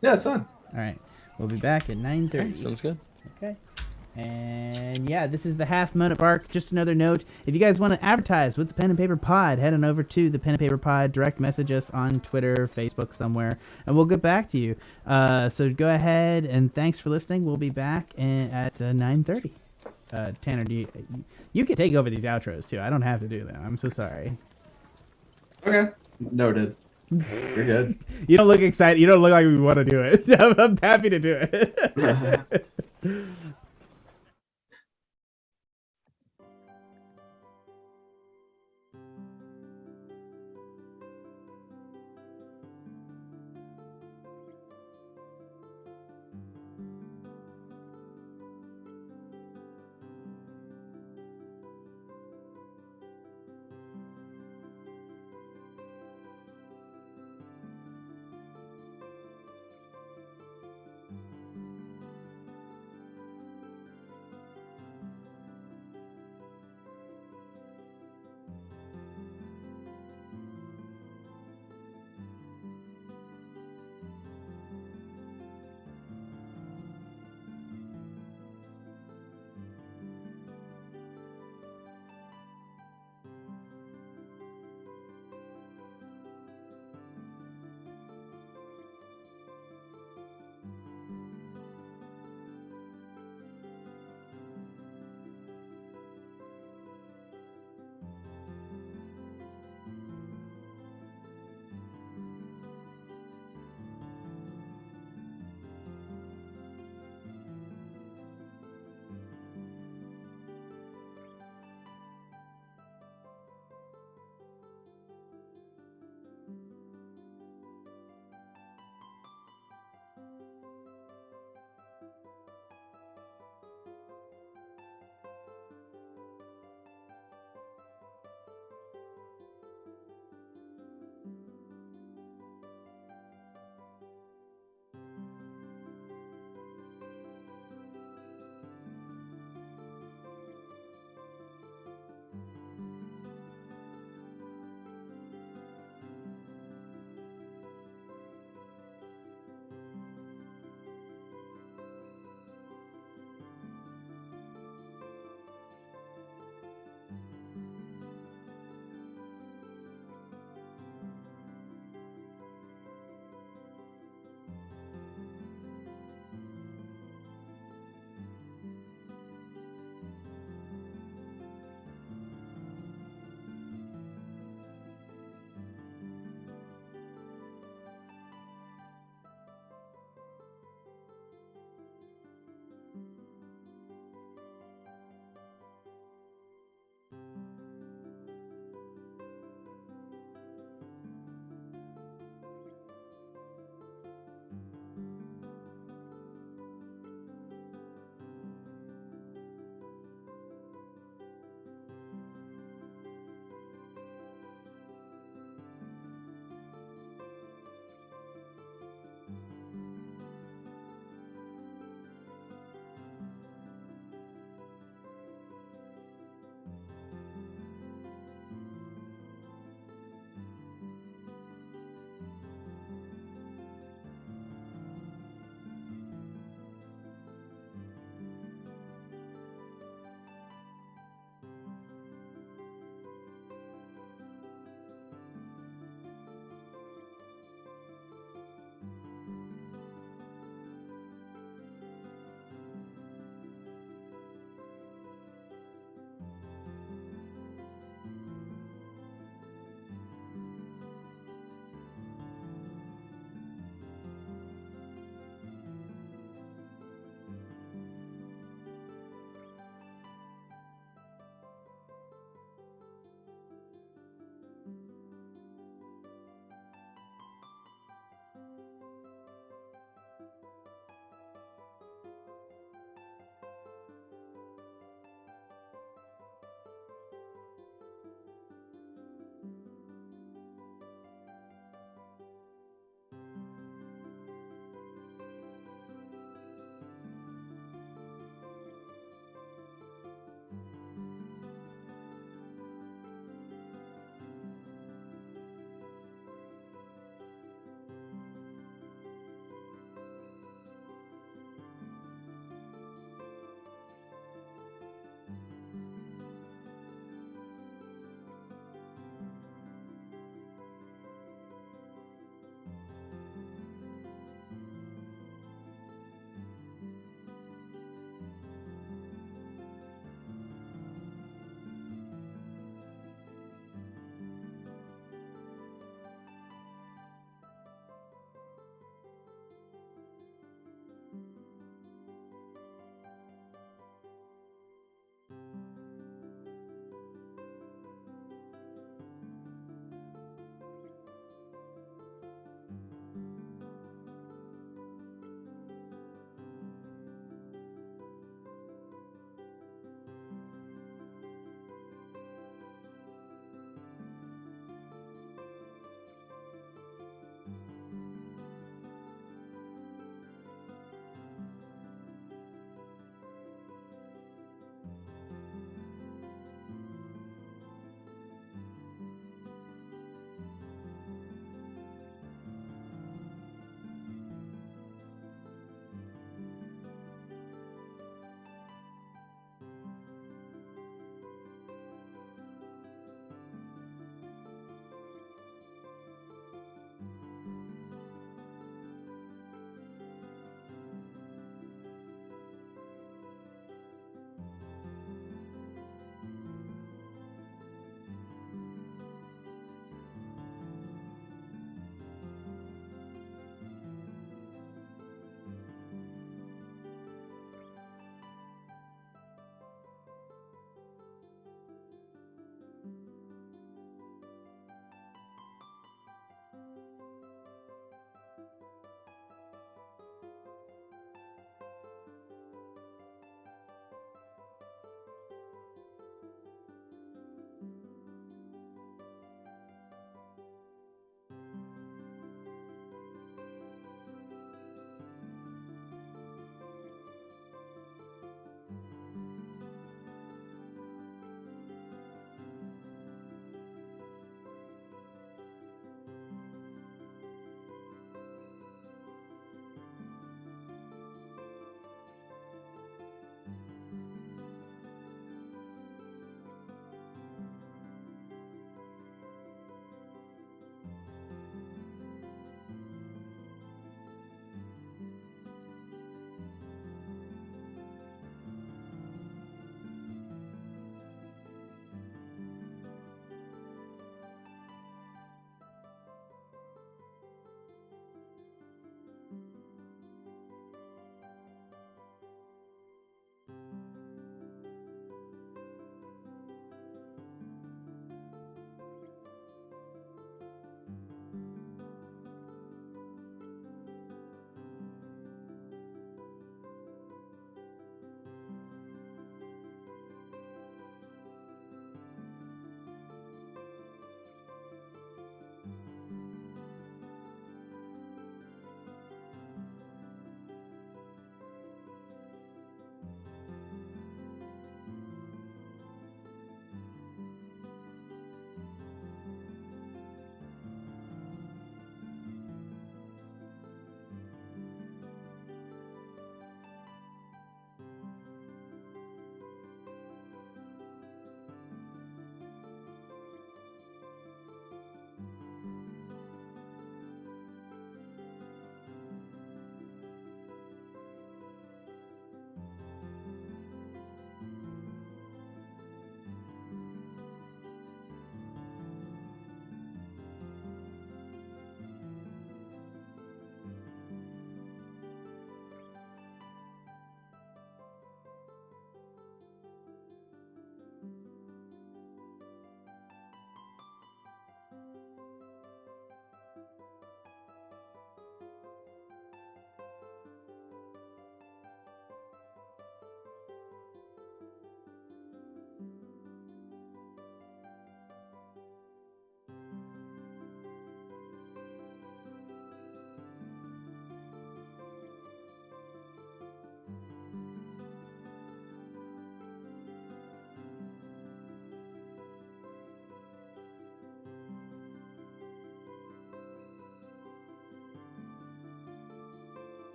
Yeah, it's fine. All right, we'll be back at 9:30. Sounds good. Okay. And yeah, this is the Half Minute Bark. Just another note, if you guys want to advertise with the Pen and Paper Pod, head on over to the Pen and Paper Pod, direct message us on Twitter, Facebook, somewhere, and we'll get back to you. So go ahead, and thanks for listening. We'll be back at 9:30. Tanner, you can take over these outros too. I don't have to do them. I'm so sorry. Okay. Noted. You're good. You don't look excited. You don't look like we want to do it. I'm happy to do it.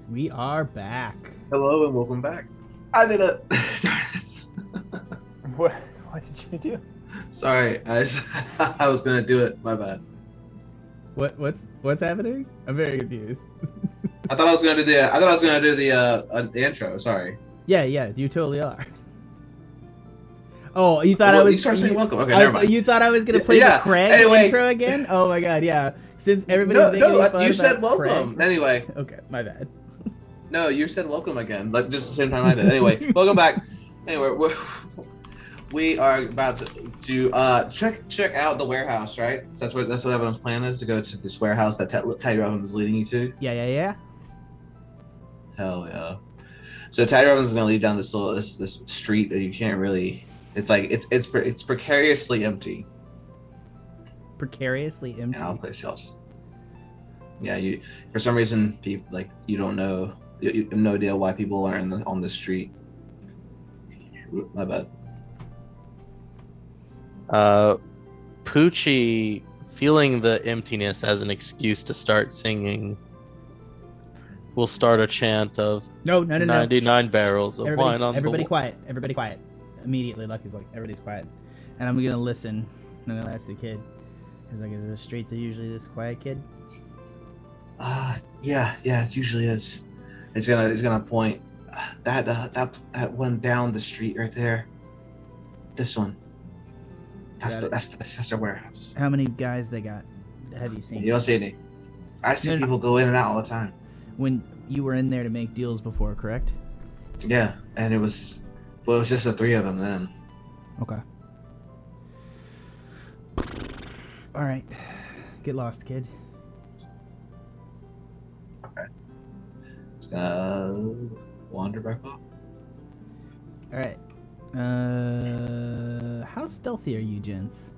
We are back. Hello and welcome back. I did it. What did you do? Sorry, I thought I was gonna do it. My bad. What's happening? I'm very confused. I thought I was gonna do the intro. Sorry. Yeah, you totally are. Oh, you thought I was. You started saying welcome. Okay, never mind. You thought I was gonna play the Crag intro again? Oh my god, yeah. Since everybody's making fun you said about welcome. Crag. Anyway. Okay, my bad. No, you said welcome again, like just the same time I did. Anyway, welcome back. Anyway, we are about to check out the warehouse, right? So that's what everyone's plan is, to go to this warehouse that Teddy Robbins is leading you to. Yeah. Hell yeah. So Teddy Robbins is gonna lead down this street that you can't really. It's like it's precariously empty. Precariously empty. And I'll place else. Yeah, you for some reason people you don't know. You have no idea why people are on the street. My bad. Poochi, feeling the emptiness as an excuse to start singing, will start a chant of No. 99 barrels of wine on everybody the quiet. Everybody quiet. Immediately, Lucky's like, everybody's quiet. And I'm gonna listen. I'm gonna ask the kid. He's like, is the street usually this quiet, kid? Yeah, it usually is. He's gonna point that one down the street right there. This one. That's their warehouse. How many guys they got? Have you seen? You don't see any. I see people go in and out all the time. When you were in there to make deals before, correct? Yeah, and it was just the three of them then. Okay. All right. Get lost, kid. Okay. Just gonna wander back up. All right. How stealthy are you, gents?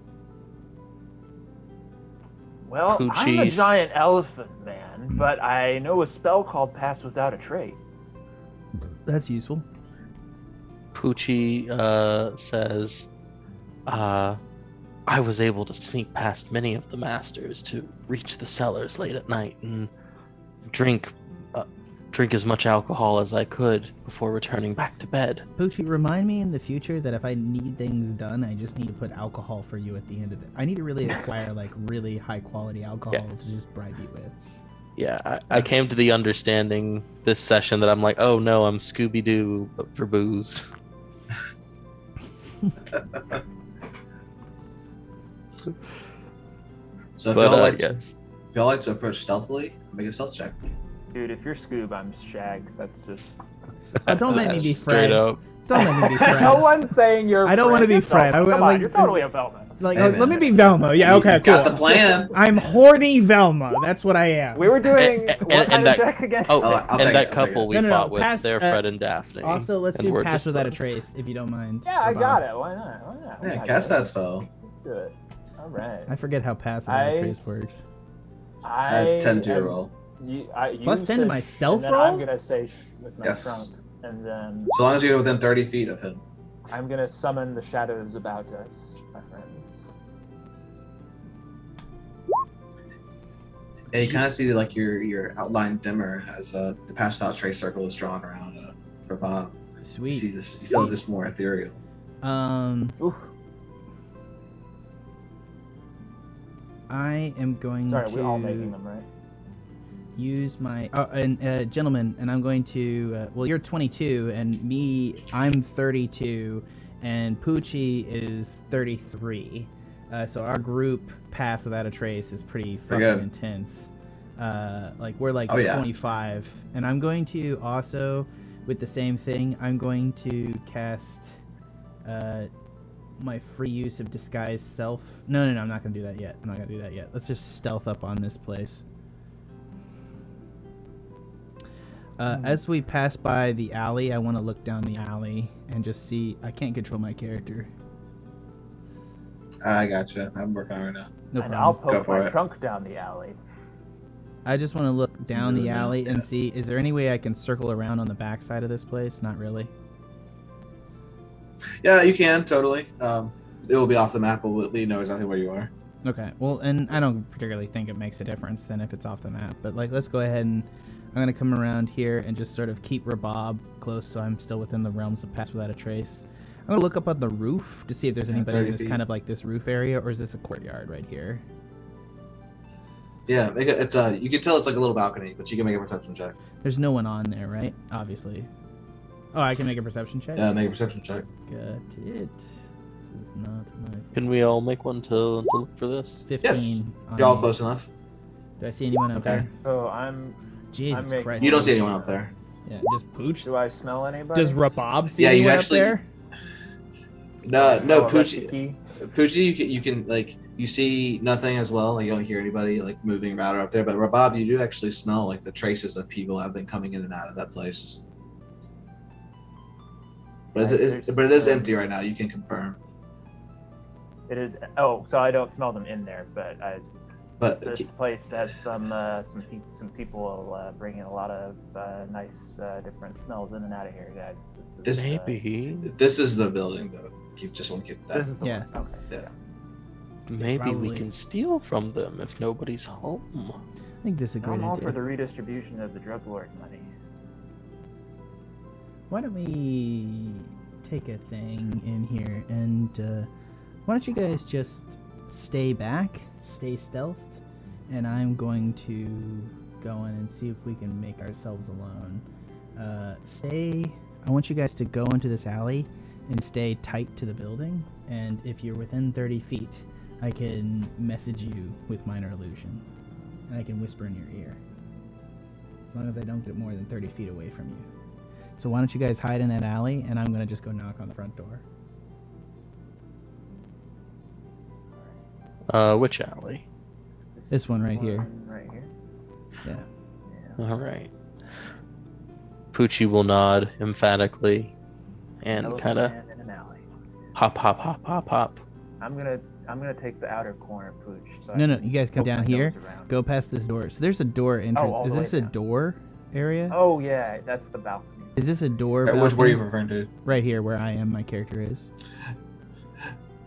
Well, I'm a Poochie's. giant elephant man, but I know a spell called Pass Without a Trace. That's useful. Poochi says, I was able to sneak past many of the masters to reach the cellars late at night and drink as much alcohol as I could before returning back to bed. Poochi, remind me in the future that if I need things done, I just need to put alcohol for you at the end of it. I need to really acquire really high quality alcohol to just bribe you with. Yeah, I came to the understanding this session that I'm like, oh no, I'm Scooby-Doo for booze. So if y'all like to approach stealthily, make a stealth check. Dude, if you're Scoob, I'm Shag. That's just... Oh, don't make me be Straight Fred. up. Don't make me be Fred. No one's saying you're I don't want to be Fred. Come on, you're totally a Velma. Let me be Velma. Yeah, okay, cool. Got the plan. I'm horny Velma. That's what I am. We were doing what kind of that, check again? Oh, I'll take that it, couple we No, fought with, pass, they're Fred and Daphne. Also, let's and do we're Pass just Without a the- Trace, if you don't mind. Yeah, I Rabab. got it. Why not? Yeah, cast that spell. Let's do it. All right. I forget how Pass Without a Trace works. Add 10 to your roll. Plus 10 to my stealth and then roll? I'm gonna say with my Yes. trunk, and then So long as you're within 30 feet of him. I'm gonna summon the shadows about us, my friends. Yeah, you kind of see your outline dimmer as the Pass Without Trace circle is drawn around Rabab. Sweet. You see this, you feel this more ethereal. Oof. I am going Sorry, to we're all making them, right? use my gentlemen, and I'm going to well, you're 22 and me, I'm 32, and Poochi is 33. So our group Pass Without a Trace is pretty fucking good. intense. We're like Oh, yeah. 25, and I'm going to also, with the same thing, I'm going to cast my free use of disguise self. No, I'm not gonna do that yet. Let's just stealth up on this place. As we pass by the alley, I want to look down the alley and just see. I can't control my character. I gotcha. I'm working on it right now. No And problem. I'll Go poke for my it. trunk down the alley. I just want to look down the Yeah, alley and yeah. see. Is there any way I can circle around on the back side of this place? Not really. Yeah, you can totally. It will be off the map, but we know exactly where you are. Okay. Well, and I don't particularly think it makes a difference then if it's off the map. But let's go ahead and I'm going to come around here and just sort of keep Rabab close so I'm still within the realms of Pass Without a Trace. I'm going to look up on the roof to see if there's anybody in this kind of like this roof area, or is this a courtyard right here? Yeah, it's you can tell it's like a little balcony, but you can make a perception check. There's no one on there, right? Obviously. Oh, I can make a perception check? Yeah, make a perception check. Got it. This is not my... Can we all make one to look for this? 15. Yes. On You're all me. close enough. Do I see anyone up there? So I'm Jesus making- Christ. You don't see anyone up there. Yeah, just Pooch. Do I smell anybody? Does Rabab see Yeah, you anyone actually- up there? No, Oh, Poochi. Poochi, you can like you see nothing as well. Like you don't hear anybody like moving around up there. But Rabab, you do actually smell like the traces of people have been coming in and out of that place. But it is empty right now. You can confirm. It is. Oh, so I don't smell them in there, but this place has some people bringing a lot of nice different smells in and out of here, guys. This Maybe. This is the building though. You just want to keep that. This is the Yeah. one. Okay. Yeah. Maybe Probably. we can steal from them if nobody's home. I think this is a great I'm all idea. for the redistribution of the drug lord money. Why don't we take a thing in here and why don't you guys just stay back, stay stealthed, and I'm going to go in and see if we can make ourselves alone. I want you guys to go into this alley and stay tight to the building, and if you're within 30 feet, I can message you with minor illusion, and I can whisper in your ear. As long as I don't get more than 30 feet away from you. So why don't you guys hide in that alley, and I'm going to just go knock on the front door. Which alley? This one right here. Right here. Yeah. All right. Poochi will nod emphatically and Elephant kind of man in an alley. hop, hop, hop, hop, hop. I'm gonna take the outer corner, Pooch. So No, I no, can you guys come poke down my here. nose around. Go past this door. So there's a door entrance. all Is the this way a down. door area? Oh yeah, that's the balcony. Is this a door? Which where are balcony? you referring to? Right here, where I am. My character is.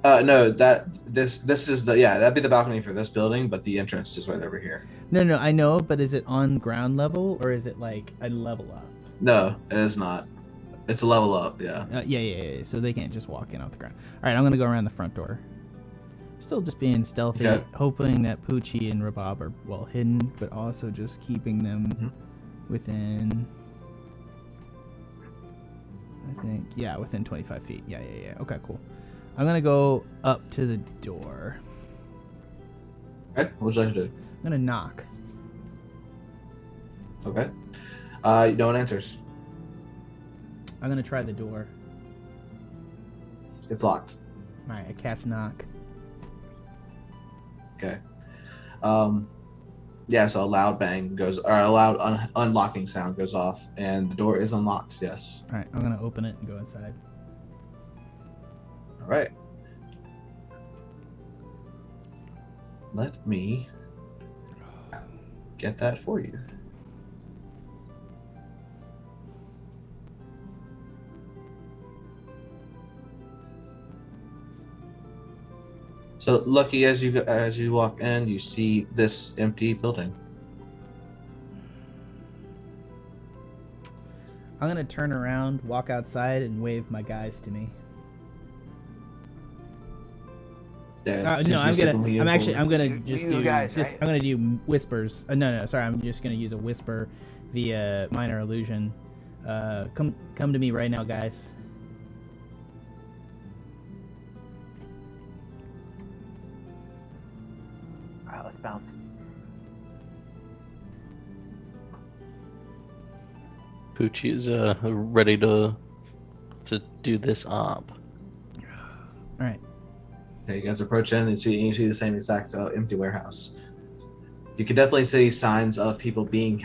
No, this is that'd be the balcony for this building, but the entrance is right over here. No, I know, but is it on ground level or is it like a level up? No, it is not. It's a level up, yeah. Yeah. So they can't just walk in off the ground. All right, I'm gonna go around the front door. Still just being stealthy, Okay. hoping that Poochi and Rabab are well hidden, but also just keeping them within. I think, yeah, within 25 feet. Yeah. Okay, cool. I'm gonna go up to the door. Okay, what would you like to do? I'm gonna knock. Okay. No one answers. I'm gonna try the door. It's locked. All right, I cast knock. Okay. Yeah, so a loud bang goes, or a loud unlocking sound goes off, and the door is unlocked, yes. All right, I'm gonna open it and go inside. All right. Let me get that for you. So, Lucky, as you walk in, you see this empty building. I'm gonna turn around, walk outside, and wave my guys to me. Yeah, No, I'm gonna You just do. guys, right? I'm gonna do whispers. No, sorry. I'm just gonna use a whisper via minor illusion. Come to me right now, guys. All right, let's bounce. Poochi is ready to do this up. All right. Okay, you guys approach in and you see the same exact empty warehouse. You can definitely see signs of people being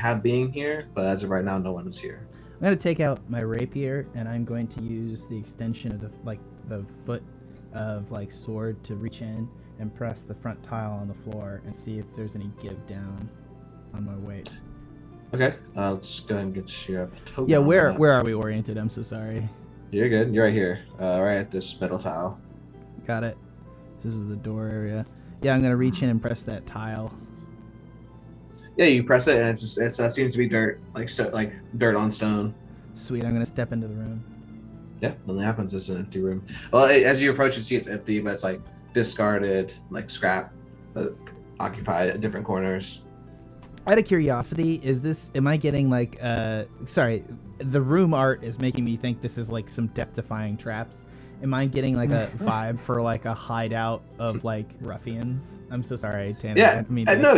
here, but as of right now, no one is here. I'm gonna take out my rapier and I'm going to use the extension of the foot of sword to reach in and press the front tile on the floor and see if there's any give down on my weight. Okay, let's go ahead and get you up. Token Yeah, on where that. are we oriented? I'm so sorry. You're good. You're right here, right at this metal tile. Got it. This is the door area. Yeah, I'm gonna reach in and press that tile. Yeah, you press it and it seems to be dirt, like dirt on stone. Sweet, I'm gonna step into the room. Yeah, nothing happens. It's an empty room. Well, as you approach, you see it's empty, but it's like discarded, like scrap, occupied at different corners. Out of curiosity, am I getting like sorry, the room art is making me think this is like some death-defying traps. Am I getting like a vibe for like a hideout of like ruffians? I'm so sorry, Tanner. Yeah, no,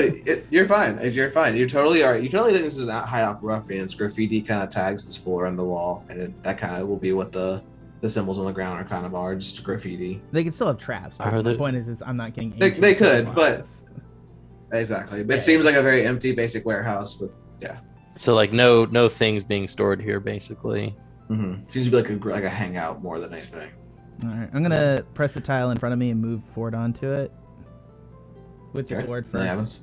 you're fine. You're fine. You totally are. You totally think this is a hideout for ruffians. Graffiti kind of tags this floor and the wall, and that kind of will be what the symbols on the ground are kind of are, just graffiti. They could still have traps. But the point is I'm not getting. They could, but exactly. But it seems like a very empty, basic warehouse with So like no things being stored here, basically. Mm-hmm. Seems to be like a hangout more than anything. All right, I'm gonna press the tile in front of me and move forward onto it with the sword first. Happens.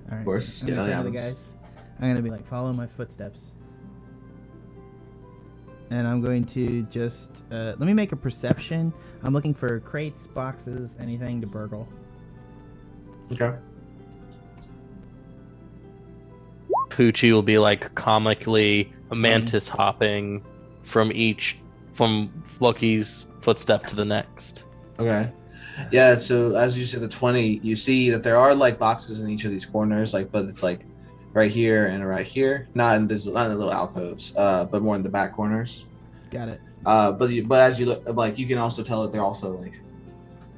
All right, of course, I'm gonna be like, follow my footsteps, and I'm going to just let me make a perception. I'm looking for crates, boxes, anything to burgle. Okay. Poochi will be like comically mantis hopping from Loki's footstep to the next. Okay. Yeah, so as you see the 20, you see that there are like boxes in each of these corners, like, but it's like right here and right here. Not in the little alcoves, but more in the back corners. Got it. But as you look, like, you can also tell that they're also like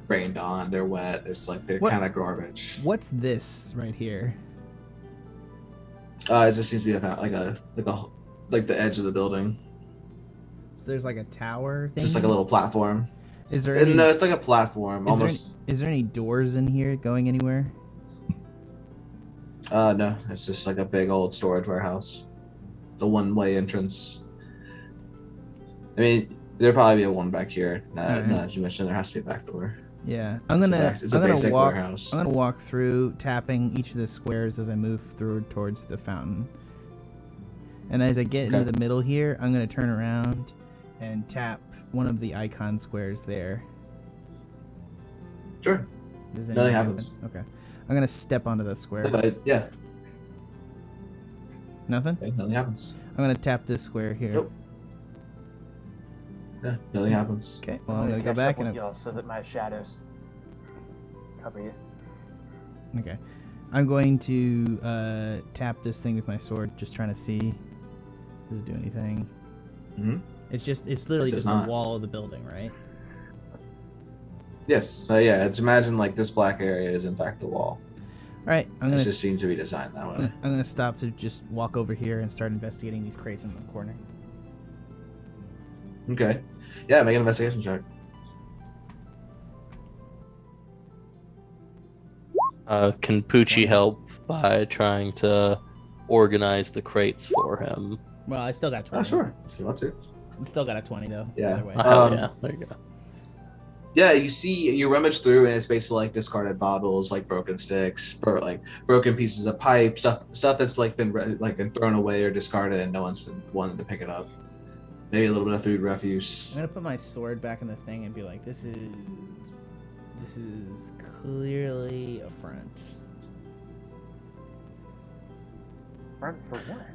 rained on, they're wet, they're kind of garbage. What's this right here? It just seems to be like the edge of the building. So there's like a tower thing? Just like a little platform. Is there any, No, it's like a platform. Is there any doors in here going anywhere? No, it's just like a big old storage warehouse. It's a one-way entrance. I mean, there'll probably be a one back here. Now that you mentioned, there has to be a back door. Yeah, I'm gonna warehouse. I'm gonna walk through, tapping each of the squares as I move through towards the fountain. And as I get into the middle here, I'm gonna turn around and tap one of the icon squares there. Sure. Nothing happens. Okay. I'm gonna step onto the square. Yeah. Nothing? Okay, nothing happens. I'm gonna tap this square here. Nope. Yeah, nothing happens. Okay, well, I'm gonna go back and y'all so that my shadows cover you. Okay. I'm going to tap this thing with my sword, just trying to see. Does it do anything? Mm-hmm. It's literally just the wall of the building, right? Yes. Yeah, it's imagine like this black area is in fact the wall. All right, It just seems to be designed that way. I'm gonna stop to just walk over here and start investigating these crates in the corner. Okay. Yeah, make an investigation check. Can Poochi help by trying to organize the crates for him? Well, I still got 20. Oh, sure. If you want to. I still got a 20 though. Yeah. Either way. Yeah, there you go. Yeah, you rummage through and it's basically like discarded bottles, like broken sticks, broken pieces of pipe, stuff that's like been thrown away or discarded and no one's been wanting to pick it up. Maybe a little bit of food refuse. I'm gonna put my sword back in the thing and be like, this is clearly a front. Front for what?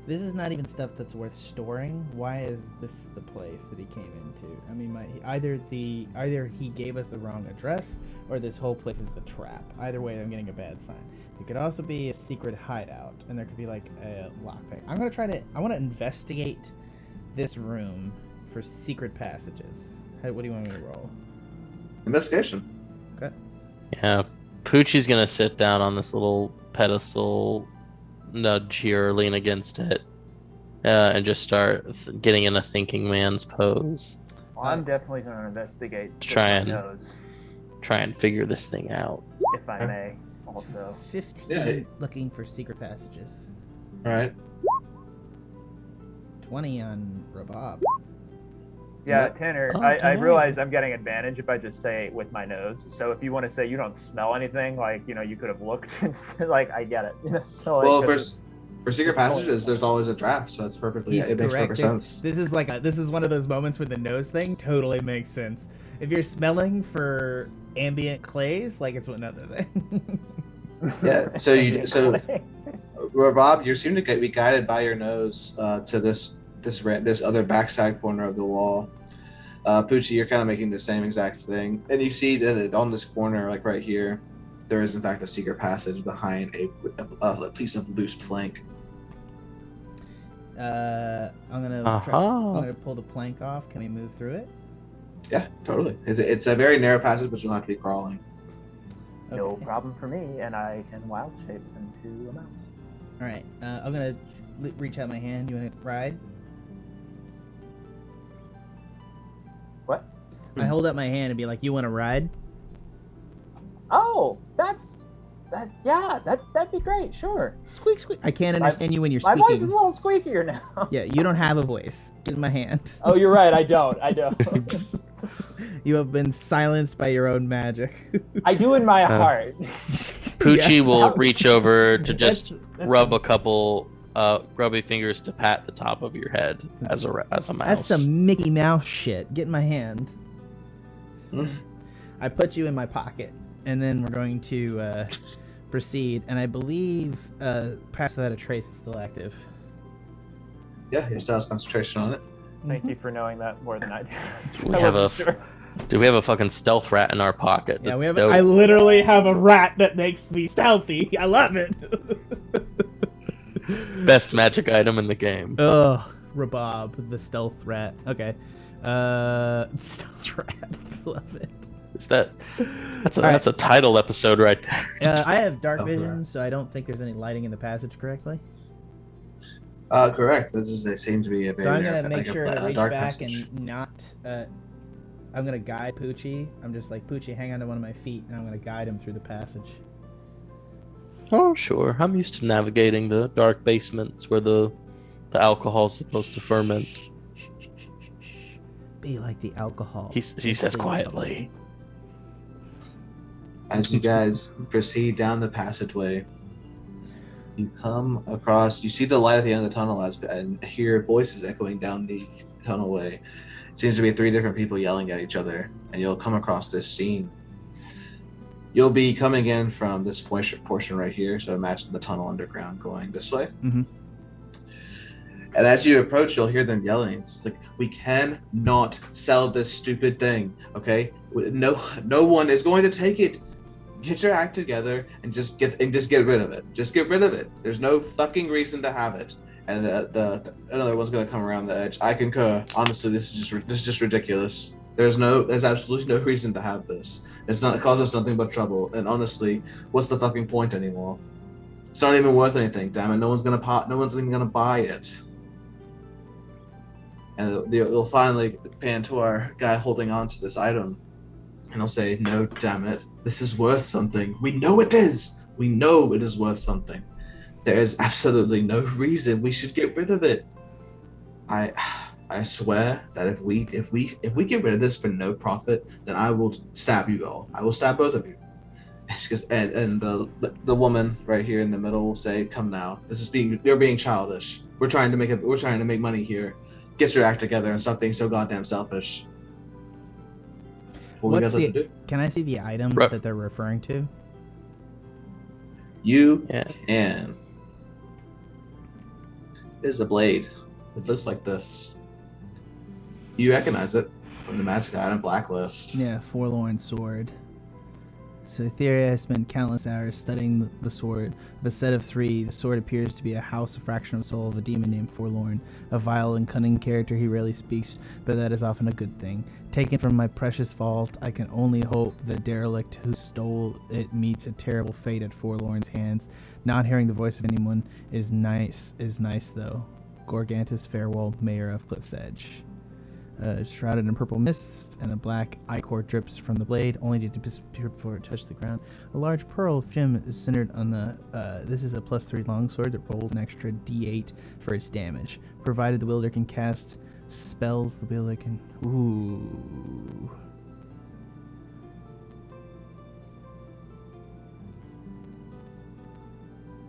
This is not even stuff that's worth storing. Why is this the place that he came into? I mean, either he gave us the wrong address, or this whole place is a trap. Either way, I'm getting a bad sign. It could also be a secret hideout, and there could be like a lockpick. I want to investigate this room for secret passages. What do you want me to roll? Investigation. Okay. Yeah, Poochie's gonna sit down on this little pedestal, nudge here, lean against it, and just start getting in a thinking man's pose. Well, I'm definitely going to investigate. Try and figure this thing out. If I may, also. 15 looking for secret passages. All right. 20 on Rabab. Yeah, Tanner, I realize I'm getting advantage if I just say it with my nose. So if you want to say you don't smell anything, like, you could have looked, like, I get it. So well, for secret passages, there's always a draft, so it's perfectly, it makes perfect sense. This is one of those moments with the nose thing totally makes sense. If you're smelling for ambient clays, like, it's another thing. Yeah, so Rabab, you seem to be guided by your nose to this other backside corner of the wall. Poochi, you're kind of making the same exact thing, and you see that on this corner, like right here, there is in fact a secret passage behind a piece of loose plank. I'm gonna pull the plank off. Can we move through it? Yeah, totally. It's a very narrow passage, but you'll have to be crawling. Okay. No problem for me, and I can wild shape into a mouse. All right. I'm gonna reach out my hand. You wanna ride? What? I hold up my hand and be like, "You wanna ride?" Oh, that'd be great. Sure. Squeak, squeak. I can't understand you when you're My speaking. voice is a little squeakier now. Yeah, you don't have a voice. Get in my hand. Oh, you're right. I don't. You have been silenced by your own magic. I do in my heart. Poochi Yeah. will reach over to just That's rub a couple grubby fingers to pat the top of your head as a mouse. That's some Mickey Mouse shit. Get in my hand. I put you in my pocket, and then we're going to proceed. And I believe Pass Without a Trace is still active. Yeah, he still has concentration on it. Thank you for knowing that more than I do. Do we have a fucking stealth rat in our pocket? Yeah, That's we have. dope. I literally have a rat that makes me stealthy. I love it. Best magic item in the game. Ugh, Rabab, the stealth rat. Okay, stealth rat. Love it. That's a title episode right there. I have dark Stealth vision, rat. so I don't think there's any lighting in the passage correctly. Correct. They seem to be a So I'm very gonna make sure to reach dark back passage. and not. I'm gonna guide Poochi. I'm just like, Poochi, hang on to one of my feet, and I'm gonna guide him through the passage. Oh, sure. I'm used to navigating the dark basements where the alcohol's supposed to ferment. Be like the alcohol. He says quietly. As you guys proceed down the passageway, you come across. You see the light at the end of the tunnel and hear voices echoing down the tunnelway. Seems to be 3 different people yelling at each other, and you'll come across this scene. You'll be coming in from this portion right here, so imagine the tunnel underground going this way. Mm-hmm. And as you approach, you'll hear them yelling. It's like, we cannot sell this stupid thing, okay? No one is going to take it. Get your act together and just get rid of it. Just get rid of it. There's no fucking reason to have it. And another one's gonna come around the edge. I concur. Honestly, this is just ridiculous. There's absolutely no reason to have this. It causes us nothing but trouble. And honestly, what's the fucking point anymore? It's not even worth anything. Damn it! No one's even gonna buy it. And they'll finally pan to our guy holding on to this item, and he'll say, "No, damn it! This is worth something. We know it is. We know it is worth something. There is absolutely no reason we should get rid of it. I swear that if we get rid of this for no profit, then I will stab you all. I will stab both of you." And the woman right here in the middle will say, "Come now. You're being childish. We're trying to make money here. Get your act together and stop being so goddamn selfish." What we guys have to do? Can I see the item Right. that they're referring to? You Yeah. can. It is a blade. It looks like this. You recognize it from the magic item blacklist. Yeah, forlorn sword. So Theria has spent countless hours studying the sword. Of a set of 3, the sword appears to be a house, a fraction of a soul of a demon named Forlorn. A vile and cunning character, he rarely speaks, but that is often a good thing. Taken from my precious vault, I can only hope the derelict who stole it meets a terrible fate at Forlorn's hands. Not hearing the voice of anyone is nice though. Gorgantus Farewell, Mayor of Cliff's Edge. Shrouded in purple mist, and a black ichor drips from the blade, only to disappear before it touches the ground. A large pearl gem is centered on the. This is a +3 longsword that rolls an extra D8 for its damage. Provided the wielder can cast spells, the wielder can. Ooh.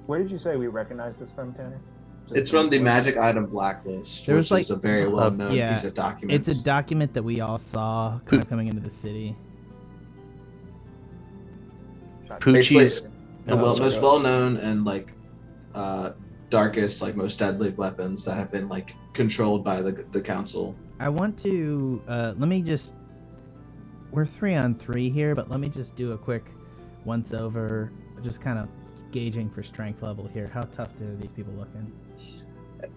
Where did you say we recognize this from, Tanner? It's from the magic item blacklist, There was which is like- a very well-known yeah, piece of documents. It's a document that we all saw kind of coming into the city. Poochie's. the most well-known and like darkest, like most deadly weapons that have been like controlled by the council. I want to let me just. We're 3-on-3 here, but let me just do a quick once over, just kind of gauging for strength level here. How tough do these people looking?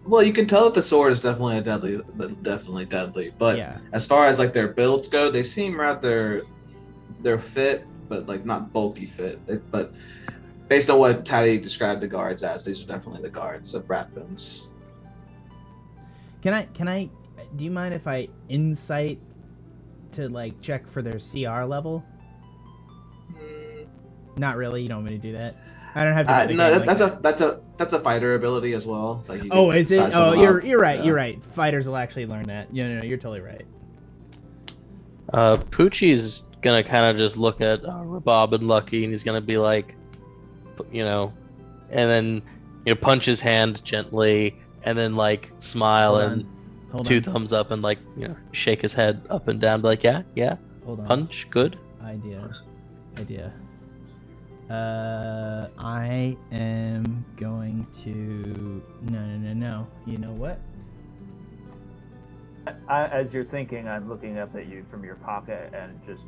Well, you can tell that the sword is definitely deadly. But Yeah. as far as like their builds go, they seem rather they're fit, but like not bulky fit. But based on what Taddy described the guards as, these are definitely the guards of Rathbun's. Can I? Do you mind if I insight to like check for their CR level? Not really. You don't want me to do that. I don't have to. No, that's a fighter ability as well. Like oh, is it? Oh, you're right. Yeah. You're right. Fighters will actually learn that. No, you're totally right. Poochie's gonna kind of just look at Rabab and Lucky, and he's gonna be like, and then punch his hand gently, and then like smile and two thumbs up, and like shake his head up and down, be like, yeah, Hold on. punch, good. Idea. I am going to. No. You know what? As you're thinking, I'm looking up at you from your pocket and just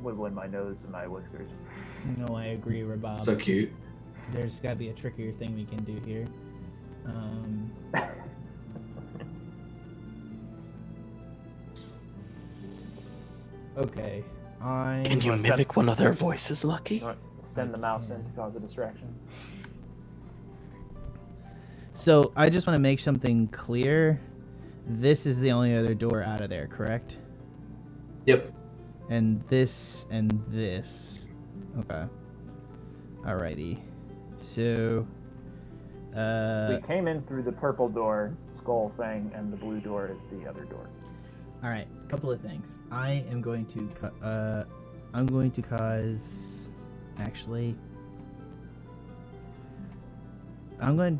wiggling my nose and my whiskers. No, I agree, Rabab. So cute. There's got to be a trickier thing we can do here. Okay, Can you mimic one of their voices, Lucky? Send the mouse in to cause a distraction. So I just want to make something clear. This is the only other door out of there, correct? Yep. And this and this. Okay. Alrighty. So we came in through the purple door, skull thing, and the blue door is the other door. Alright, couple of things. I'm going to cause actually I'm trying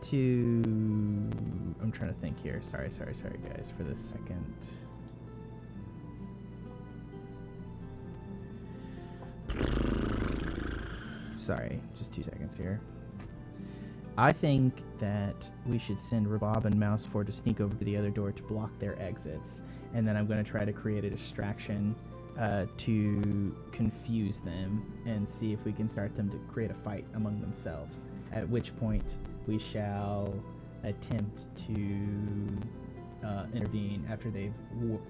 to think here. Sorry guys for this second. Sorry, just 2 seconds here. I think that we should send Rabab and Mouseford to sneak over to the other door to block their exits, and then I'm going to try to create a distraction to confuse them and see if we can start them to create a fight among themselves, at which point we shall attempt to intervene after they've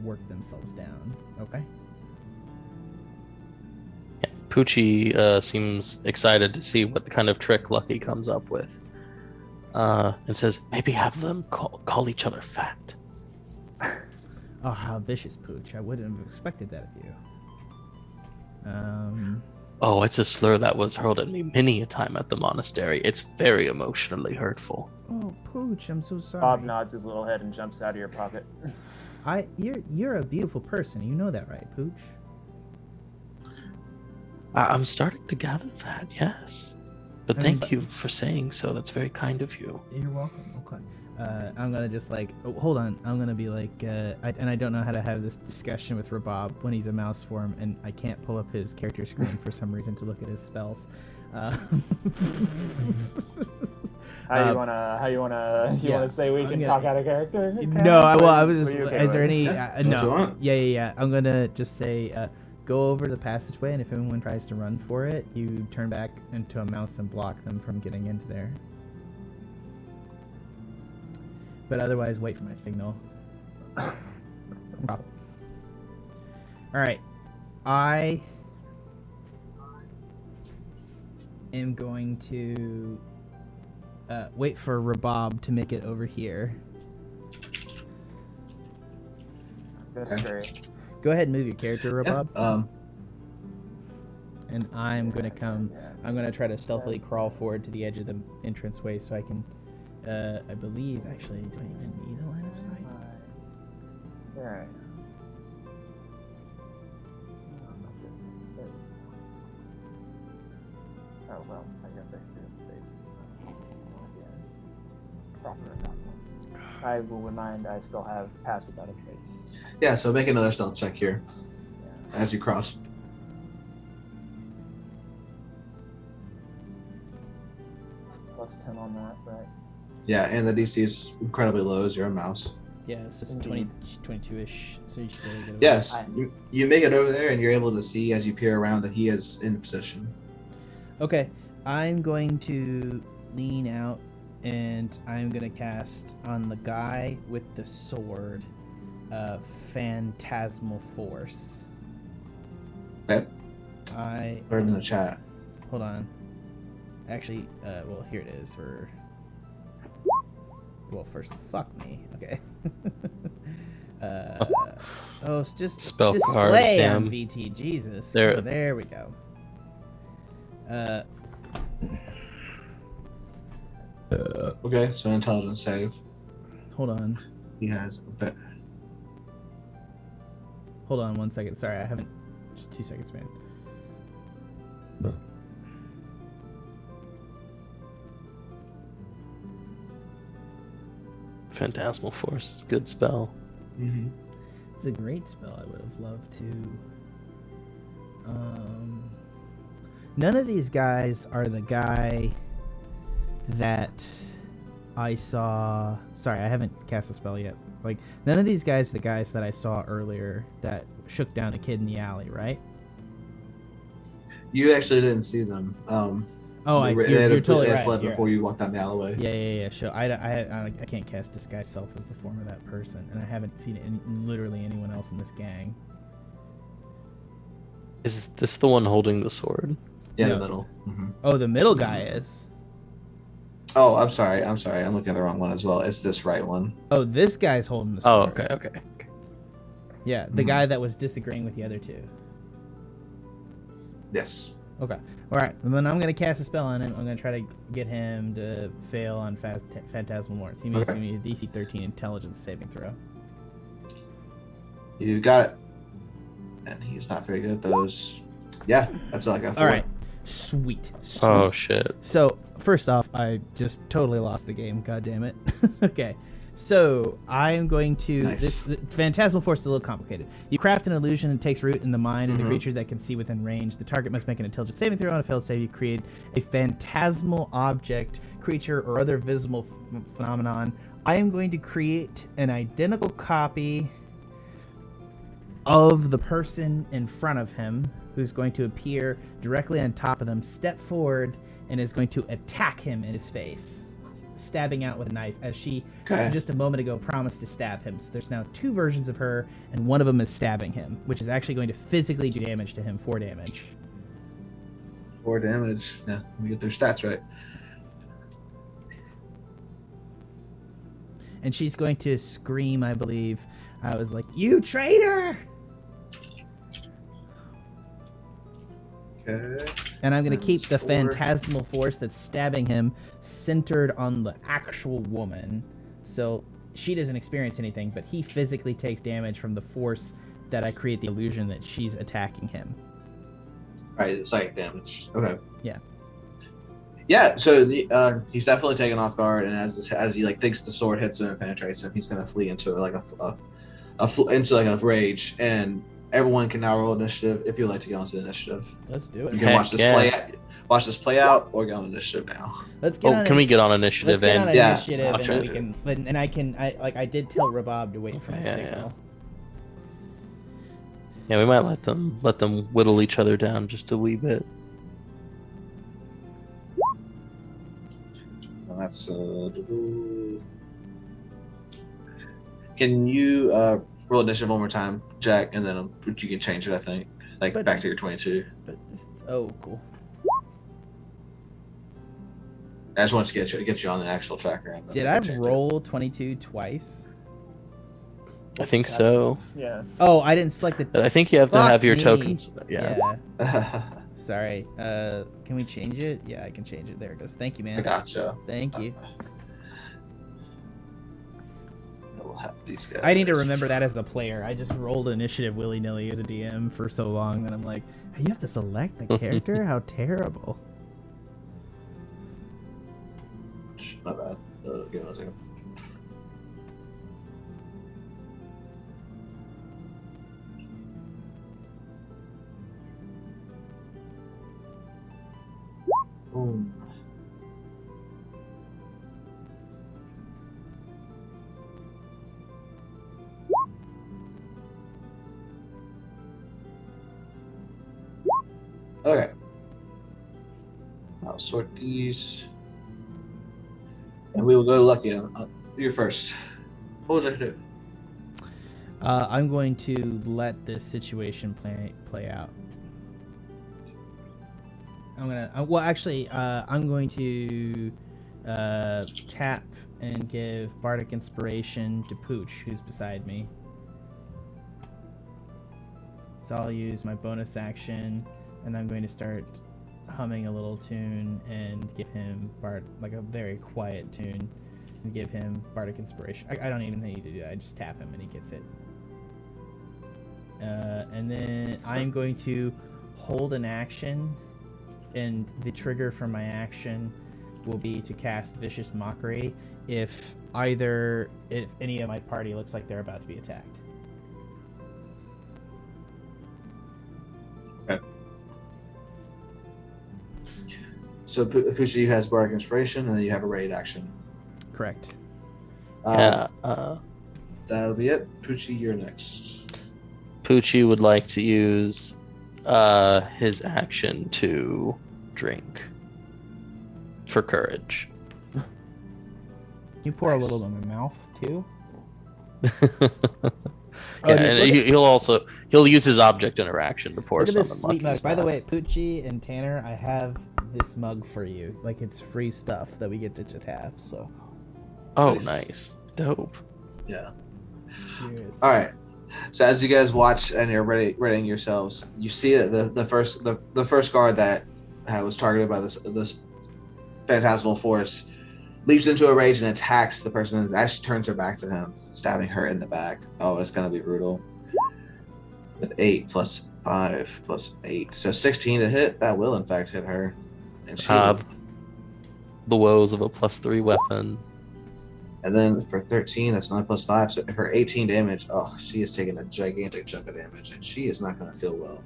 worked themselves down. Okay? Poochi seems excited to see what kind of trick Lucky comes up with, and says, maybe have them call each other fat. Oh, how vicious, Pooch. I wouldn't have expected that of you. Oh, it's a slur that was hurled at me many a time at the monastery. It's very emotionally hurtful. Oh, Pooch, I'm so sorry. Bob nods his little head and jumps out of your pocket. You're a beautiful person. You know that, right, Pooch? I'm starting to gather that, yes. But thank you for saying so. That's very kind of you. You're welcome. Okay. I'm gonna just like, hold on. I'm gonna be like, I don't know how to have this discussion with Rabab when he's a mouse form, and I can't pull up his character screen for some reason to look at his spells. How you wanna say we can talk out of character? No, I was just. Okay Is there any? No. Yeah. I'm gonna just say, go over the passageway, and if anyone tries to run for it, you turn back into a mouse and block them from getting into there. But otherwise, wait for my signal. Alright. I am going to wait for Rabab to make it over here. That's great. Go ahead and move your character, Rabab. Yeah, and I'm going to I'm going to try to stealthily crawl forward to the edge of the entranceway so I can... I believe, actually, do I even need a line of sight? Alright. Oh, well, I guess I should say proper enough. I will remind I still have Pass Without a Trace. yeah, so make another stealth check here as you cross. plus 10 on that, right? Yeah, and the DC is incredibly low as your mouse. Yeah, it's just Indeed. 22-ish, so you should be able to get it. Yes, you make it over there, and you're able to see as you peer around that he is in position. Okay, I'm going to lean out, and I'm going to cast on the guy with the sword, Phantasmal Force. Okay. Put it in the chat. Hold on. Actually, well, here it is for... Well, first, fuck me. Okay. Oh, it's just Spell card, display damn. on VT. Jesus. There- Oh, there we go. Okay, so intelligence save. Hold on. He has. Hold on 1 second. Sorry, I haven't... Just 2 seconds, man. Phantasmal Force is a good spell. Mm-hmm. It's a great spell. I would have loved to. None of these guys are the guy that I saw. Sorry, I haven't cast a spell yet. Like, none of these guys are the guys that I saw earlier that shook down a kid in the alley, right? You actually didn't see them. Oh, you're totally right. Fled You're before you walked down the alleyway. Yeah. Sure. I can't cast disguise self as the form of that person, and I haven't seen literally anyone else in this gang. Is this the one holding the sword? Yeah, No. the middle. Mm-hmm. Oh, the middle guy is. Oh, I'm sorry. I'm looking at the wrong one as well. It's this right one. Oh, this guy's holding the Oh, sword. okay. Yeah, the Mhm. guy that was disagreeing with the other two. Yes. Okay. All right. And then I'm going to cast a spell on him. I'm going to try to get him to fail on Phantasmal Force. He makes me a DC 13 intelligence saving throw. You got it. And he's not very good at those. Yeah, that's all I got for All it. right. Sweet. Oh shit. So, first off, I just totally lost the game. God damn it. Okay. So, I'm going to... Nice. The Phantasmal Force is a little complicated. You craft an illusion that takes root in the mind of the Mhm. creature that can see within range. The target must make an intelligence saving throw. On a failed save, you create a phantasmal object, creature, or other visible phenomenon. I am going to create an identical copy of the person in front of him, who's going to appear directly on top of them, step forward, and is going to attack him in his face, stabbing out with a knife, as she Okay. just a moment ago promised to stab him. So there's now two versions of her, and one of them is stabbing him, which is actually going to physically do damage to him, 4 damage. 4 damage. Yeah, let me get their stats right. And she's going to scream, I believe. I was like, "You traitor!" Okay. And I'm going to keep the 4. phantasmal force that's stabbing him centered on the actual woman. So she doesn't experience anything, but he physically takes damage from the force that I create the illusion that she's attacking him. Right, it's psychic damage. Okay. Yeah. Yeah, so he's definitely taken off guard, and as he thinks the sword hits him and penetrates him, he's gonna flee into a rage, and everyone can now roll initiative if you'd like to go into the initiative. Let's do You it. can watch this Heck play yeah. out. Watch this play out, or go on initiative now. Let's get Oh, on can it. we get on Let's initiative get on and Yeah, initiative, I'll and try we to. can. And I did tell Rabab to wait for my Yeah, signal. yeah, we might let them whittle each other down just a wee bit. And that's Can you roll initiative one more time, Jack, and then you can change it. I think But- back to your 22. But oh, cool. I just wanted to get you on the actual tracker. And then Did we I can change it. roll 22 twice? I think so. Yeah. Oh, I didn't select But the. I think you have to Fuck have your me. tokens. Yeah. Sorry. Can we change it? Yeah, I can change it. There it goes. Thank you, I man. gotcha. Thank you. We'll have these guys. I need to remember that as a player. I just rolled initiative willy-nilly as a DM for so long that I'm like, you have to select the character? How terrible. My bad. Give me 1 second. Boom. Okay. I'll sort these. And we will go Lucky. You're first. What would I do? I'm going to let this situation play out. I'm going to tap and give Bardic Inspiration to Pooch, who's beside me. So I'll use my bonus action, and I'm going to start humming a little tune and give him like a very quiet tune, and give him Bardic Inspiration. I don't even need to do that. I just tap him and he gets it. And then I'm going to hold an action, and the trigger for my action will be to cast Vicious Mockery if any of my party looks like they're about to be attacked. Okay. So Poochi has Bardic Inspiration, and then you have a raid action. Correct. That'll be it. Poochi, you're next. Poochi would like to use his action to drink for courage. You pour a little in my mouth too. He'll use his object interaction to pour Look at some this in sweet Lucky's mug. By the mouth. way, Poochi and Tanner, I have this mug for you. Like, it's free stuff that we get to just have. So. Oh, Nice. nice, dope. Yeah. Cheers. All right. So as you guys watch and you're readying yourselves, you see that the first guard that was targeted by this phantasmal force leaps into a rage and attacks the person, and actually turns her back to him, stabbing her in the back. Oh, it's gonna be brutal. With 8 plus 5 plus 8, so 16 to hit. That will in fact hit her, and she. The woes of a +3 weapon. And then for 13, that's 9 plus 5. So for 18 damage, oh, she is taking a gigantic chunk of damage, and she is not going to feel well.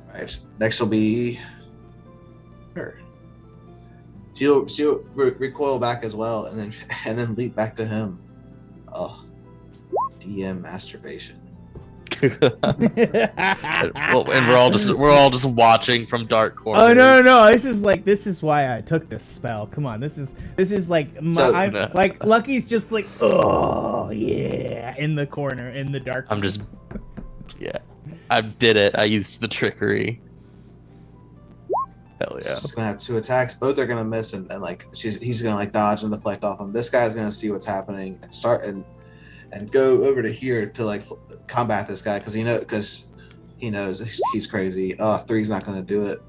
All right, next will be her. She'll recoil back as well, and then leap back to him. Oh, DM masturbation. Well, and we're all just watching from dark corners. Oh no! This is why I took this spell. Come on, this is like like Lucky's just like, oh yeah, in the corner in the dark. I'm just I did it. I used the trickery. Hell yeah! She's gonna have 2 attacks. Both are gonna miss, and like he's gonna like dodge and deflect off him. This guy's gonna see what's happening and start and go over to here to like combat this guy because he knows he's crazy. 3's not going to do it.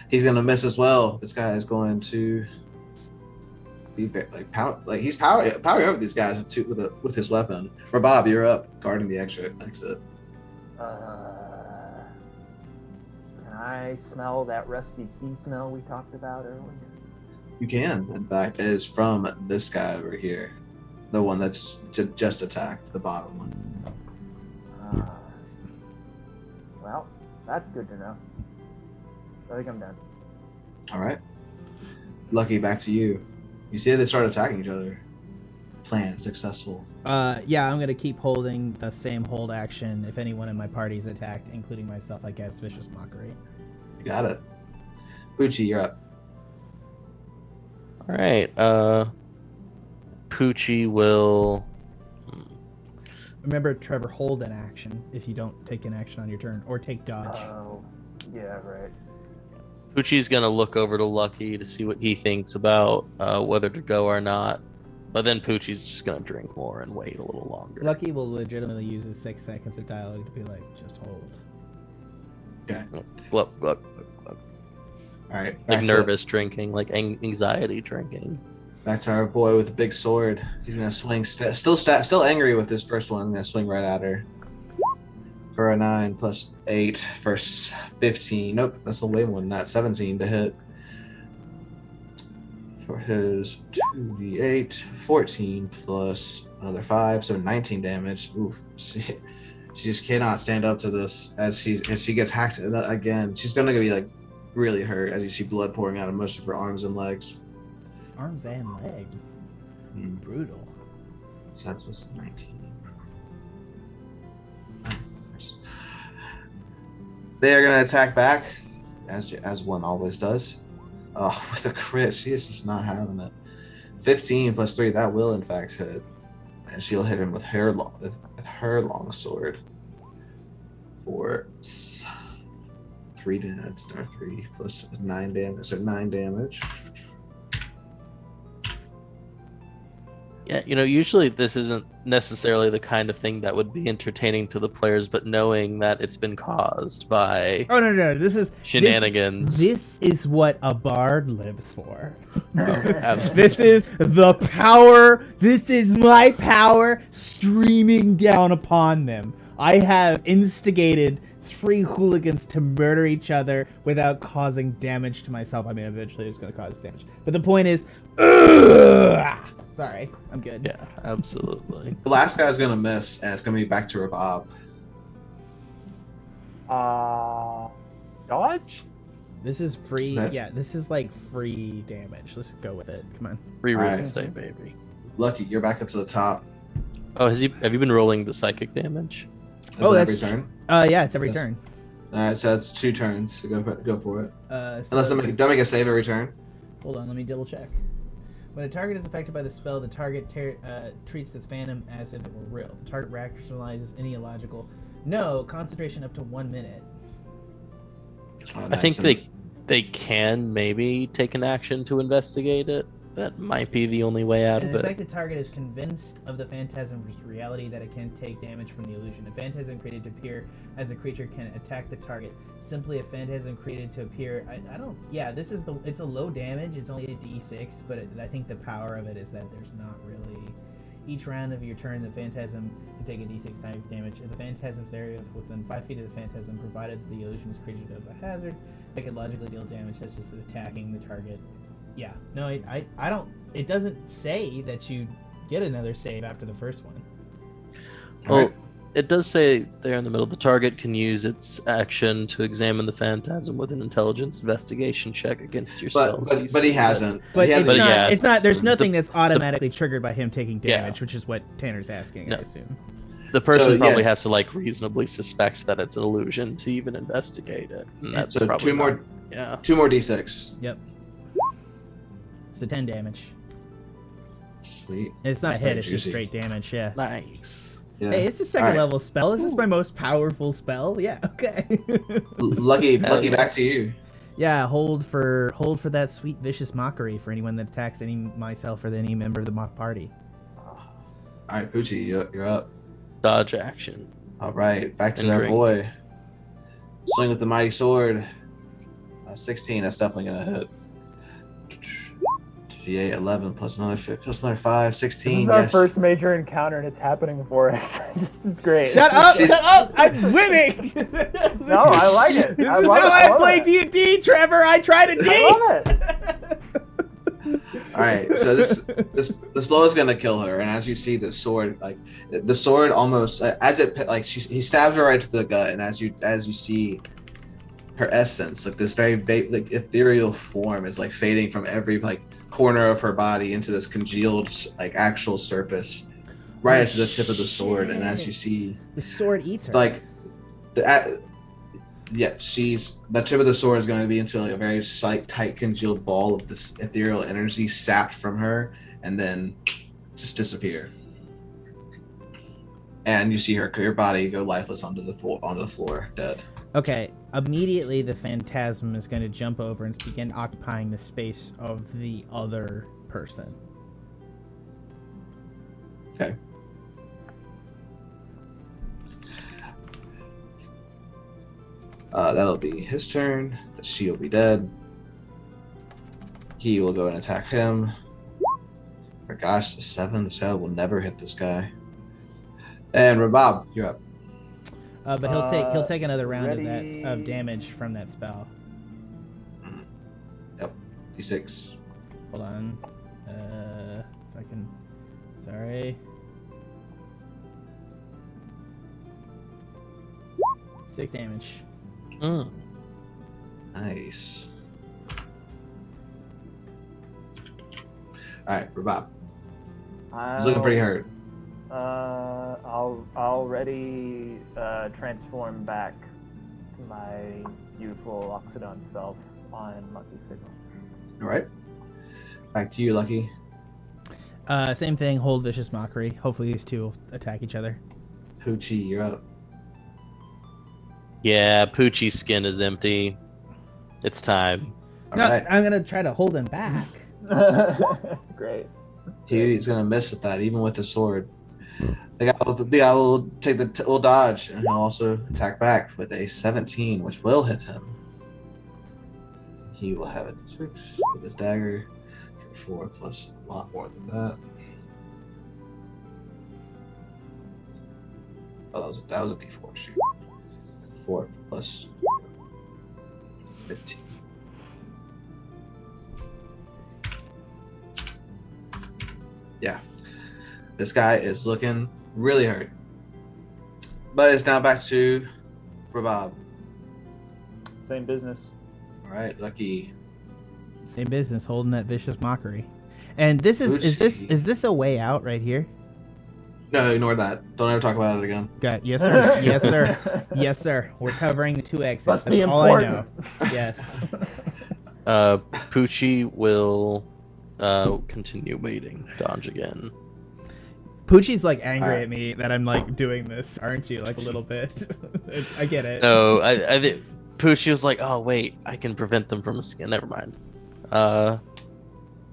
He's going to miss as well. This guy is going to be like he's powering over these guys with his weapon. Rabab, you're up, guarding the exit. Can I smell that rusty key smell we talked about earlier? You can. In fact, it is from this guy over here, the one that's just attacked, the bottom one. Well, that's good to know. I think I'm done. All right. Lucky, back to you. You see they start attacking each other. Plan successful. Yeah, I'm gonna keep holding the same hold action if anyone in my party is attacked, including myself. I guess Vicious Mockery. You got it. Poochi, you're up. All right. Poochi will. Remember, Trevor, hold an action if you don't take an action on your turn, or take dodge. Oh, yeah, right. Poochi's gonna look over to Lucky to see what he thinks about whether to go or not. But then Poochi's just gonna drink more and wait a little longer. Lucky will legitimately use his 6 seconds of dialogue to be like, just hold. Okay. Gluck, gluck, gluck, gluck. All right. Like nervous drinking, like anxiety drinking. Back to our boy with the big sword. He's gonna swing. Still angry with his first one. I'm gonna swing right at her. For a 9 plus 8 for 15. Nope, that's a way more than that. 17 to hit. For his 2d8, 14 plus another 5, so 19 damage. Oof. She just cannot stand up to this as she gets hacked again. She's gonna be like really hurt as you see blood pouring out of most of her arms and legs. Arms and legs. Brutal. So that was 19. They are gonna attack back, as one always does. Oh, with a crit, she is just not having it. 15 plus 3, that will in fact hit, and she'll hit him with her long sword for 3 damage. 3 plus 9 damage, so 9 damage. Yeah, usually this isn't necessarily the kind of thing that would be entertaining to the players, but knowing that it's been caused by this is shenanigans. This is what a bard lives for. Absolutely. This is the power. This is my power streaming down upon them. I have instigated 3 hooligans to murder each other without causing damage to myself. I mean, eventually it's going to cause damage. But the point is, sorry, I'm good. Yeah, absolutely. The last guy's gonna miss, and it's gonna be back to Rabab. Dodge? This is free. Okay. Yeah, this is like free damage. Let's go with it. Come on. Free real Alright. estate, baby. Lucky, you're back up to the top. Oh, have you been rolling the psychic damage? Is Oh, it that's every turn. Yeah, it's every Yes. turn. Alright, so that's 2 turns. So go for it. So- Unless don't make a save every turn. Hold on, let me double check. When a target is affected by the spell, the target treats the phantom as if it were real. The target rationalizes any illogical. No, concentration up to 1 minute. Oh, I nice. think they can maybe take an action to investigate it. That might be the only way out An of it. affected target is convinced of the phantasm's reality that it can take damage from the illusion. A phantasm created to appear as a creature can attack the target. Simply a phantasm created to appear. I don't. Yeah, this is it's a low damage. It's only a D6, but I think the power of it is that there's not really. Each round of your turn, the phantasm can take a D6 type damage. If the phantasm's area is within 5 feet of the phantasm, provided the illusionist creature does a hazard, they can logically deal damage such as attacking the target. Yeah, no, I don't. It doesn't say that you get another save after the first one. Well, Alright. it does say there in the middle, the target can use its action to examine the phantasm with an intelligence investigation check against your spells. But he hasn't. But he it's hasn't. not. yeah, It's not. There's the- nothing that's automatically triggered by him taking Yeah. damage, which is what Tanner's asking. No. I assume. The person So, probably yeah. has to reasonably suspect that it's an illusion to even investigate it. And that's So probably 2 more. Yeah. 2 more D6. Yep. So 10 damage. Sweet. And it's not That's a hit. very It's just juicy. straight damage. Yeah. Nice. Yeah. Hey, it's a second Alright. level spell. This is my most powerful spell. Yeah. Okay. Lucky, Hell yeah. back to you. Yeah. Hold for that sweet vicious mockery for anyone that attacks myself or any member of the mock party. All right, Poochi, you're up. Dodge action. All right, back to And that drink. boy. Swing with the mighty sword. 16. That's definitely gonna hit. D8 11 plus another 5. This 16. is our Yes. first major encounter and it's happening for us. This is great. Shut up! She's- Shut up! I'm winning. No, I like it. This I is love how it. I love play it. D&D, Trevor. I try to cheat. I love it. All right, so this blow is gonna kill her, and as you see the sword, like the sword almost as it like he stabs her right to the gut, and as you see her essence, like this very like ethereal form, is like fading from every like corner of her body into this congealed like actual surface, right to the tip of the sword, and as you see The sword eats her. like the tip of the sword is going to be into like a very tight congealed ball of this ethereal energy sapped from her, and then just disappear. And you see her body go lifeless onto the floor, dead. Okay, immediately the phantasm is going to jump over and begin occupying the space of the other person. Okay. That'll be his turn. She'll be dead. He will go and attack him. For gosh, 7. The sail will never hit this guy. And Rabab, you're up. But he'll take another round ready. of damage from that spell. Yep. D6. Hold on. If I can. Sorry. 6 damage. Mm. Nice. Alright, Rabab. He's looking pretty hurt. I'll already transform back my beautiful Oxidon self on Monkey Signal. All right. Back to you, Lucky. Same thing. Hold Vicious Mockery. Hopefully these two will attack each other. Poochi, you're up. Yeah, Poochie's skin is empty. It's time. All No, right. I'm gonna try to hold him back. Great. He's gonna miss with that, even with the sword. The guy will take will dodge, and he'll also attack back with a 17, which will hit him. He will have a 6 with his dagger for 4 plus a lot more than that. Oh, that was a D4. Shoot, 4 plus 15. Yeah, this guy is looking really hurt. But it's now back to Rabab. Same business. All right, Lucky. Same business, holding that Vicious Mockery. And this is this a way out right here? No, ignore that. Don't ever talk about it again. Got yes sir, yes sir, yes sir. We're covering the 2 exits. Must That's be all I know. important. Yes. Poochie will continue waiting. Dodge again. Poochie's like angry Alright. at me that I'm like doing this, aren't you? Like a little bit. I get it. No, I think Poochie was like, oh wait, I can prevent them from a skin. Never mind. No.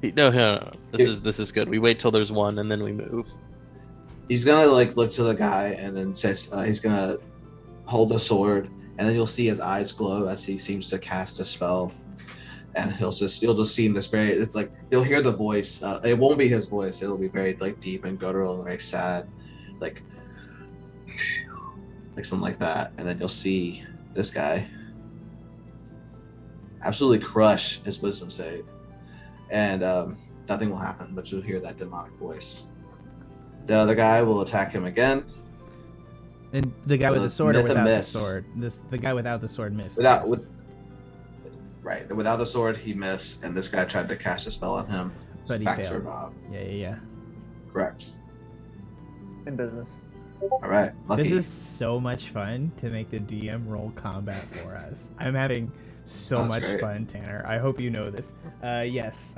This is good. We wait till there's one and then we move. He's gonna look to the guy and then says he's gonna hold the sword, and then you'll see his eyes glow as he seems to cast a spell, and you'll just see in this very, it's like you'll hear the voice. It won't be his voice. It'll be very deep and guttural and very sad, like something like that. And then you'll see this guy absolutely crush his wisdom save, and nothing will happen, but you'll hear that demonic voice. The other guy will attack him again. And the guy with the sword or With a without the miss. sword? The guy without the sword missed. Without the sword, he missed, and this guy tried to cast a spell on him. But he Back failed. to Bob. Yeah. Correct. In business. All right, Lucky. This is so much fun to make the DM roll combat for us. I'm having so That's much great. fun, Tanner. I hope you know this. Yes.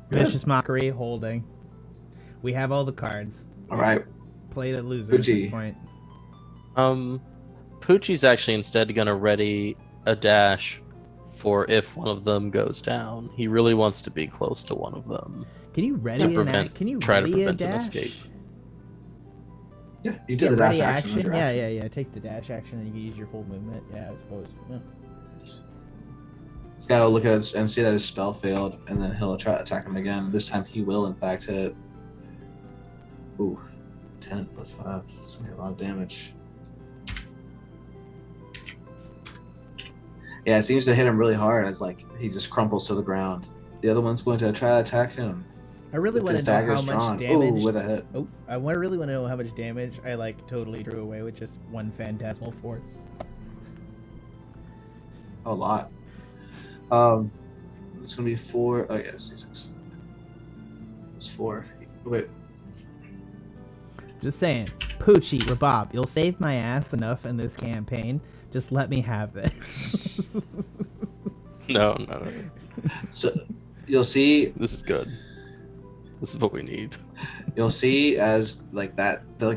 Vicious Mockery, holding. We have all the cards. All right, Play to loser at Poochie. this point. Poochie's actually instead gonna ready a dash for if one of them goes down. He really wants to be close to one of them. Can you ready an prevent- Can you try to ready a prevent an dash? escape. yeah, you did the ready dash action. Your action. Yeah. Take the dash action and you can use your full movement. Yeah, I suppose. Yeah. This guy will look at it and see that his spell failed, and then he'll try to attack him again. This time, he will in fact hit. Ooh, 10 plus 5. That's gonna be a lot of damage. Yeah, it seems to hit him really hard as he just crumples to the ground. The other one's going to try to attack him. I really want His to know dagger's how much drawn. damage. Ooh, with a hit. Oh, I really want to know how much damage I totally drew away with just one phantasmal force. A lot. It's gonna be 4. Oh yeah, 6. It's 4. Wait. Just saying, Poochie, Rabab, you'll save my ass enough in this campaign. Just let me have this. No. So you'll see. This is good. This is what we need. You'll see as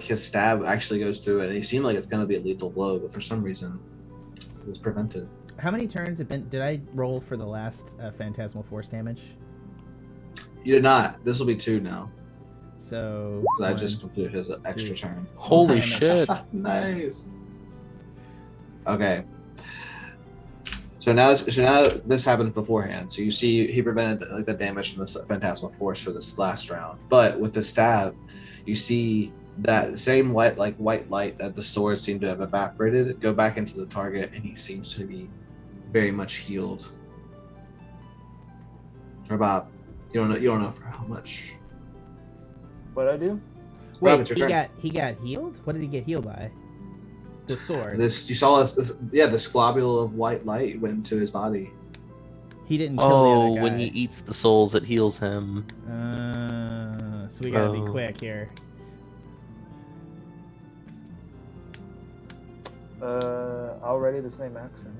his stab actually goes through it, and it seemed like it's gonna be a lethal blow, but for some reason, it was prevented. How many turns did I roll for the last phantasmal force damage? You did not. This will be 2 now. So 'Cause I one, just completed his extra 2. turn. Holy Nice. shit. Nice. Okay. So now this happened beforehand. So you see he prevented the damage from the phantasmal force for this last round. But with the stab, you see that same white light that the sword seemed to have evaporated go back into the target, and he seems to be very much healed. Or about you don't know for how much. What'd I do? Rob, Wait, it's your turn. he got healed? What did he get healed by? The sword. This you saw this globule of white light went into his body. He didn't kill the other Oh, guy. when he eats the souls, it heals him. So we gotta be Oh. quick here. already the same action.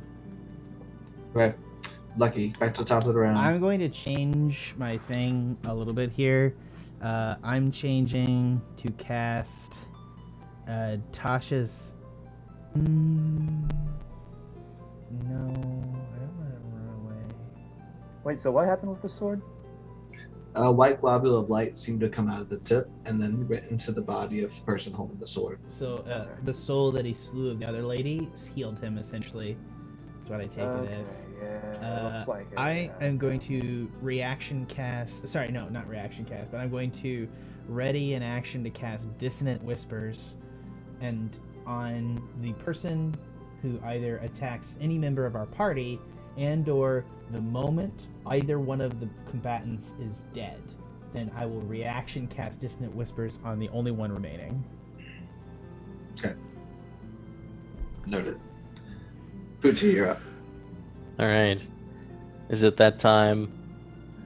Okay. Lucky. Back to the top of the round. I'm going to change my thing a little bit here. I'm changing to cast Tasha's. No, I don't want to run away. Wait, so what happened with the sword? A white globule of light seemed to come out of the tip and then went into the body of the person holding the sword. So the soul that he slew of the other lady healed him, essentially. That's what I take it as. Yeah, looks like it. I am going to reaction cast. Sorry, no, not reaction cast, but I'm going to ready an action to cast Dissonant Whispers, and on the person who either attacks any member of our party and/or the moment either one of the combatants is dead, then I will reaction cast Dissonant Whispers on the only one remaining. Okay. Noted. Poochi, you're up. All right. Is it that time?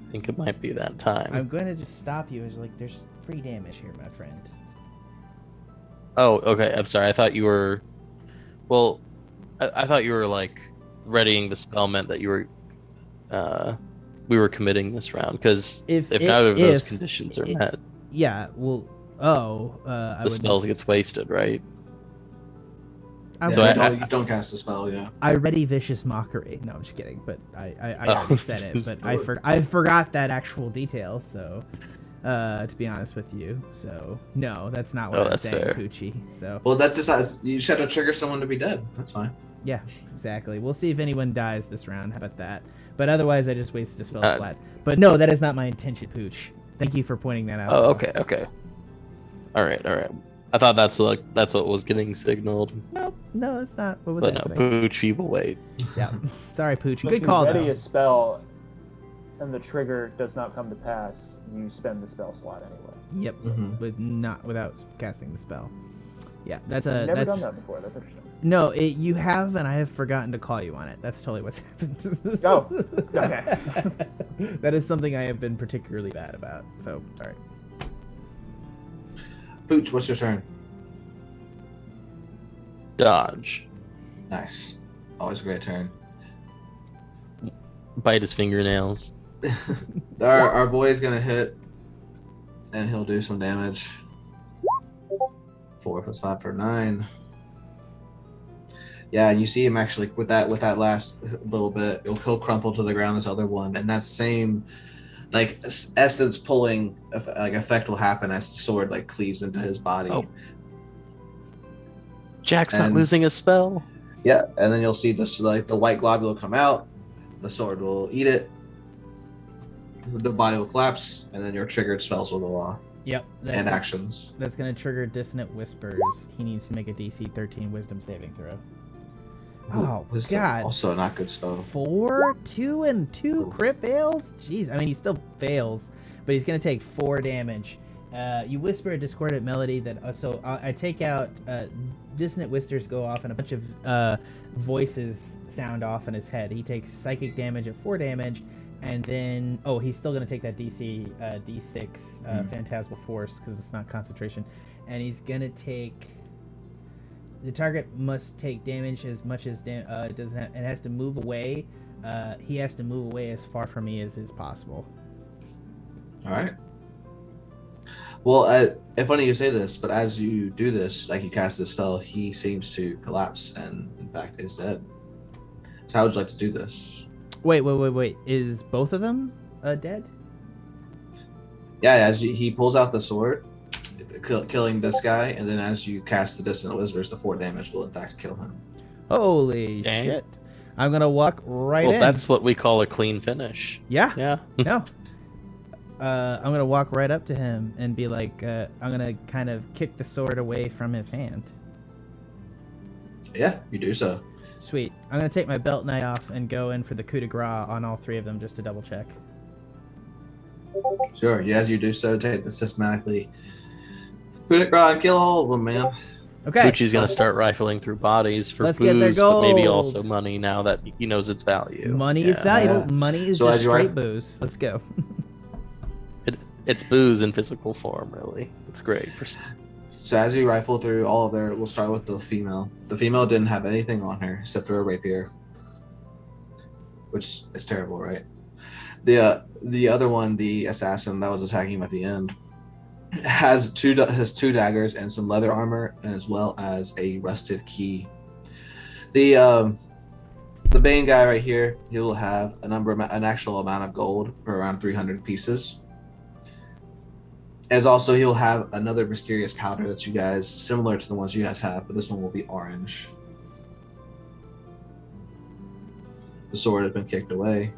I think it might be that time. I'm going to just stop you. It's like there's 3 damage here, my friend. Oh, okay. I'm sorry. I thought you were. Well, I thought you were like readying the spell meant that you were. We were committing this round because if neither of those conditions are met, yeah. Well, the spell gets wasted, right? So you don't cast the spell, yeah. I ready Vicious Mockery. No, I'm just kidding. But I already said it. But I forgot that actual detail. So, to be honest with you, so no, that's not what I'm saying, fair. Poochi. So. Well, that's just you just had to trigger someone to be dead. That's fine. Yeah, exactly. We'll see if anyone dies this round. How about that? But otherwise, I just wasted a spell slot. But no, that is not my intention, Pooch. Thank you for pointing that out. Oh, okay. All right. I thought that's what was getting signaled. No, that's not what was but happening. No, Pooch will wait. Yeah. Sorry, Pooch. If Good call, you ready though. a spell and the trigger does not come to pass, you spend the spell slot anyway. Yep. Mm-hmm. Without casting the spell. Yeah, I've never done that before. That's interesting. No, you have, and I have forgotten to call you on it. That's totally what's happened. Oh, okay. That is something I have been particularly bad about. So sorry. Pooch, what's your turn? Dodge. Nice. Always a great turn. Bite his fingernails. Our boy's gonna hit, and he'll do some damage. 4 + 5 for 9. Yeah, and you see him actually with that last little bit, he'll crumple to the ground. This other one, and that same like essence pulling effect will happen as the sword like cleaves into his body. Oh. Jack's not losing a spell. Yeah, and then you'll see this like the white globule come out. The sword will eat it. The body will collapse, and then your triggered spells will go off. Yep. And actions. That's going to trigger Dissonant Whispers. He needs to make a DC 13 Wisdom saving throw. Oh, Wisdom, God. Also not good spell. 4, 2, and 2 crit fails? Jeez, I mean, he still fails, but he's going to take 4 damage. You whisper a discordant melody that... I take out... Dissonant Whispers go off, and a bunch of voices sound off in his head. He takes psychic damage at 4 damage, and then... Oh, he's still going to take that DC D6 Phantasmal Force, because it's not concentration. And he's going to take... The target must take damage as much as it doesn't have, and has to move away. He has to move away as far from me as is possible. All right. Well, it's funny you say this, but as you do this, like you cast this spell, he seems to collapse and, in fact, is dead. So how would you like to do this? Wait. Is both of them dead? Yeah, as he pulls out the sword, killing this guy, and then as you cast the Dissonant Whispers, the 4 damage will in fact kill him. Holy shit! I'm gonna walk right in. Well, that's what we call a clean finish. Yeah. No. I'm gonna walk right up to him and be like, I'm gonna kind of kick the sword away from his hand. Yeah, you do so. Sweet. I'm gonna take my belt knight off and go in for the coup de grace on all 3 of them just to double check. Sure. Yeah, as you do so, take the systematically. Coup de grace and kill all of them, man. Okay. Poochie's gonna start rifling through bodies for Let's get their booze, but maybe gold. also money now that he knows its value. Money is valuable. Yeah. Money is So just as you straight are- booze. Let's go. It's booze in physical form, really. It's great. So as you rifle through all of their, we'll start with the female. The female didn't have anything on her except for a rapier, which is terrible, right? The other one, the assassin that was attacking him at the end, has two daggers and some leather armor, as well as a rusted key. The Bane guy right here, he will have an actual amount of gold for around 300 pieces. As also, he'll have another mysterious powder that you guys, similar to the ones you guys have, but this one will be orange. The sword has been kicked away.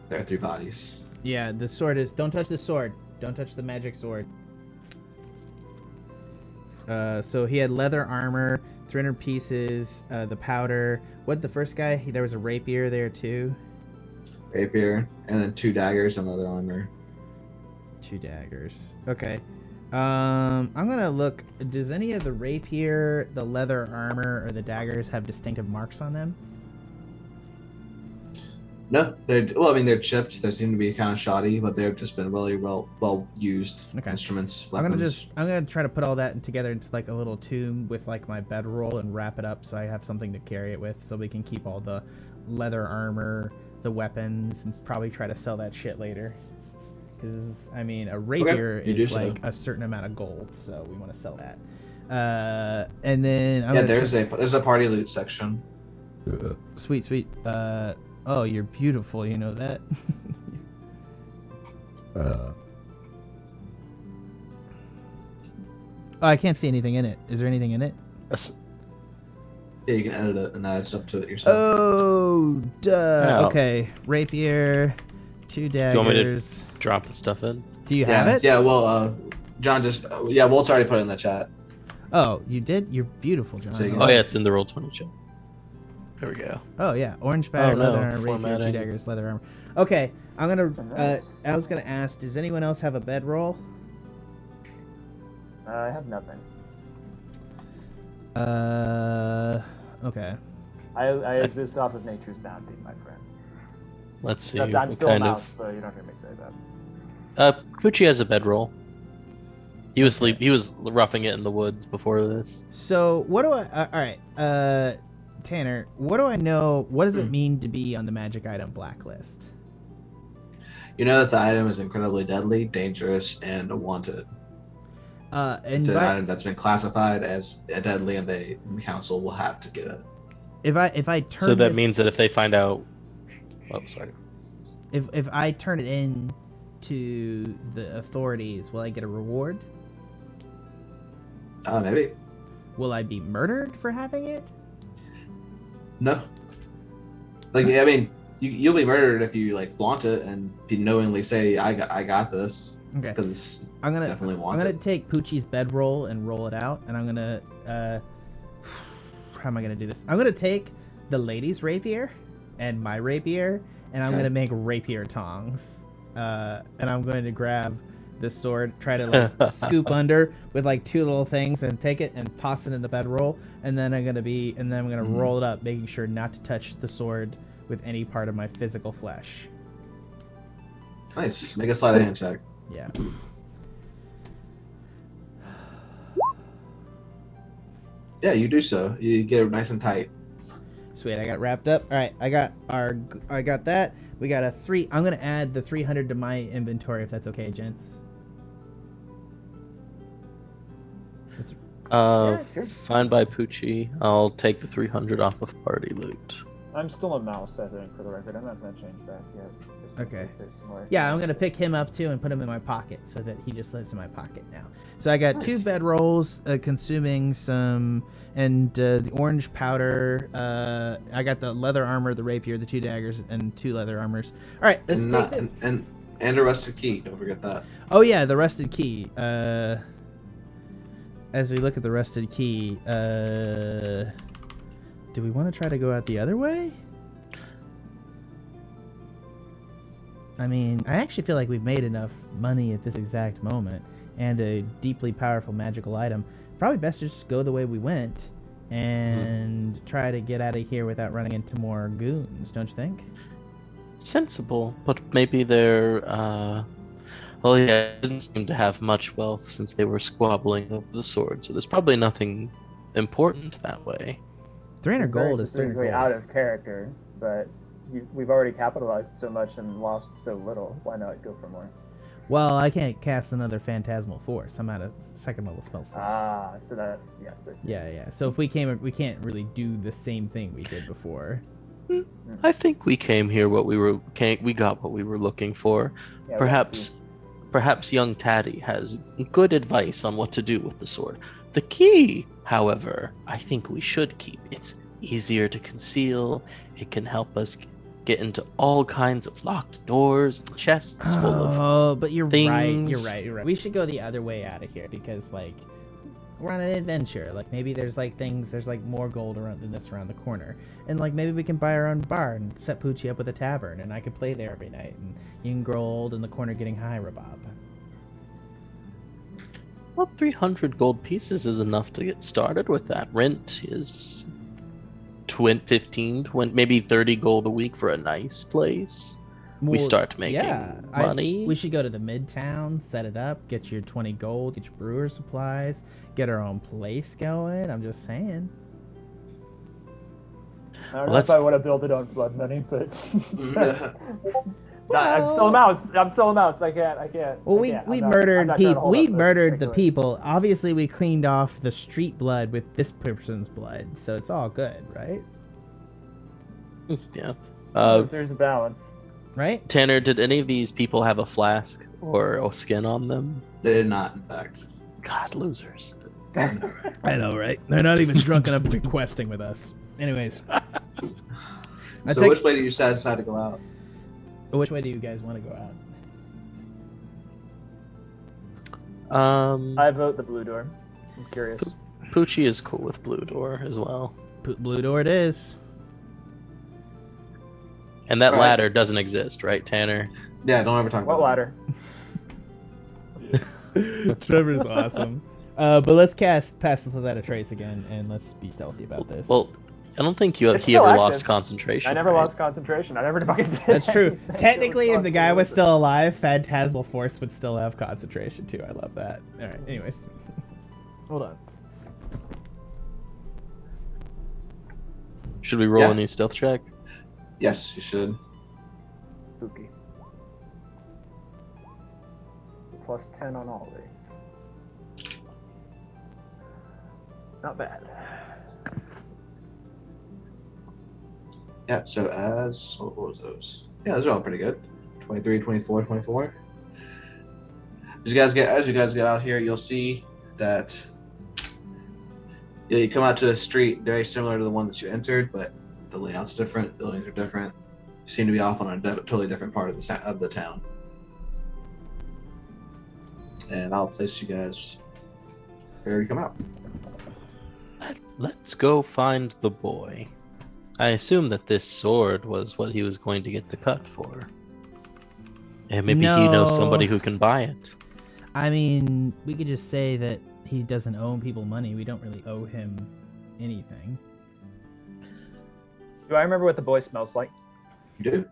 There are 3 bodies. Yeah, the sword is... Don't touch the sword. Don't touch the magic sword. So he had leather armor, 300 pieces, the powder. What, the first guy? There was a rapier there, too? Rapier, and then 2 daggers and leather armor. 2 daggers. Okay. I'm gonna look... Does any of the rapier, the leather armor, or the daggers have distinctive marks on them? No, they're chipped. They seem to be kind of shoddy, but they've just been really well used instruments. Weapons. I'm gonna try to put all that together into like a little tomb with like my bedroll and wrap it up so I have something to carry it with, so we can keep all the leather armor, the weapons, and probably try to sell that shit later. Because I mean, a rapier is like a certain amount of gold, so we want to sell that. And then there's a party loot section. Sweet. Oh, you're beautiful, you know that? Oh, I can't see anything in it. Is there anything in it? Yeah, you can edit it and add stuff to it yourself. Oh, duh. Yeah. Okay, rapier, 2 daggers. Do you want me to drop the stuff in? Do you have it? Yeah, well, John Walt's already put it in the chat. Oh, you did? You're beautiful, John. So Oh, yeah, it's in the Roll20 chat. There we go. Oh yeah, orange powder, leather armor, rapier, 2 daggers, leather armor. Okay, I'm gonna. I was gonna ask, does anyone else have a bedroll? I have nothing. Okay. I exist off of nature's bounty, my friend. Let's see. Except I'm still a mouse, so you don't hear me say that. Poochi has a bedroll. He was He was roughing it in the woods before this. So what do I? All right, Tanner. What do I know? What does it mean to be on the magic item blacklist? You know that the item is incredibly deadly, dangerous, and wanted. And it's an item that's been classified as deadly, and the council will have to get it. If I turn. So that means that if they find out. Oh, sorry. If I turn it in to the authorities, will I get a reward? Maybe. Will I be murdered for having it? No. Like, I mean, you'll be murdered if you like flaunt it and you knowingly say, "I got this." Okay. Because I'm gonna want it. take Poochie's bedroll and roll it out, and I'm gonna how am I gonna do this? I'm gonna take the lady's rapier and my rapier, and I'm gonna make rapier tongs. And I'm going to grab this sword, try to like scoop under with like 2 little things, and take it and toss it in the bedroll, and then I'm gonna roll it up, making sure not to touch the sword with any part of my physical flesh. Nice. Make a sleight of hand check. Yeah. Yeah, you do so. You get it nice and tight. Sweet, I got wrapped up. All right, I got that. We got a 3. I'm gonna add the 300 to my inventory if that's okay, gents. Yeah, sure. Fine by Poochi. I'll take the 300 off of party loot. I'm still a mouse, I think, for the record. I'm not gonna change that yet. Okay. Yeah, I'm gonna pick him up too and put him in my pocket so that he just lives in my pocket now. So I got 2 bedrolls, consuming some, and the orange powder. I got the leather armor, the rapier, the 2 daggers, and 2 leather armors. All right, let's take it. And a rusted key. Don't forget that. Oh yeah, the rusted key. As we look at the rusted key, do we want to try to go out the other way? I mean, I actually feel like we've made enough money at this exact moment, and a deeply powerful magical item. Probably best to just go the way we went and try to get out of here without running into more goons, don't you think? Sensible, but maybe they're Well, yeah, they didn't seem to have much wealth since they were squabbling over the sword, so there's probably nothing important that way. 300 It's very gold is 300 specifically gold. out of character, but we've already capitalized so much and lost so little. Why not go for more? Well, I can't cast another phantasmal force. I'm out of second level spell slots. Ah, so that's yes. I see. Yeah. So if we can't really do the same thing we did before. I think we came here we got what we were looking for. Yeah, Perhaps young Taddy has good advice on what to do with the sword. The key, however, I think we should keep. It's easier to conceal. It can help us get into all kinds of locked doors and chests full of Oh, but you're right. things. You're right. We should go the other way out of here because, like, we're on an adventure. Like, maybe there's, like, there's, like, more gold than this around the corner. And, like, maybe we can buy our own bar and set Poochi up with a tavern, and I can play there every night. And you can grow old in the corner getting high, Rabab. Well, 300 gold pieces is enough to get started with that. Rent is 15, 20, maybe 30 gold a week for a nice place. We start making money. We should go to the midtown, set it up, get your 20 gold, get your brewer supplies, get our own place going. I'm just saying. I don't know if I want to build it on blood money, but I'm still a mouse. I can't. Well, we murdered people. We murdered the people. Obviously, we cleaned off the street blood with this person's blood, so it's all good, right? Yeah. There's a balance. Right? Tanner, did any of these people have a flask or a skin on them? They did not, in fact. God, losers. I know, right? They're not even drunk enough to be questing with us. Anyways. So which way do you decide to go out? Which way do you guys want to go out? I vote the blue door. I'm curious. Poochi is cool with blue door as well. Blue door it is. And that Right. ladder doesn't exist, right, Tanner? Yeah, don't ever talk What about ladder? Trevor's awesome. But let's pass without a trace again, and let's be stealthy about this. Well, I don't think he It's ever still lost active. concentration. I never right? lost concentration. I never fucking did. That's true. anything. Technically, if the guy was Responsible still alive, Phantasmal Force would still have concentration too. I love that. All right. Anyways, hold on. Should we roll Yeah. a new stealth check? Yes, you should. Spooky. Plus 10 on all these. Not bad. Yeah, so what was those? Yeah, those are all pretty good. 23, 24, 24. As you guys get out here, you'll see that you come out to a street very similar to the one that you entered, but the layout's different, buildings are different. You seem to be off on a totally different part of the town. And I'll place you guys where you come out. Let's go find the boy. I assume that this sword was what he was going to get the cut for. And maybe he knows somebody who can buy it. I mean, we could just say that he doesn't owe people money. We don't really owe him anything. Do I remember what the boy smells like? You do?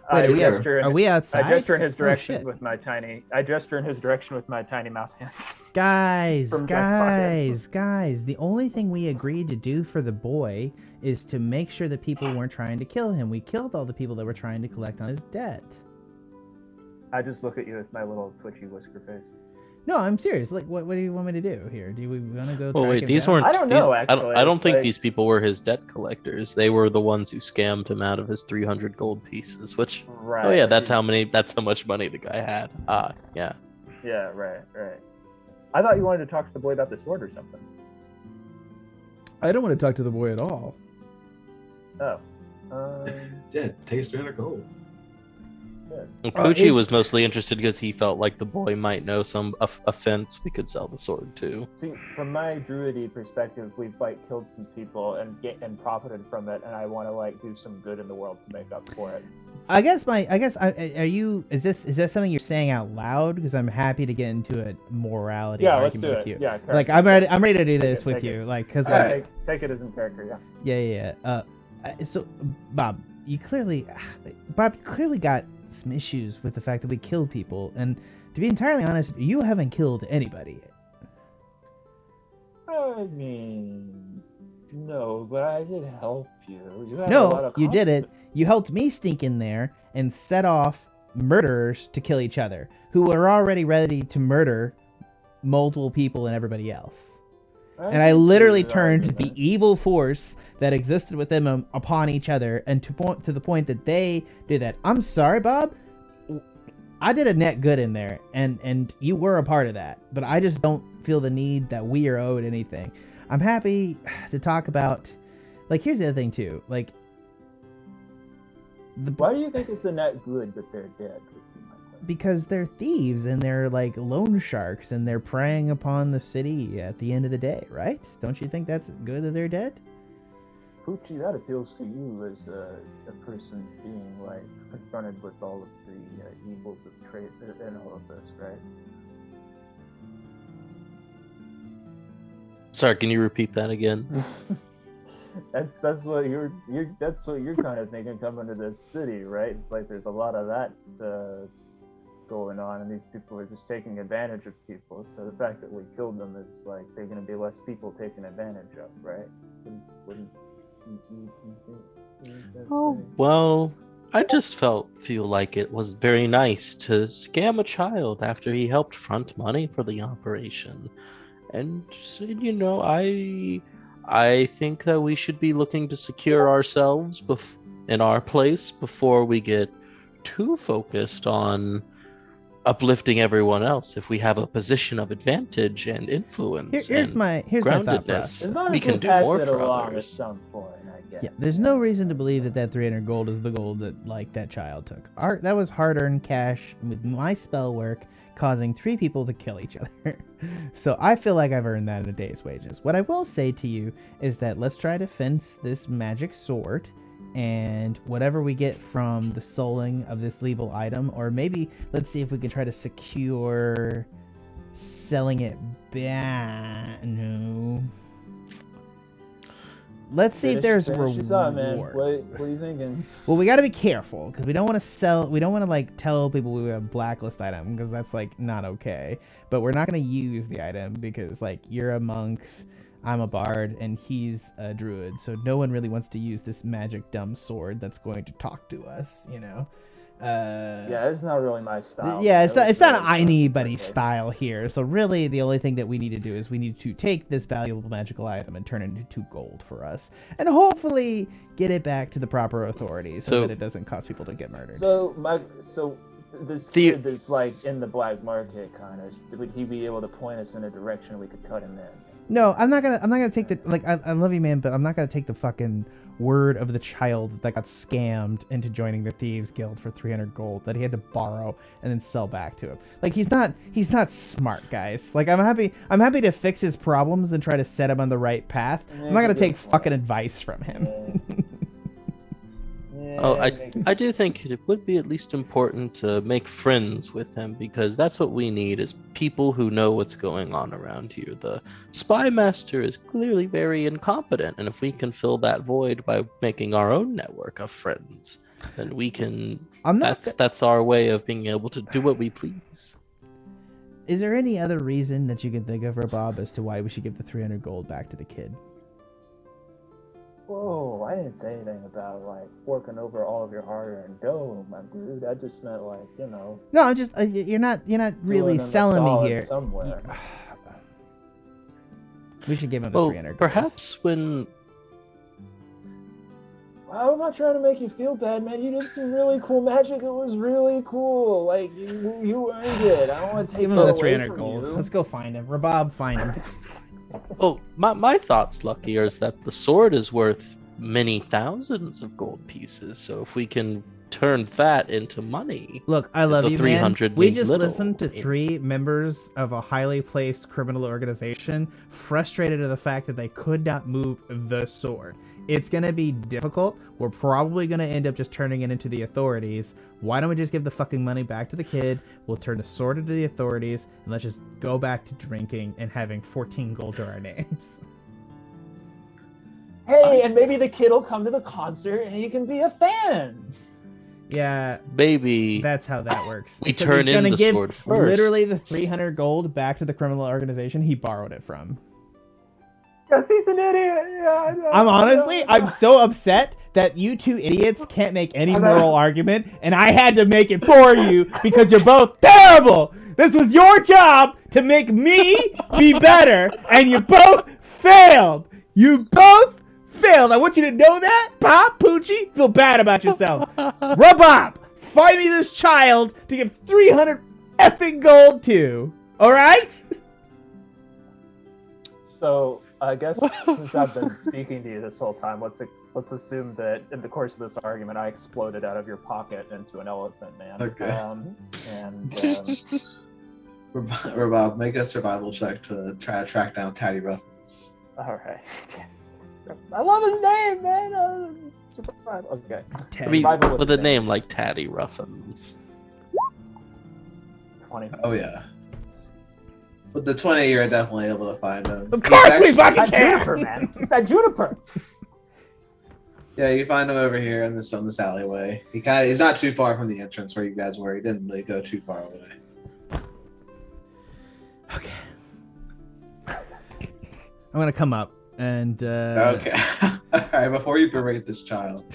I Wait, gesture are we outside? I gesture in his Oh, direction shit. with my tiny. I gesture in his direction with my tiny mouse hands. Guys, From Jack's guys, the only thing we agreed to do for the boy is to make sure that people weren't trying to kill him. We killed all the people that were trying to collect on his debt. I just look at you with my little twitchy whisker face. No, I'm serious. Like, what do you want me to do here? Do we want to go Oh track wait, him these down? weren't. I don't know, I actually. don't think Like- these people were his debt collectors. They were the ones who scammed him out of his 300 gold pieces. Which, Right. oh yeah, that's how much money the guy had. Yeah. Yeah, right. I thought you wanted to talk to the boy about the sword or something. I don't want to talk to the boy at all. Oh. Yeah, take his 300 gold. And Poochi is- was mostly interested because he felt like the boy might know some offense we could sell the sword to. See, from my druidy perspective, we've killed some people and profited from it, and I want to do some good in the world to make up for it. Is that something you're saying out loud? Because I'm happy to get into a morality Yeah, let's argument do with it. you. Yeah, Like, character. I'm ready to do this Take with it. you. Like, because Alright. Take it as in character, yeah. yeah. So Bob, you clearly got some issues with the fact that we killed people. And to be entirely honest, you haven't killed anybody. I mean, no, but I did help you. You had a lot No, of you did it. confidence. You helped me sneak in there and set off murderers to kill each other, who were already ready to murder multiple people and everybody else. And I can see literally your turned the argument. evil force that existed with them upon each other, and to the point that they did that. I'm sorry, Bob. I did a net good in there, and you were a part of that. But I just don't feel the need that we are owed anything. I'm happy to talk about. Like, here's the other thing too. Like, Why do you think it's a net good that they're dead? because they're thieves and they're like loan sharks and they're preying upon the city at the end of the day, right? Don't you think that's good that they're dead? Poochi, that appeals to you as a person being like confronted with all of the evils of trade and all of this, right? Sorry, can you repeat that again? That's what you're kind of thinking coming to this city, right? It's like there's a lot of that going on, and these people are just taking advantage of people. So the fact that we killed them is like they're going to be less people taken advantage of, right? Wouldn't you think that's Oh, right? well, I just feel like it was very nice to scam a child after he helped front money for the operation. And so, you know, I think that we should be looking to secure ourselves in our place before we get too focused on uplifting everyone else. If we have a position of advantage and influence, Here's and my thought groundedness, process. As long we as can we do pass more it for along others. at some point, I guess. Yeah, there's no reason to believe that 300 gold is the gold that like that child took. That was hard-earned cash with my spell work causing 3 people to kill each other. So I feel like I've earned that in a day's wages. What I will say to you is that let's try to fence this magic sword, and whatever we get from the souling of this lethal item, or maybe let's see if we can try to secure selling it back. No. Let's see if there's a Finish your thought, man. reward. What are you thinking? Well, we got to be careful because we don't want to like tell people we have a blacklist item, because that's like not okay. But we're not going to use the item because like you're a monk, I'm a bard, and he's a druid. So no one really wants to use this magic dumb sword that's going to talk to us, you know? Yeah, it's not really my style. Yeah, That was it's not really anybody's perfect. style here. So really, the only thing that we need to do is we need to take this valuable magical item and turn it into 2 gold for us, and hopefully get it back to the proper authorities so So- that it doesn't cause people to get murdered. So this The- kid that's like in the black market kind of, would he be able to point us in a direction we could cut him in? No, I'm not gonna take the like. I love you, man, but I'm not gonna take the fucking word of the child that got scammed into joining the thieves guild for 300 gold that he had to borrow and then sell back to him. Like he's not smart, guys. Like I'm happy to fix his problems and try to set him on the right path. I'm not gonna take fucking advice from him. Oh, I do think it would be at least important to make friends with him, because that's what we need, is people who know what's going on around here. The spy master is clearly very incompetent, and if we can fill that void by making our own network of friends, then we can. That's our way of being able to do what we please. Is there any other reason that you can think of, Rabab, as to why we should give the 300 gold back to the kid? Whoa, I didn't say anything about like forking over all of your hard-earned dough, my dude. I just meant like, you know. No, I'm just you're not really doing them a selling me solid here. somewhere. We should give him the Well, 300 gold. perhaps when. I'm not trying to make you feel bad, man. You did some really cool magic. It was really cool. Like you earned it. I don't want Let's to take give it him the away 300 from gold. you. Let's go find him. Rabab, find him. Well, my thoughts, Lucky, is that the sword is worth many thousands of gold pieces. So if we can turn that into money. Look, I love The you, 300 man. We means just little. listened to 3 members of a highly placed criminal organization frustrated at the fact that they could not move the sword. It's going to be difficult. We're probably going to end up just turning it into the authorities. Why don't we just give the fucking money back to the kid? We'll turn the sword into the authorities, and let's just go back to drinking and having 14 gold to our names. Hey, and maybe the kid will come to the concert and he can be a fan. Yeah, Baby. that's how that works. We And so turn he's gonna in the give sword first. literally the 300 gold back to the criminal organization he borrowed it from. Because he's an idiot. Yeah, I know, I'm so upset that you two idiots can't make any I know. moral argument, and I had to make it for you because you're both terrible. This was your job to make me be better, and you both failed. You both failed. I want you to know that. Pop, Poochi, feel bad about yourselves. Rabab, find me this child to give 300 effing gold to. All right? So I guess since I've been speaking to you this whole time, let's assume that in the course of this argument, I exploded out of your pocket into an elephant man. Okay. Rabab, make a survival check to try to track down Tatty Ruffins. All right. I love his name, man. Survival. Okay. I mean, Survival with a advantage. name like Tatty Ruffins. 20. Oh yeah. With the 20, you're definitely able to find him. Of course we He's fucking That can. juniper, man. It's that juniper. Yeah, you find him over here in this alleyway. He's not too far from the entrance where you guys were. He didn't really go too far away. Okay. I'm gonna come up and Okay. All right. Before you berate this child,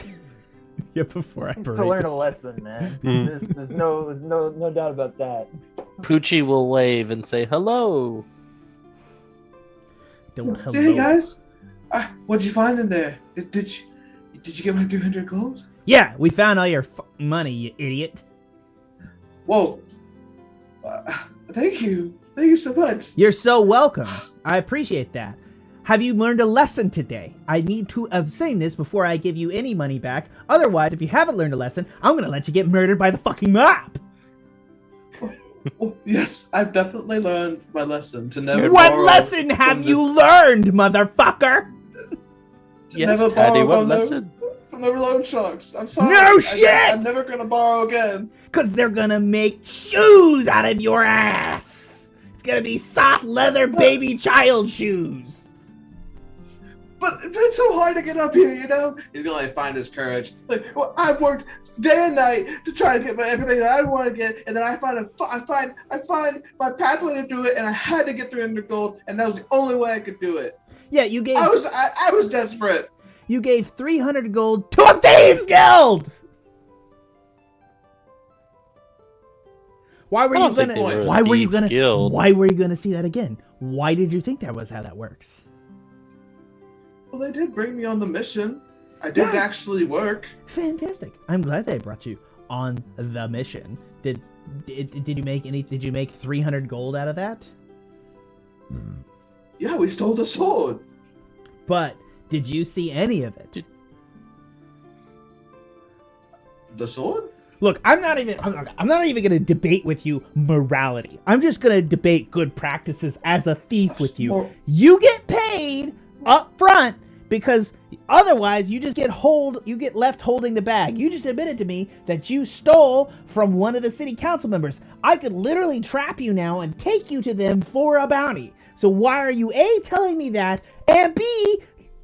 yeah, before I To berate learn a this- lesson, man. Mm. There's no doubt about that. Poochi will wave and say hello. Don't hello. hey guys, what'd you find in there? Did you get my 300 gold? Yeah, we found all your money, you idiot. Whoa. Thank you so much. You're so welcome. I appreciate that. Have you learned a lesson today? I need to abstain this before I give you any money back. Otherwise, if you haven't learned a lesson, I'm gonna let you get murdered by the fucking mob. Oh, yes, I've definitely learned my lesson to never. What borrow lesson from have the- you learned, motherfucker? to Yes, never Tatty, borrow what from lesson? from the loan sharks. I'm sorry. No shit! I'm never gonna borrow again. Cause they're gonna make shoes out of your ass. It's gonna be soft leather baby child shoes. But it's so hard to get up here, you know? He's gonna find his courage. Well, I've worked day and night to try to get everything that I want to get, and then I find my pathway to do it, and I had to get 300 gold, and that was the only way I could do it. Yeah, you gave I was desperate. you gave 300 gold to a thieves guild. Why were I you don't think gonna? they were a Why were you thieves gonna? guild. Why were you gonna see that again? Why did you think that was how that works? Well, they did bring me on the mission. I did Yeah. actually work. Fantastic. I'm glad they brought you on the mission. Did you make any? Did you make 300 gold out of that? Yeah, we stole the sword. But did you see any of it? The sword? Look, I'm not even going to debate with you morality. I'm just going to debate good practices as a thief with you. Mor- You get paid up front because otherwise you just get left holding the bag. You just admitted to me that you stole from one of the city council members. I could literally trap you now and take you to them for a bounty. So why are you A, telling me that, and B,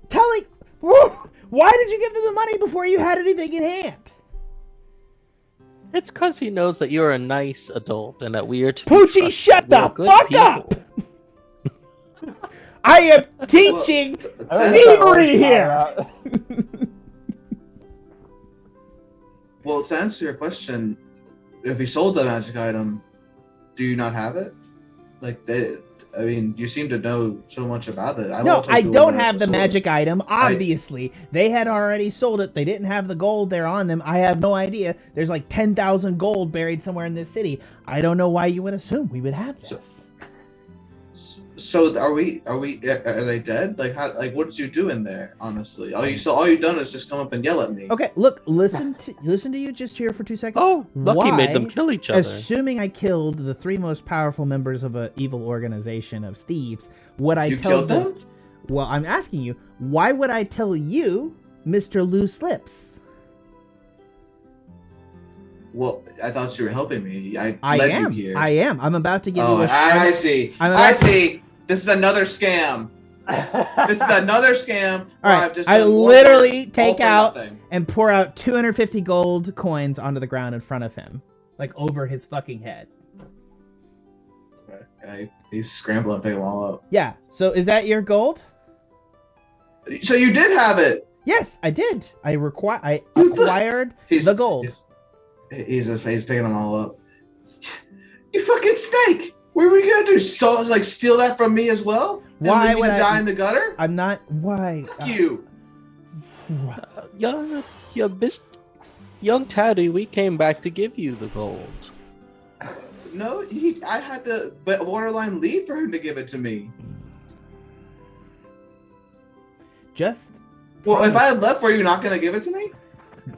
telling... Why did you give them the money before you had anything in hand? It's because he knows that you're a nice adult and that we are to be Poochi, trusted. shut We're the good fuck people. up! I am teaching thievery here! Well, to answer your question, if he sold the magic item, do you not have it? You seem to know so much about it. No, I don't have the magic item, obviously. They had already sold it. They didn't have the gold there on them. I have no idea. There's like 10,000 gold buried somewhere in this city. I don't know why you would assume we would have this. So are they dead? What did you do in there, honestly? All you've done is just come up and yell at me. Okay, look, listen to you just here for 2 seconds. Oh, Lucky made them Why, kill each other. Assuming I killed the 3 most powerful members of an evil organization of thieves, would I You tell killed them? Well, I'm asking you, why would I tell you, Mr. Loose Lips? Well, I thought you were helping me. I I You here. am. I'm about to give you a I see. I'm about- I see. This is another scam. This is another scam. All right, I literally take out and pour out 250 gold coins onto the ground in front of him, like over his fucking head. Okay. He's scrambling to pick them all up. Yeah. So is that your gold? So you did have it. Yes, I did. I acquired the gold. He's picking them all up. You fucking snake! What were you gonna do? So like steal that from me as well? Why would I die in the gutter? I'm not. Why? Fuck you. Young Taddy, we came back to give you the gold. No, I had to borderline leave for him to give it to me. Just. Well, if I had left, were you not gonna give it to me?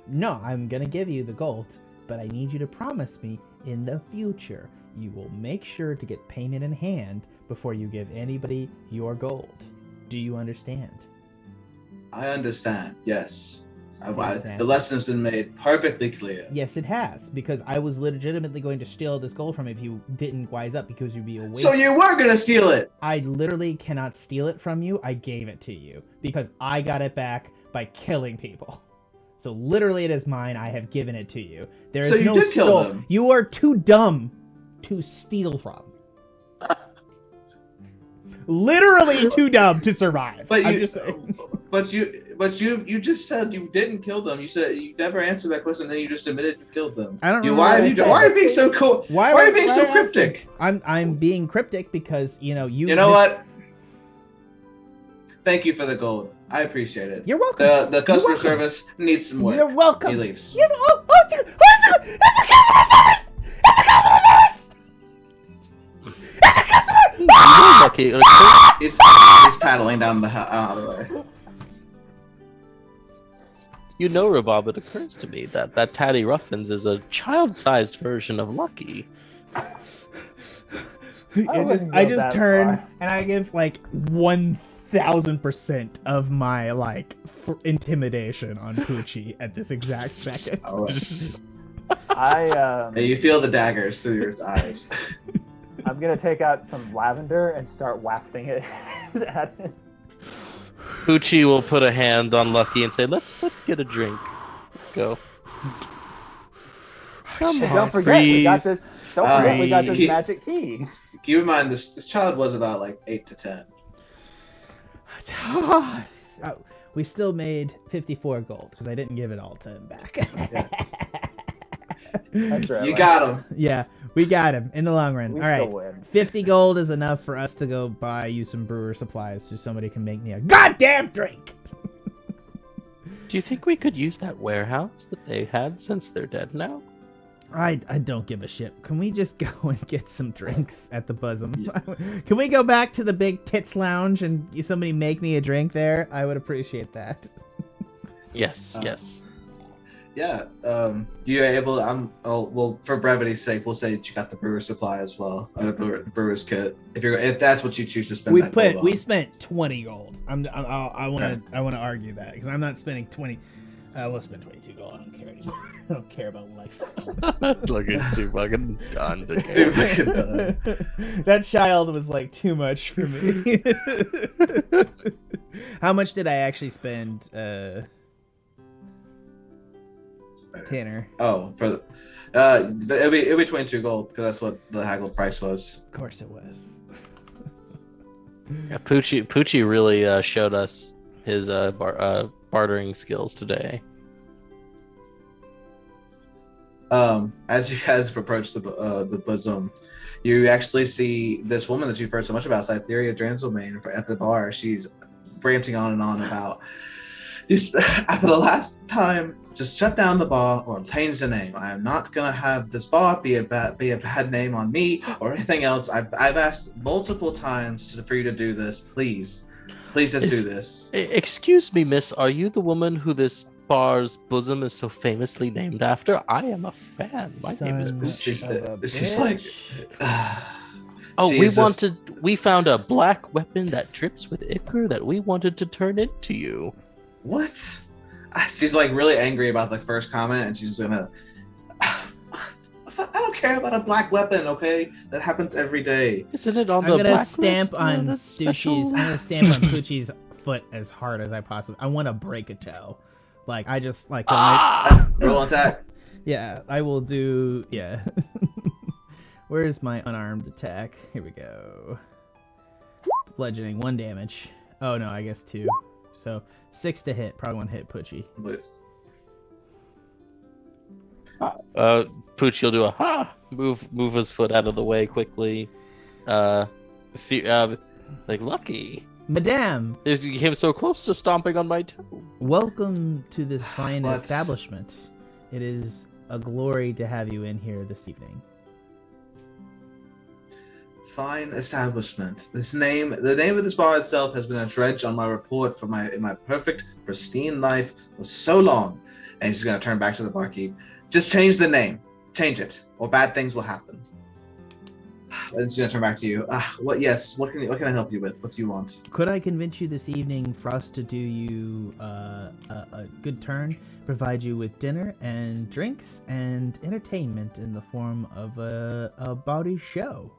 No, I'm gonna give you the gold, but I need you to promise me in the future you will make sure to get payment in hand before you give anybody your gold. Do you understand? I understand, yes. The lesson has been made perfectly clear. Yes, it has, because I was legitimately going to steal this gold from you if you didn't wise up, because you'd be a waste. So you were going to steal it? I literally cannot steal it from you. I gave it to you, because I got it back by killing people. So literally it is mine. I have given it to you. There is no did kill them. You are too dumb to steal from. Literally too dumb to survive. But you just said you didn't kill them. You said you never answered that question, and then you just admitted you killed them. I don't know. Why are you being so cool? Why are you being so cryptic? I'm being cryptic because you know what? Thank you for the gold. I appreciate it. You're welcome. The customer service needs some work. You're welcome. He leaves. It's the customer service. It's the customer service. He's paddling down the way. You know, Rabab, it occurs to me that Taddy Ruffins is a child-sized version of Lucky. I just turn and I give like 1,000% of my intimidation on Poochi at this exact second. You feel the daggers through your eyes. I'm gonna take out some lavender and start wafting it at him. Poochi will put a hand on Lucky and say, "Let's get a drink. Let's go." Come on, don't forget we got this. Don't forget we got this magic key. Keep in mind this child was about like 8 to 10. We still made 54 gold because I didn't give it all to him back. You got him. Yeah, we got him in the long run. All right, 50 gold is enough for us to go buy you some brewer supplies so somebody can make me a goddamn drink. Do you think we could use that warehouse that they had since they're dead now? I don't give a shit. Can we just go and get some drinks at the Bosom? Yeah. Can we go back to the Big Tits Lounge and somebody make me a drink there? I would appreciate that. Yes. Yeah, you're able. Well, for brevity's sake, we'll say that you got the brewer supply as well, the brewer's kit. If that's what you choose to spend, we spent 20 gold. I want to argue that because I'm not spending 20. We'll spend 22 gold. I don't care anymore. I don't care about life. Look, it's too fucking done. Too fucking done. That child was like too much for me. How much did I actually spend? Tanner. Oh, for it'll be 22 gold because that's what the haggled price was. Of course it was. Yeah, Poochi really showed us his bartering skills today. As you guys approach the Bosom, you actually see this woman that you've heard so much about, Cytheria Dranselmain, at the bar. She's ranting on and on about after the last time. Just shut down the bar or change the name. I am not gonna have this bar be a bad name on me or anything else. I've asked multiple times for you to do this. Please just do this. Excuse me, miss. Are you the woman who this bar's bosom is so famously named after? I am a fan. My name is Poochi. She's like. We found a black weapon that drips with ichor that we wanted to turn into you. What? She's like really angry about the first comment, and she's gonna. I don't care about a black weapon, okay? That happens every day. Isn't it on I'm the gonna blacklist? stamp on That's Stucci's. special. I'm gonna stamp on Poochie's foot as hard as I possibly. I want to break a toe. Like I just like. Roll attack. Yeah, I will do. Yeah. Where's my unarmed attack? Here we go. Bludgeoning, 1 damage. Oh no, I guess 2. So 6 to hit. Probably won't hit Poochie. Pooch, you'll do a ha! Move his foot out of the way quickly. Like lucky. Madame, You came so close to stomping on my toe. welcome to this fine What? establishment. It is a glory to have you in here this evening. Fine establishment. The name of this bar itself has been a dredge on my report for my perfect, pristine life for so long. And she's gonna turn back to the barkeep. Just change the name. Change it, or bad things will happen. And she's gonna turn back to you. What? Yes. What can I help you with? What do you want? Could I convince you this evening for us to do you a good turn, provide you with dinner and drinks and entertainment in the form of a bawdy show?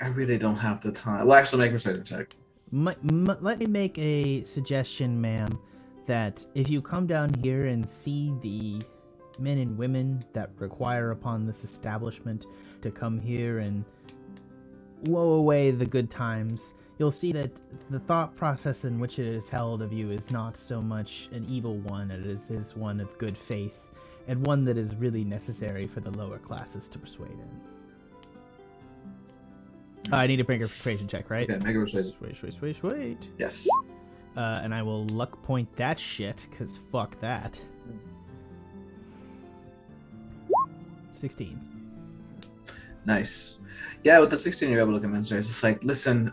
I really don't have the time. Well, actually, make a persuasion check. Let me make a suggestion, ma'am, that if you come down here and see the men and women that require upon this establishment to come here and woe away the good times, you'll see that the thought process in which it is held of you is not so much an evil one, it is one of good faith, and one that is really necessary for the lower classes to persuade in. I need to bring a persuasion check, right? Okay, make a persuasion. Wait. Yes. And I will luck point that shit, because fuck that. 16. Nice. Yeah, with the 16, you're able to convince her. It's just like, listen,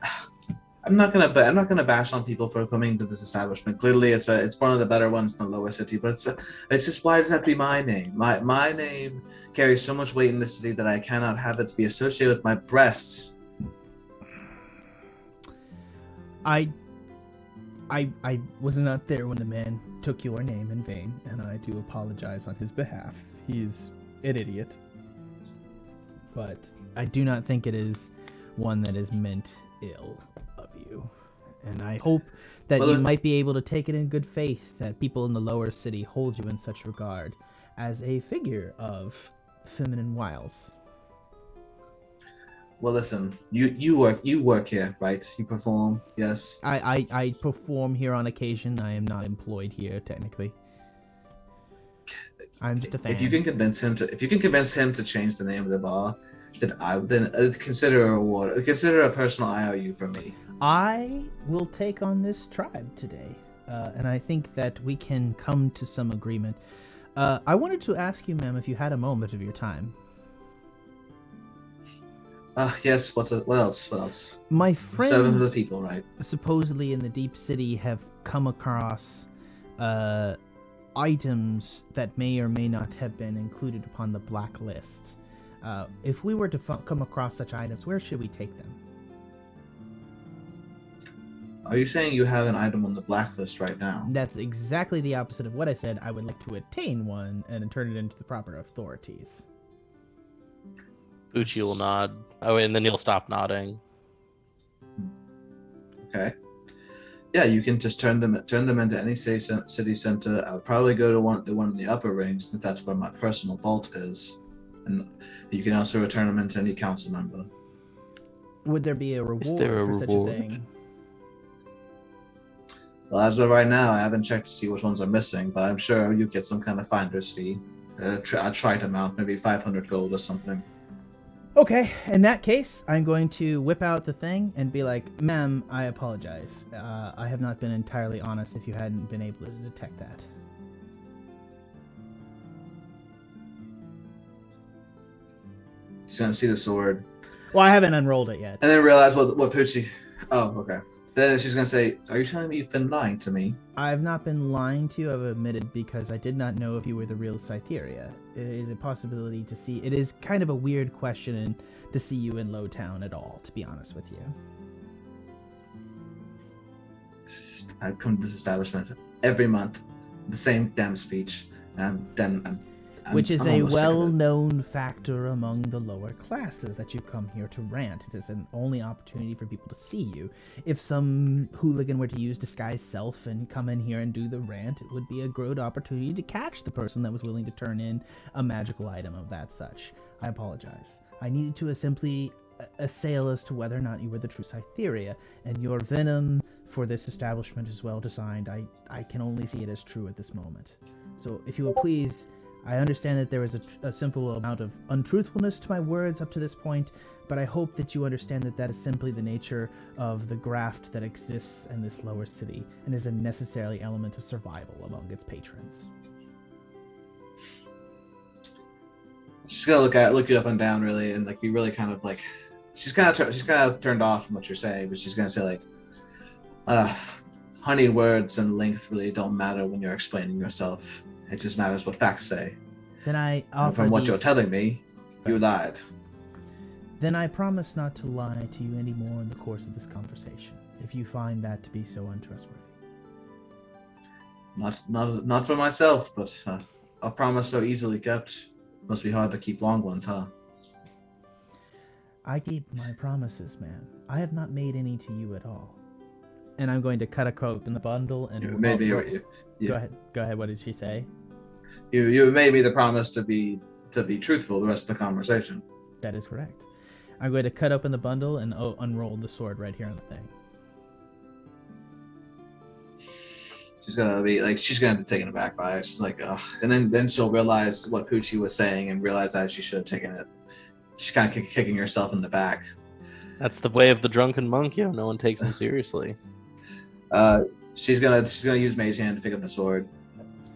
I'm not gonna bash on people for coming to this establishment. Clearly, it's one of the better ones in the lower city. But it's just, why does that have to be my name? My name carries so much weight in this city that I cannot have it to be associated with my breasts. I was not there when the man took your name in vain, and I do apologize on his behalf. He's an idiot. But I do not think it is one that is meant ill of you. And I hope that you might be able to take it in good faith that people in the lower city hold you in such regard as a figure of feminine wiles. Well, listen, you work here, right? You perform, yes. I perform here on occasion. I am not employed here technically. I'm just a fan. If you can convince him to change the name of the bar, then consider a reward. Consider a personal IOU from me. I will take on this tribe today, and I think that we can come to some agreement. I wanted to ask you, ma'am, if you had a moment of your time. Yes. What else? My 7 of the friends, people, right? supposedly in the deep city, have come across items that may or may not have been included upon the blacklist. If we were to come across such items, where should we take them? Are you saying you have an item on the blacklist right now? That's exactly the opposite of what I said. I would like to attain one and turn it into the proper authorities. Poochi will nod. Oh, and then he'll stop nodding. Okay. Yeah, you can just turn them into any city center. I'll probably go to the one in the upper rings, since that's where my personal vault is. And you can also return them into any council member. Would there be a reward there a for such a reward? thing? Well, as of right now, I haven't checked to see which ones are missing, but I'm sure you get some kind of finder's fee. A trite amount, maybe 500 gold or something. Okay, in that case, I'm going to whip out the thing and be like, ma'am, I apologize. I have not been entirely honest if you hadn't been able to detect that. She's gonna see the sword, Well, I haven't unrolled it yet. and then realize what Poochi. Oh, okay. Then she's gonna say, "Are you telling me you've been lying to me?" I've not been lying to you, I've admitted, because I did not know if you were the real Cytheria. It is a possibility to see. It is kind of a weird question to see you in Lowtown at all, to be honest with you. I come to this establishment every month, the same damn speech. I'm which is I'm a almost sick of it. well-known factor among the lower classes, that you come here to rant. It is an only opportunity for people to see you. If some hooligan were to use disguise self and come in here and do the rant, it would be a good opportunity to catch the person that was willing to turn in a magical item of that such. I apologize. I needed to simply assail as to whether or not you were the true Cytheria, and your venom for this establishment is well designed. I can only see it as true at this moment. So if you will please, I understand that there is a simple amount of untruthfulness to my words up to this point, but I hope that you understand that that is simply the nature of the graft that exists in this lower city, and is a necessary element of survival among its patrons. She's gonna look you up and down really, and like be really kind of like, she's kind of turned off from what you're saying, but she's gonna say like, honeyed words and length really don't matter when you're explaining yourself. It just matters what facts say. Then I offer From what you're telling me, you lied. Then I promise not to lie to you anymore in the course of this conversation, if you find that to be so untrustworthy. Not for myself, but a promise so easily kept must be hard to keep long ones, huh? I keep my promises, man. I have not made any to you at all. And I'm going to cut a quote in the bundle and Maybe Go ahead. What did she say? You made me the promise to be truthful the rest of the conversation. That is correct. I'm going to cut open the bundle and unroll the sword right here on the thing. She's gonna be taken aback by it. She's like, ugh. And then she'll realize what Poochi was saying and realize that she should have taken it. She's kind of kicking herself in the back. That's the way of the drunken monk. Yeah, no one takes him seriously. She's gonna use Mage Hand to pick up the sword.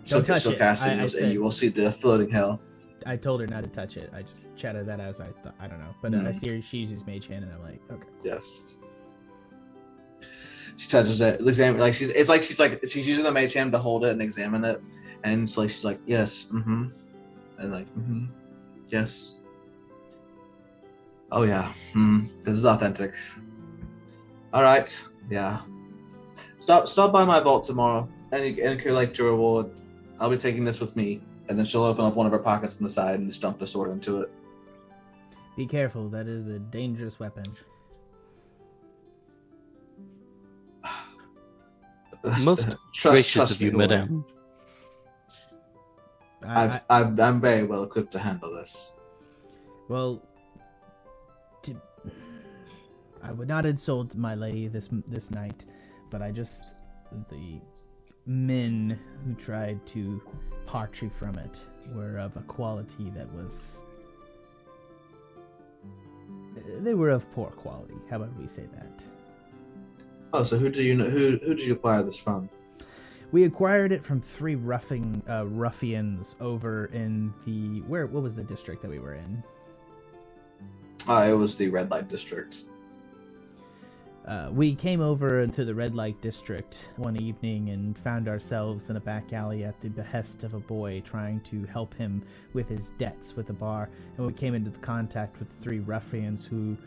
Don't touch she'll it. cast it, and you will see the floating hell. I told her not to touch it. I just chatted that as I thought. I don't know, but I see her. She uses Mage Hand, and I'm like, okay. Yes. She touches it, she's using the Mage Hand to hold it and examine it, and it's like she's like, yes, and like, yes. Oh yeah, this is authentic. All right, yeah. Stop by my vault tomorrow and collect your reward. I'll be taking this with me. And then she'll open up one of her pockets on the side and just dump the sword into it. Be careful, that is a dangerous weapon. Most gracious of you, madame. I'm very well equipped to handle this. Well, I would not insult my lady this night, but the men who tried to part you from it were of a quality that was... They were of poor quality. How about we say that? Oh, so who did you acquire this from? We acquired it from three ruffians over in the... What was the district that we were in? It was the Red Light District. We came over into the Red Light District one evening and found ourselves in a back alley at the behest of a boy trying to help him with his debts with a bar. And we came into contact with three ruffians who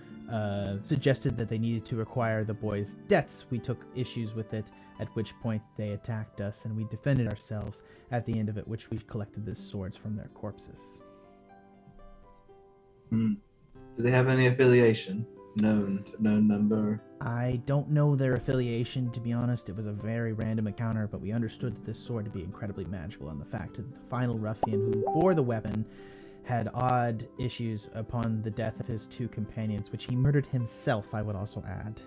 suggested that they needed to acquire the boy's debts. We took issues with it, at which point they attacked us, and we defended ourselves, at the end of it which we collected the swords from their corpses. Do they have any affiliation? Known number? I don't know their affiliation, to be honest. It was a very random encounter, but we understood this sword to be incredibly magical, and the fact that the final ruffian who bore the weapon had odd issues upon the death of his two companions, which he murdered himself, I would also add.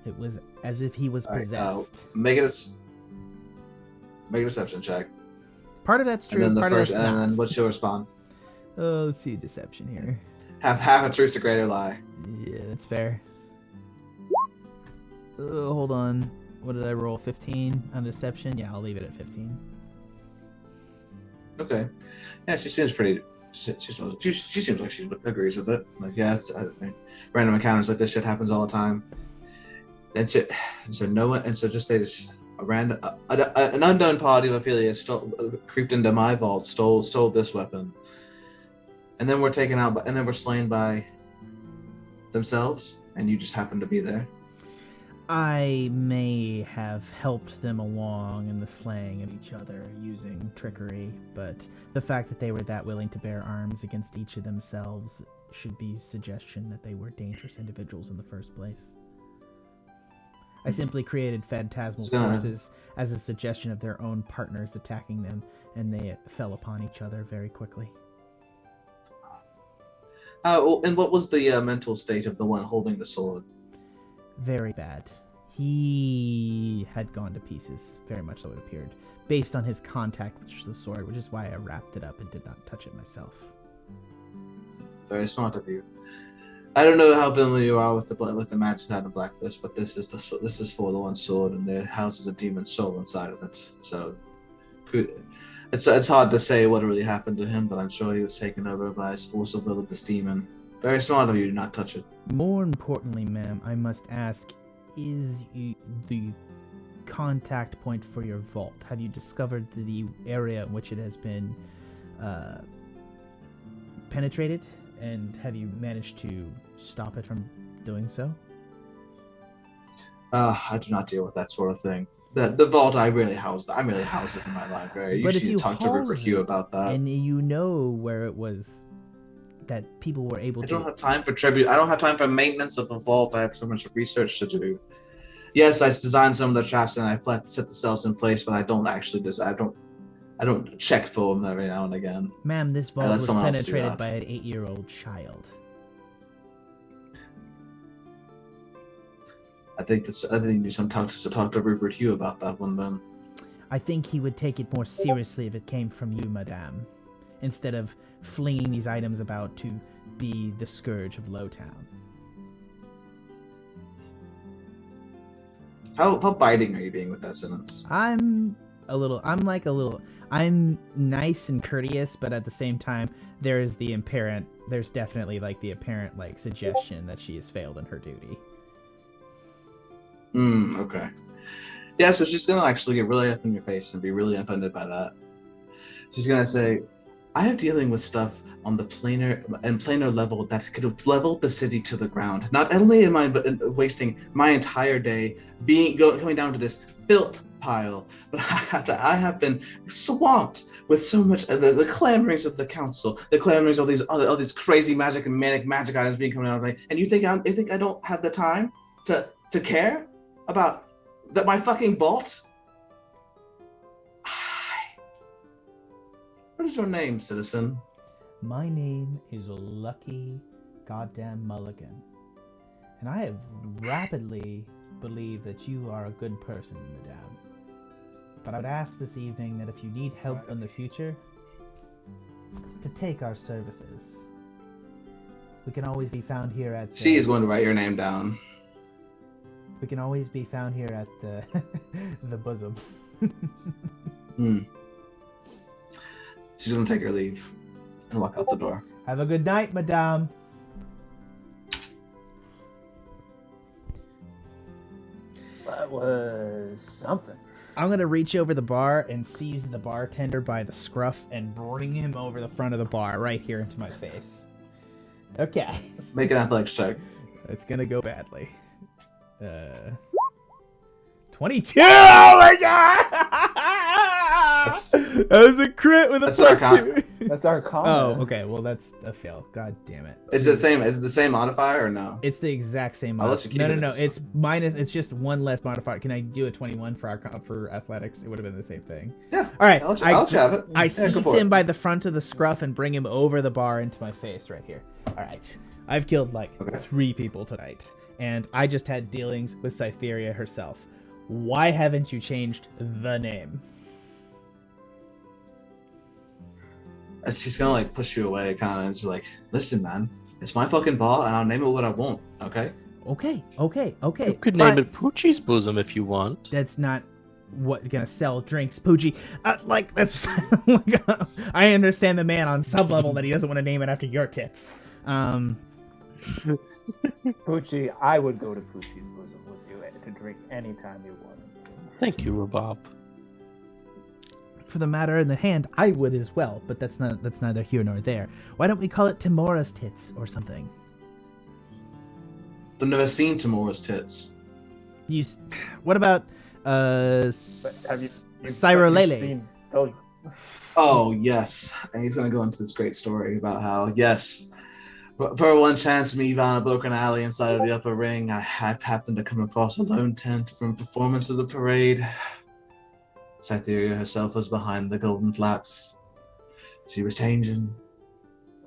It was as if he was possessed. Make a deception check. Part of that's true, And then part of that's not. and then what's your response? Let's see, deception here. Half a truth, a greater lie. Yeah, that's fair. Hold on. What did I roll? 15 on deception? Yeah, I'll leave it at 15. Okay. Yeah, she seems pretty. She seems like she agrees with it. Like, yeah, random encounters like this shit happens all the time. And so no one. And so just they just an unknown party of Ophelia creeped into my vault, stole this weapon, and then we're taken out. And then we're slain by themselves, and you just happen to be there. I may have helped them along in the slaying of each other using trickery, but the fact that they were that willing to bear arms against each of themselves should be suggestion that they were dangerous individuals in the first place. I simply created phantasmal forces as a suggestion of their own partners attacking them, and they fell upon each other very quickly. And what was the mental state of the one holding the sword? Very bad. He had gone to pieces, very much so it appeared, based on his contact with the sword, which is why I wrapped it up and did not touch it myself. Very smart of you. I don't know how familiar you are with the magic out of Blacklist, but this is for the one sword, and there houses a demon soul inside of it. So, it's hard to say what really happened to him, but I'm sure he was taken over by his force of will of this demon. Very smart of you to not touch it. More importantly, ma'am, I must ask, is the contact point for your vault? Have you discovered the area in which it has been penetrated? And have you managed to stop it from doing so? I do not deal with that sort of thing. The vault, I merely house it in my library. But You if you should talk to River Hugh about that. and you know where it was that people were able I to... don't have time for tribute. I don't have time for maintenance of the vault. I have so much research to do. Yes, I designed some of the traps and I set the spells in place, but I don't actually I don't check for them every now and again. Ma'am, this vault let was someone else do penetrated that. by an 8-year-old child. I think you need to talk to Rupert Hugh about that one then. I think he would take it more seriously if it came from you, madame, instead of flinging these items about to be the scourge of Lowtown. How biting are you being with that sentence? I'm nice and courteous, but at the same time, there's definitely like the apparent like suggestion that she has failed in her duty. Okay. Yeah, so she's gonna actually get really up in your face and be really offended by that. She's gonna say, I am dealing with stuff on the planar level that could have leveled the city to the ground. Not only am I wasting my entire day coming down to this filth pile, but I have been swamped with so much the clamorings of the council, the clamorings of all these crazy magic and manic magic items being coming out of me. And you think I don't have the time to care about my fucking vault? What is your name, citizen? My name is Lucky Goddamn Mulligan, and I have rapidly believed that you are a good person, madame. But I would ask this evening that if you need help in the future, to take our services. We can always be found here at She is going to write your name down. We can always be found here at the the bosom. She's going to take her leave and walk out the door. Have a good night, madame. That was something. I'm going to reach over the bar and seize the bartender by the scruff and bring him over the front of the bar right here into my face. Okay. Make an athletics check. It's going to go badly. 22! Oh my god! That was a crit with a +2. That's our comment. Oh, okay. Well, that's a fail. God damn it. Is it the same modifier or no? It's the exact same I'll let modifier. you keep No. it. It's minus. It's just one less modifier. Can I do a 21 for athletics? It would have been the same thing. Yeah. All right. I'll have it. I Yeah, seize go for him it. by the front of the scruff and bring him over the bar into my face right here. All right. I've killed like 3 people tonight, and I just had dealings with Cytheria herself. Why haven't you changed the name? She's gonna like push you away, kind of, and she's like, "Listen, man, it's my fucking bar, and I'll name it what I want. Okay." Okay. You could name it Poochie's Bosom if you want. That's not what gonna sell drinks, Poochi. That's. I understand the man on some level that he doesn't want to name it after your tits. Poochi, I would go to Poochie's Bosom with you to drink anytime you wanted. Thank you, Rabab. For the matter in the hand, I would as well, but that's neither here nor there. Why don't we call it Timora's tits or something? I've never seen Tamora's tits. What about Cyrolele? Oh, yes. And he's going to go into this great story about how, yes, for one chance me down a broken alley inside of the upper ring, I happened to come across a lone tent from performance of the parade. Cytherea herself was behind the golden flaps. She was changing.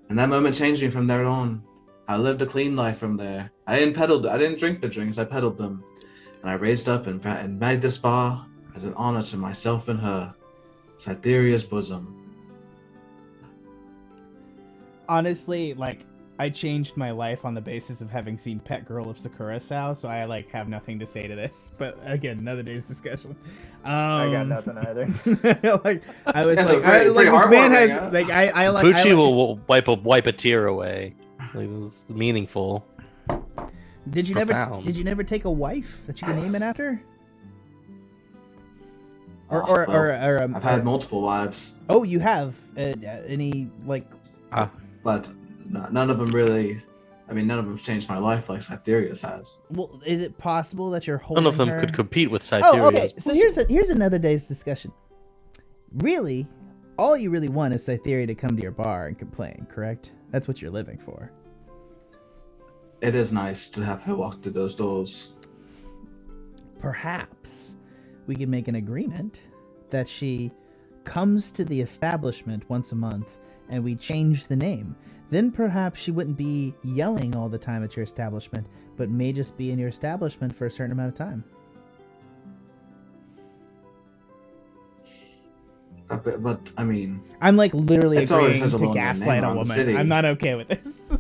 And that moment changed me from there on. I lived a clean life from there. I didn't drink the drinks, I peddled them. And I raised up and made this bar as an honor to myself and her. Cytherea's bosom. Honestly, like, I changed my life on the basis of having seen Pet Girl of Sakurasao, so I like have nothing to say to this. But again, another day's discussion. I got nothing either. Like I was That's like, pretty this man has heartwarming, huh? like I like. Poochi will wipe a tear away. Like, it was meaningful. Did you profound. never take a wife that you can name it after? I've had multiple wives. Oh, you have any like? But none of them really. I mean, none of them changed my life like Cytherea's has. Well, is it possible that you're holding None of them her? could compete with Cytherea's. Oh, okay. So here's another day's discussion. Really, all you really want is Cytherea to come to your bar and complain, correct? That's what you're living for. It is nice to have her walk through those doors. Perhaps we could make an agreement that she comes to the establishment once a month and we change the name. Then perhaps she wouldn't be yelling all the time at your establishment, but may just be in your establishment for a certain amount of time. But I mean, I'm like literally It's already agreeing such a to well-known gaslight name a around the woman. city. I'm not okay with this.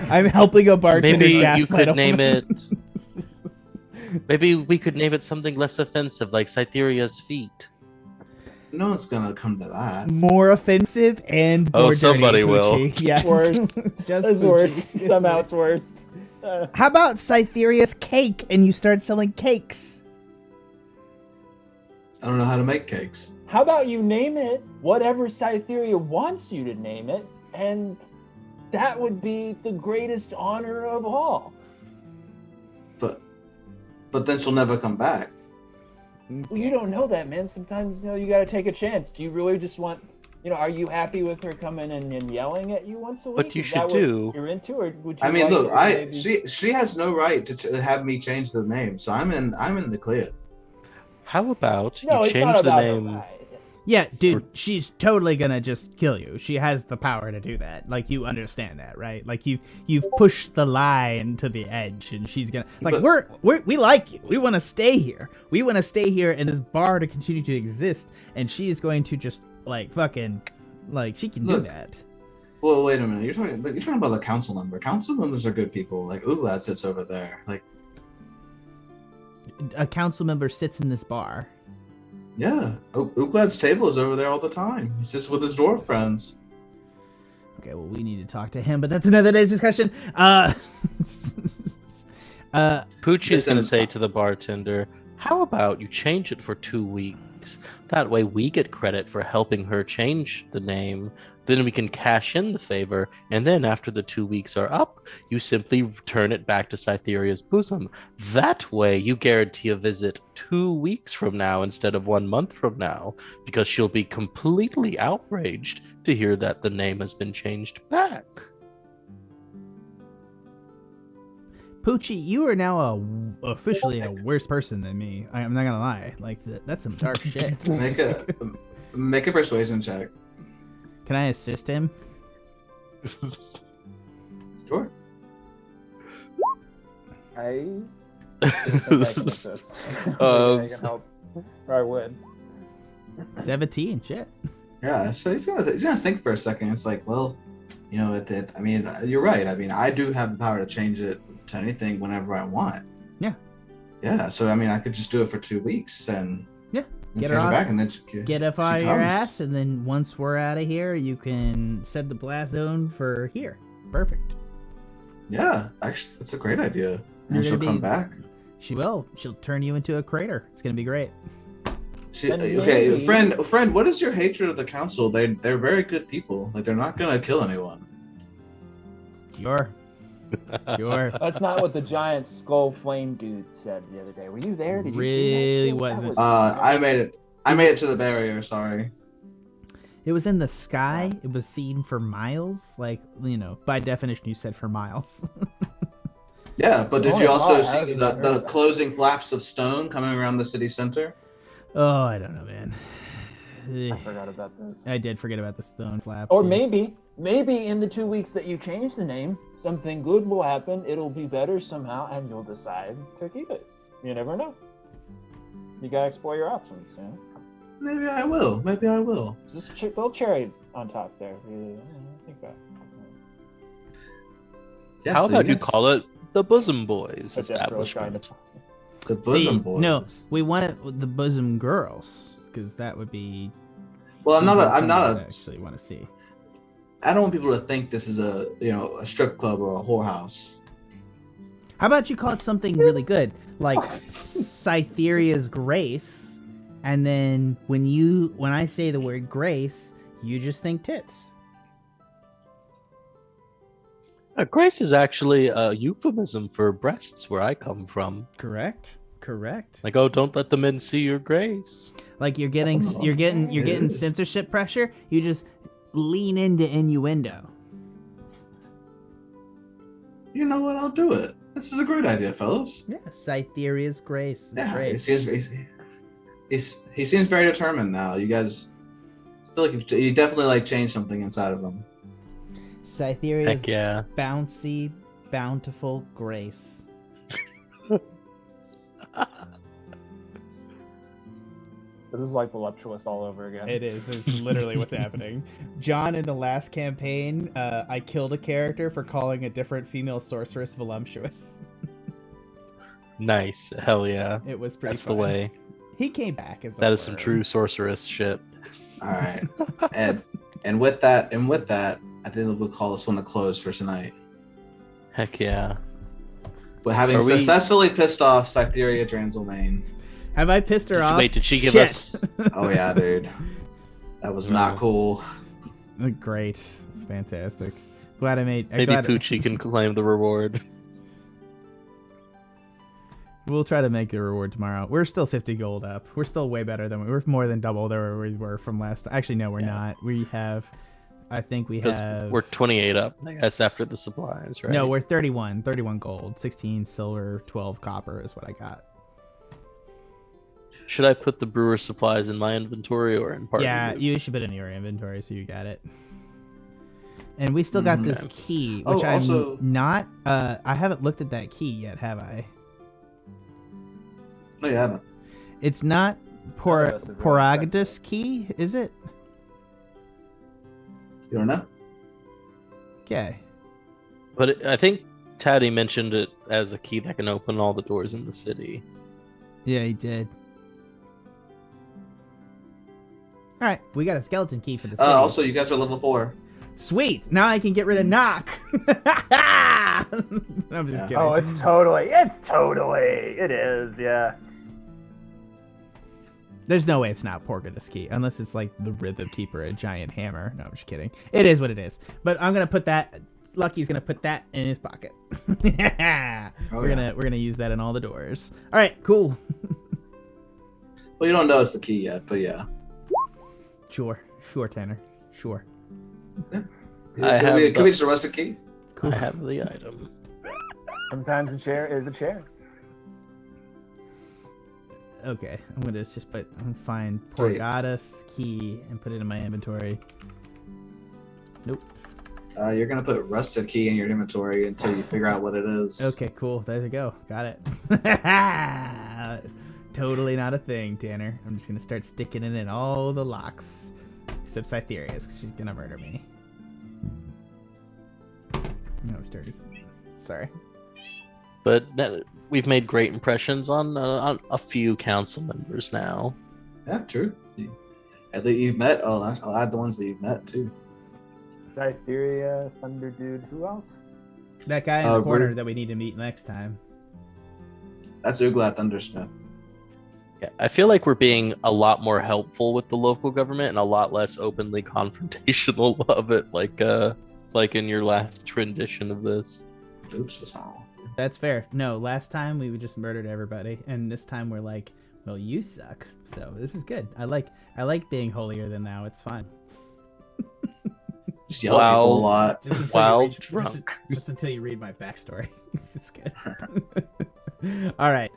I'm helping a bartender Maybe you gaslight could a name woman. it. Maybe we could name it something less offensive, like Cytherea's feet. no one's gonna come to that. More offensive and more dirty, somebody will. Poochi. Yes. Worse. Just It's Poochi. worse. It's Somehow worse. it's worse. How about Cytherea's cake and you start selling cakes? I don't know how to make cakes. How about you name it whatever Cytherea wants you to name it, and that would be the greatest honor of all. But then she'll never come back. Well, you don't know that, man. Sometimes, you got to take a chance. Do you really just want, are you happy with her coming and yelling at you once a week? What you Is should that do- what you're into, or would you I mean, like look, to maybe- she has no right to have me change the name, so I'm in the clear. How about No, you it's not change the about name? her. Yeah, dude, she's totally gonna just kill you. She has the power to do that. Like, you understand that, right? Like, you've pushed the line to the edge, and she's gonna like we like you. We want to stay here. We want to stay here in this bar to continue to exist, and she is going to just like fucking like she can do that. Well, wait a minute. You're talking about the council member. Council members are good people. Like Uglad sits over there. Like, A council member sits in this bar. yeah, Uglad's table is over there all the time. He sits with his dwarf friends. Okay, well, we need to talk to him, but that's another day's discussion. Poochie's Listen, going to say to the bartender, how about you change it for 2 weeks? That way we get credit for helping her change the name. Then we can cash in the favor, and then after the 2 weeks are up, you simply return it back to Cytherea's bosom. That way you guarantee a visit 2 weeks from now instead of 1 month from now, because she'll be completely outraged to hear that the name has been changed back. Poochi, you are now officially a worse person than me. I'm not gonna lie. Like, that's some dark shit. Make a persuasion check. Can I assist him? Sure. I think I can assist. I can help. Or I would. 17, shit. Yeah, so he's gonna think for a second. It's like, well, I mean, you're right. I mean, I do have the power to change it to anything whenever I want. Yeah. Yeah. So I mean, I could just do it for 2 weeks and Get change her it on. back, and then Get up she out of your comes. ass, and then once we're out of here, you can set the blast zone for here. Perfect. Yeah, actually, that's a great idea. You're And she'll gonna come be- back. She will. She'll turn you into a crater. It's gonna be great. And Okay, maybe- friend. What is your hatred of the council? They're very good people. Like, they're not gonna kill anyone. Sure. Sure. That's not what the giant skull flame dude said the other day. Were you there? Did you see that Really shit? wasn't. I made it. I made it to the barrier. Sorry. It was in the sky. It was seen for miles. Like, by definition, you said for miles. Yeah, but did Oh, you also wow, I see haven't the heard that. closing flaps of stone coming around the city center? Oh, I don't know, man. I forgot about this. I did forget about the stone flaps. Or yes. maybe in the 2 weeks that you change the name, something good will happen. It'll be better somehow, and you'll decide to keep it. You never know. You gotta explore your options. Maybe I will. Maybe I will. Just a little cherry on top there. Think about it. Yeah, How so about you guys- call it the Bosom Boys But that's really trying establishment? to- the bosom boys? No, we want it with the bosom girls because that would be. Well, I'm not something a. I'd actually want to see. I don't want people to think this is a strip club or a whorehouse. How about you call it something really good, like Cytheria's Grace, and then when I say the word grace, you just think tits. Grace is actually a euphemism for breasts where I come from. Correct. Like, oh, don't let the men see your grace. Like you're getting Yes. censorship pressure. You just lean into innuendo. You know what? I'll do it. This is a great idea, fellas. Yeah, Cytheria's Grace. It's Yeah, great. he seems very determined now. You guys I feel like you definitely changed something inside of him. Cytheria's Heck yeah. bouncy, bountiful grace. This is like voluptuous all over again. It is. It's literally what's happening. John, in the last campaign, I killed a character for calling a different female sorceress voluptuous. Nice. Hell yeah. It was pretty That's fun. the way. He came back as a That is some worm. true sorceress shit. All right, and with that, I think we'll call this one a close for tonight. Heck yeah. But having Are we- successfully pissed off Cytheria Dranzelmane. Have I pissed her off? Wait, did she give Shit. us? Oh yeah, dude, that was not cool. Great. It's fantastic. Glad I made. Maybe glad Poochi can claim the reward. We'll try to make a reward tomorrow. We're still 50 gold up. We're still way better than we're more than double where we were from last. Actually, no, we're not. We have. I think we Because have. we're 28 up, I guess, after the supplies, right? No, we're 31 gold, 16 silver, 12 copper is what I got. Should I put the brewer supplies in my inventory or in part? Yeah, you should put it in your inventory so you got it. And we still got this key, which Oh, also- I'm not. I haven't looked at that key yet, have I? No, you haven't. It's not Oh, that's a very Poragadus key, is it? You don't know? Okay. But I think Taddy mentioned it as a key that can open all the doors in the city. Yeah, he did. All right, we got a skeleton key for the city. Also, you guys are level 4. Sweet. Now I can get rid of knock. I'm just Yeah. kidding. Oh, it is, yeah. There's no way it's not Porgadus key, unless it's like the Rhythm Keeper, a giant hammer. No, I'm just kidding. It is what it is. But I'm gonna put that. Lucky's gonna put that in his pocket. We're gonna use that in all the doors. All right, cool. Well, you don't know it's the key yet, but yeah. Sure, Tanner. Sure. Could we just arrest a key? Cool. I have the item. Sometimes a chair is a chair. Okay, I'm gonna find Wait. Porgadus key and put it in my inventory. Nope. You're gonna put rusted key in your inventory until you figure out what it is. Okay, cool. There you go. Got it. Totally not a thing, Tanner. I'm just gonna start sticking it in all the locks. Except Cytheria's, because she's gonna murder me. No, it's dirty. Sorry. But we've made great impressions on a few council members now. Yeah, true. At least you've met. Oh, I'll add the ones that you've met too. Cytheria, Thunder Dude, who else? That guy in the corner we're- that we need to meet next time. That's Uglat Thundersmith. Yeah, I feel like we're being a lot more helpful with the local government and a lot less openly confrontational of it, like in your last rendition of this. Oops, that's not. That's fair. No, last time we just murdered everybody, and this time we're like, well, you suck. So this is good. I like being holier than thou. It's fine. Just yell at people a lot. While drunk. Just until you read my backstory. It's good. All right.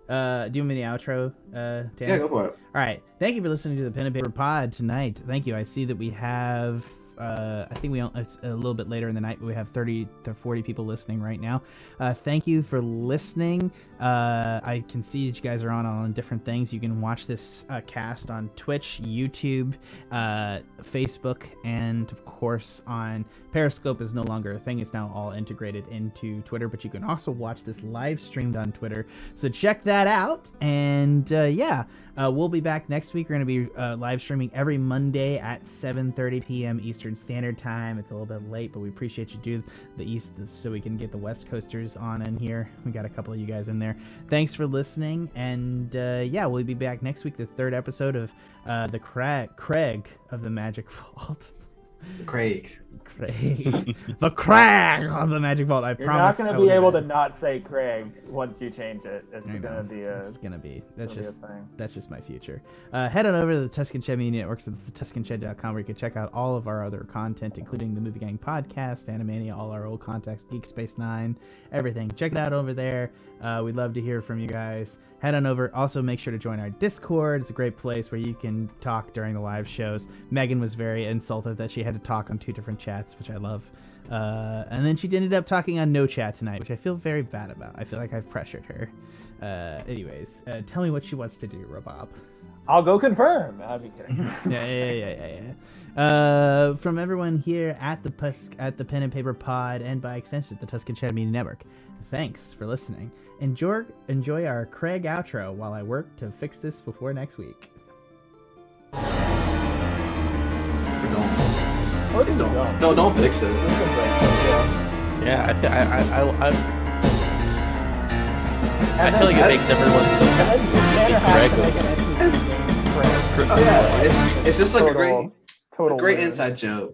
Do you want me the outro, Dan? Yeah, go for it. All right. Thank you for listening to the Pen and Paper Pod tonight. Thank you. I see that we have, I think it's a little bit later in the night, but we have 30 to 40 people listening right now. Thank you for listening. I can see that you guys are on different things. You can watch this cast on Twitch, YouTube, Facebook, and of course on Periscope is no longer a thing. It's now all integrated into Twitter, but you can also watch this live streamed on Twitter. So check that out. And we'll be back next week. We're going to be live streaming every Monday at 7:30 p.m. Eastern Standard Time. It's a little bit late, but we appreciate you do the East so we can get the West Coasters on in here. We got a couple of you guys in there. Thanks for listening. And we'll be back next week, the third episode of the Crag of the Magic Vault. Crag. The Crag of the Magic Vault. You're not going to be able to not say Craig once you change it. It's going to be that's just my future. Head on over to the Tuscan Shed Media Network, to the TuscanShed.com, where you can check out all of our other content, including the Movie Gang podcast, Animania, all our old contacts, Geek Space 9, everything. Check it out over there. We'd love to hear from you guys. Head on over. Also, make sure to join our Discord. It's a great place where you can talk during the live shows. Megan was very insulted that she had to talk on 2 different chats, which I love. And then she ended up talking on no chat tonight, which I feel very bad about. I feel like I've pressured her. Anyways, tell me what she wants to do, Rabab. I'll go confirm. I'll be kidding. Yeah. From everyone here at the Pen and Paper Pod, and by extension the Tuscan Shed Media Network, thanks for listening. Enjoy our Craig outro while I work to fix this before next week. Don't fix it. Yeah, I feel like it makes everyone so It's just like a great inside joke.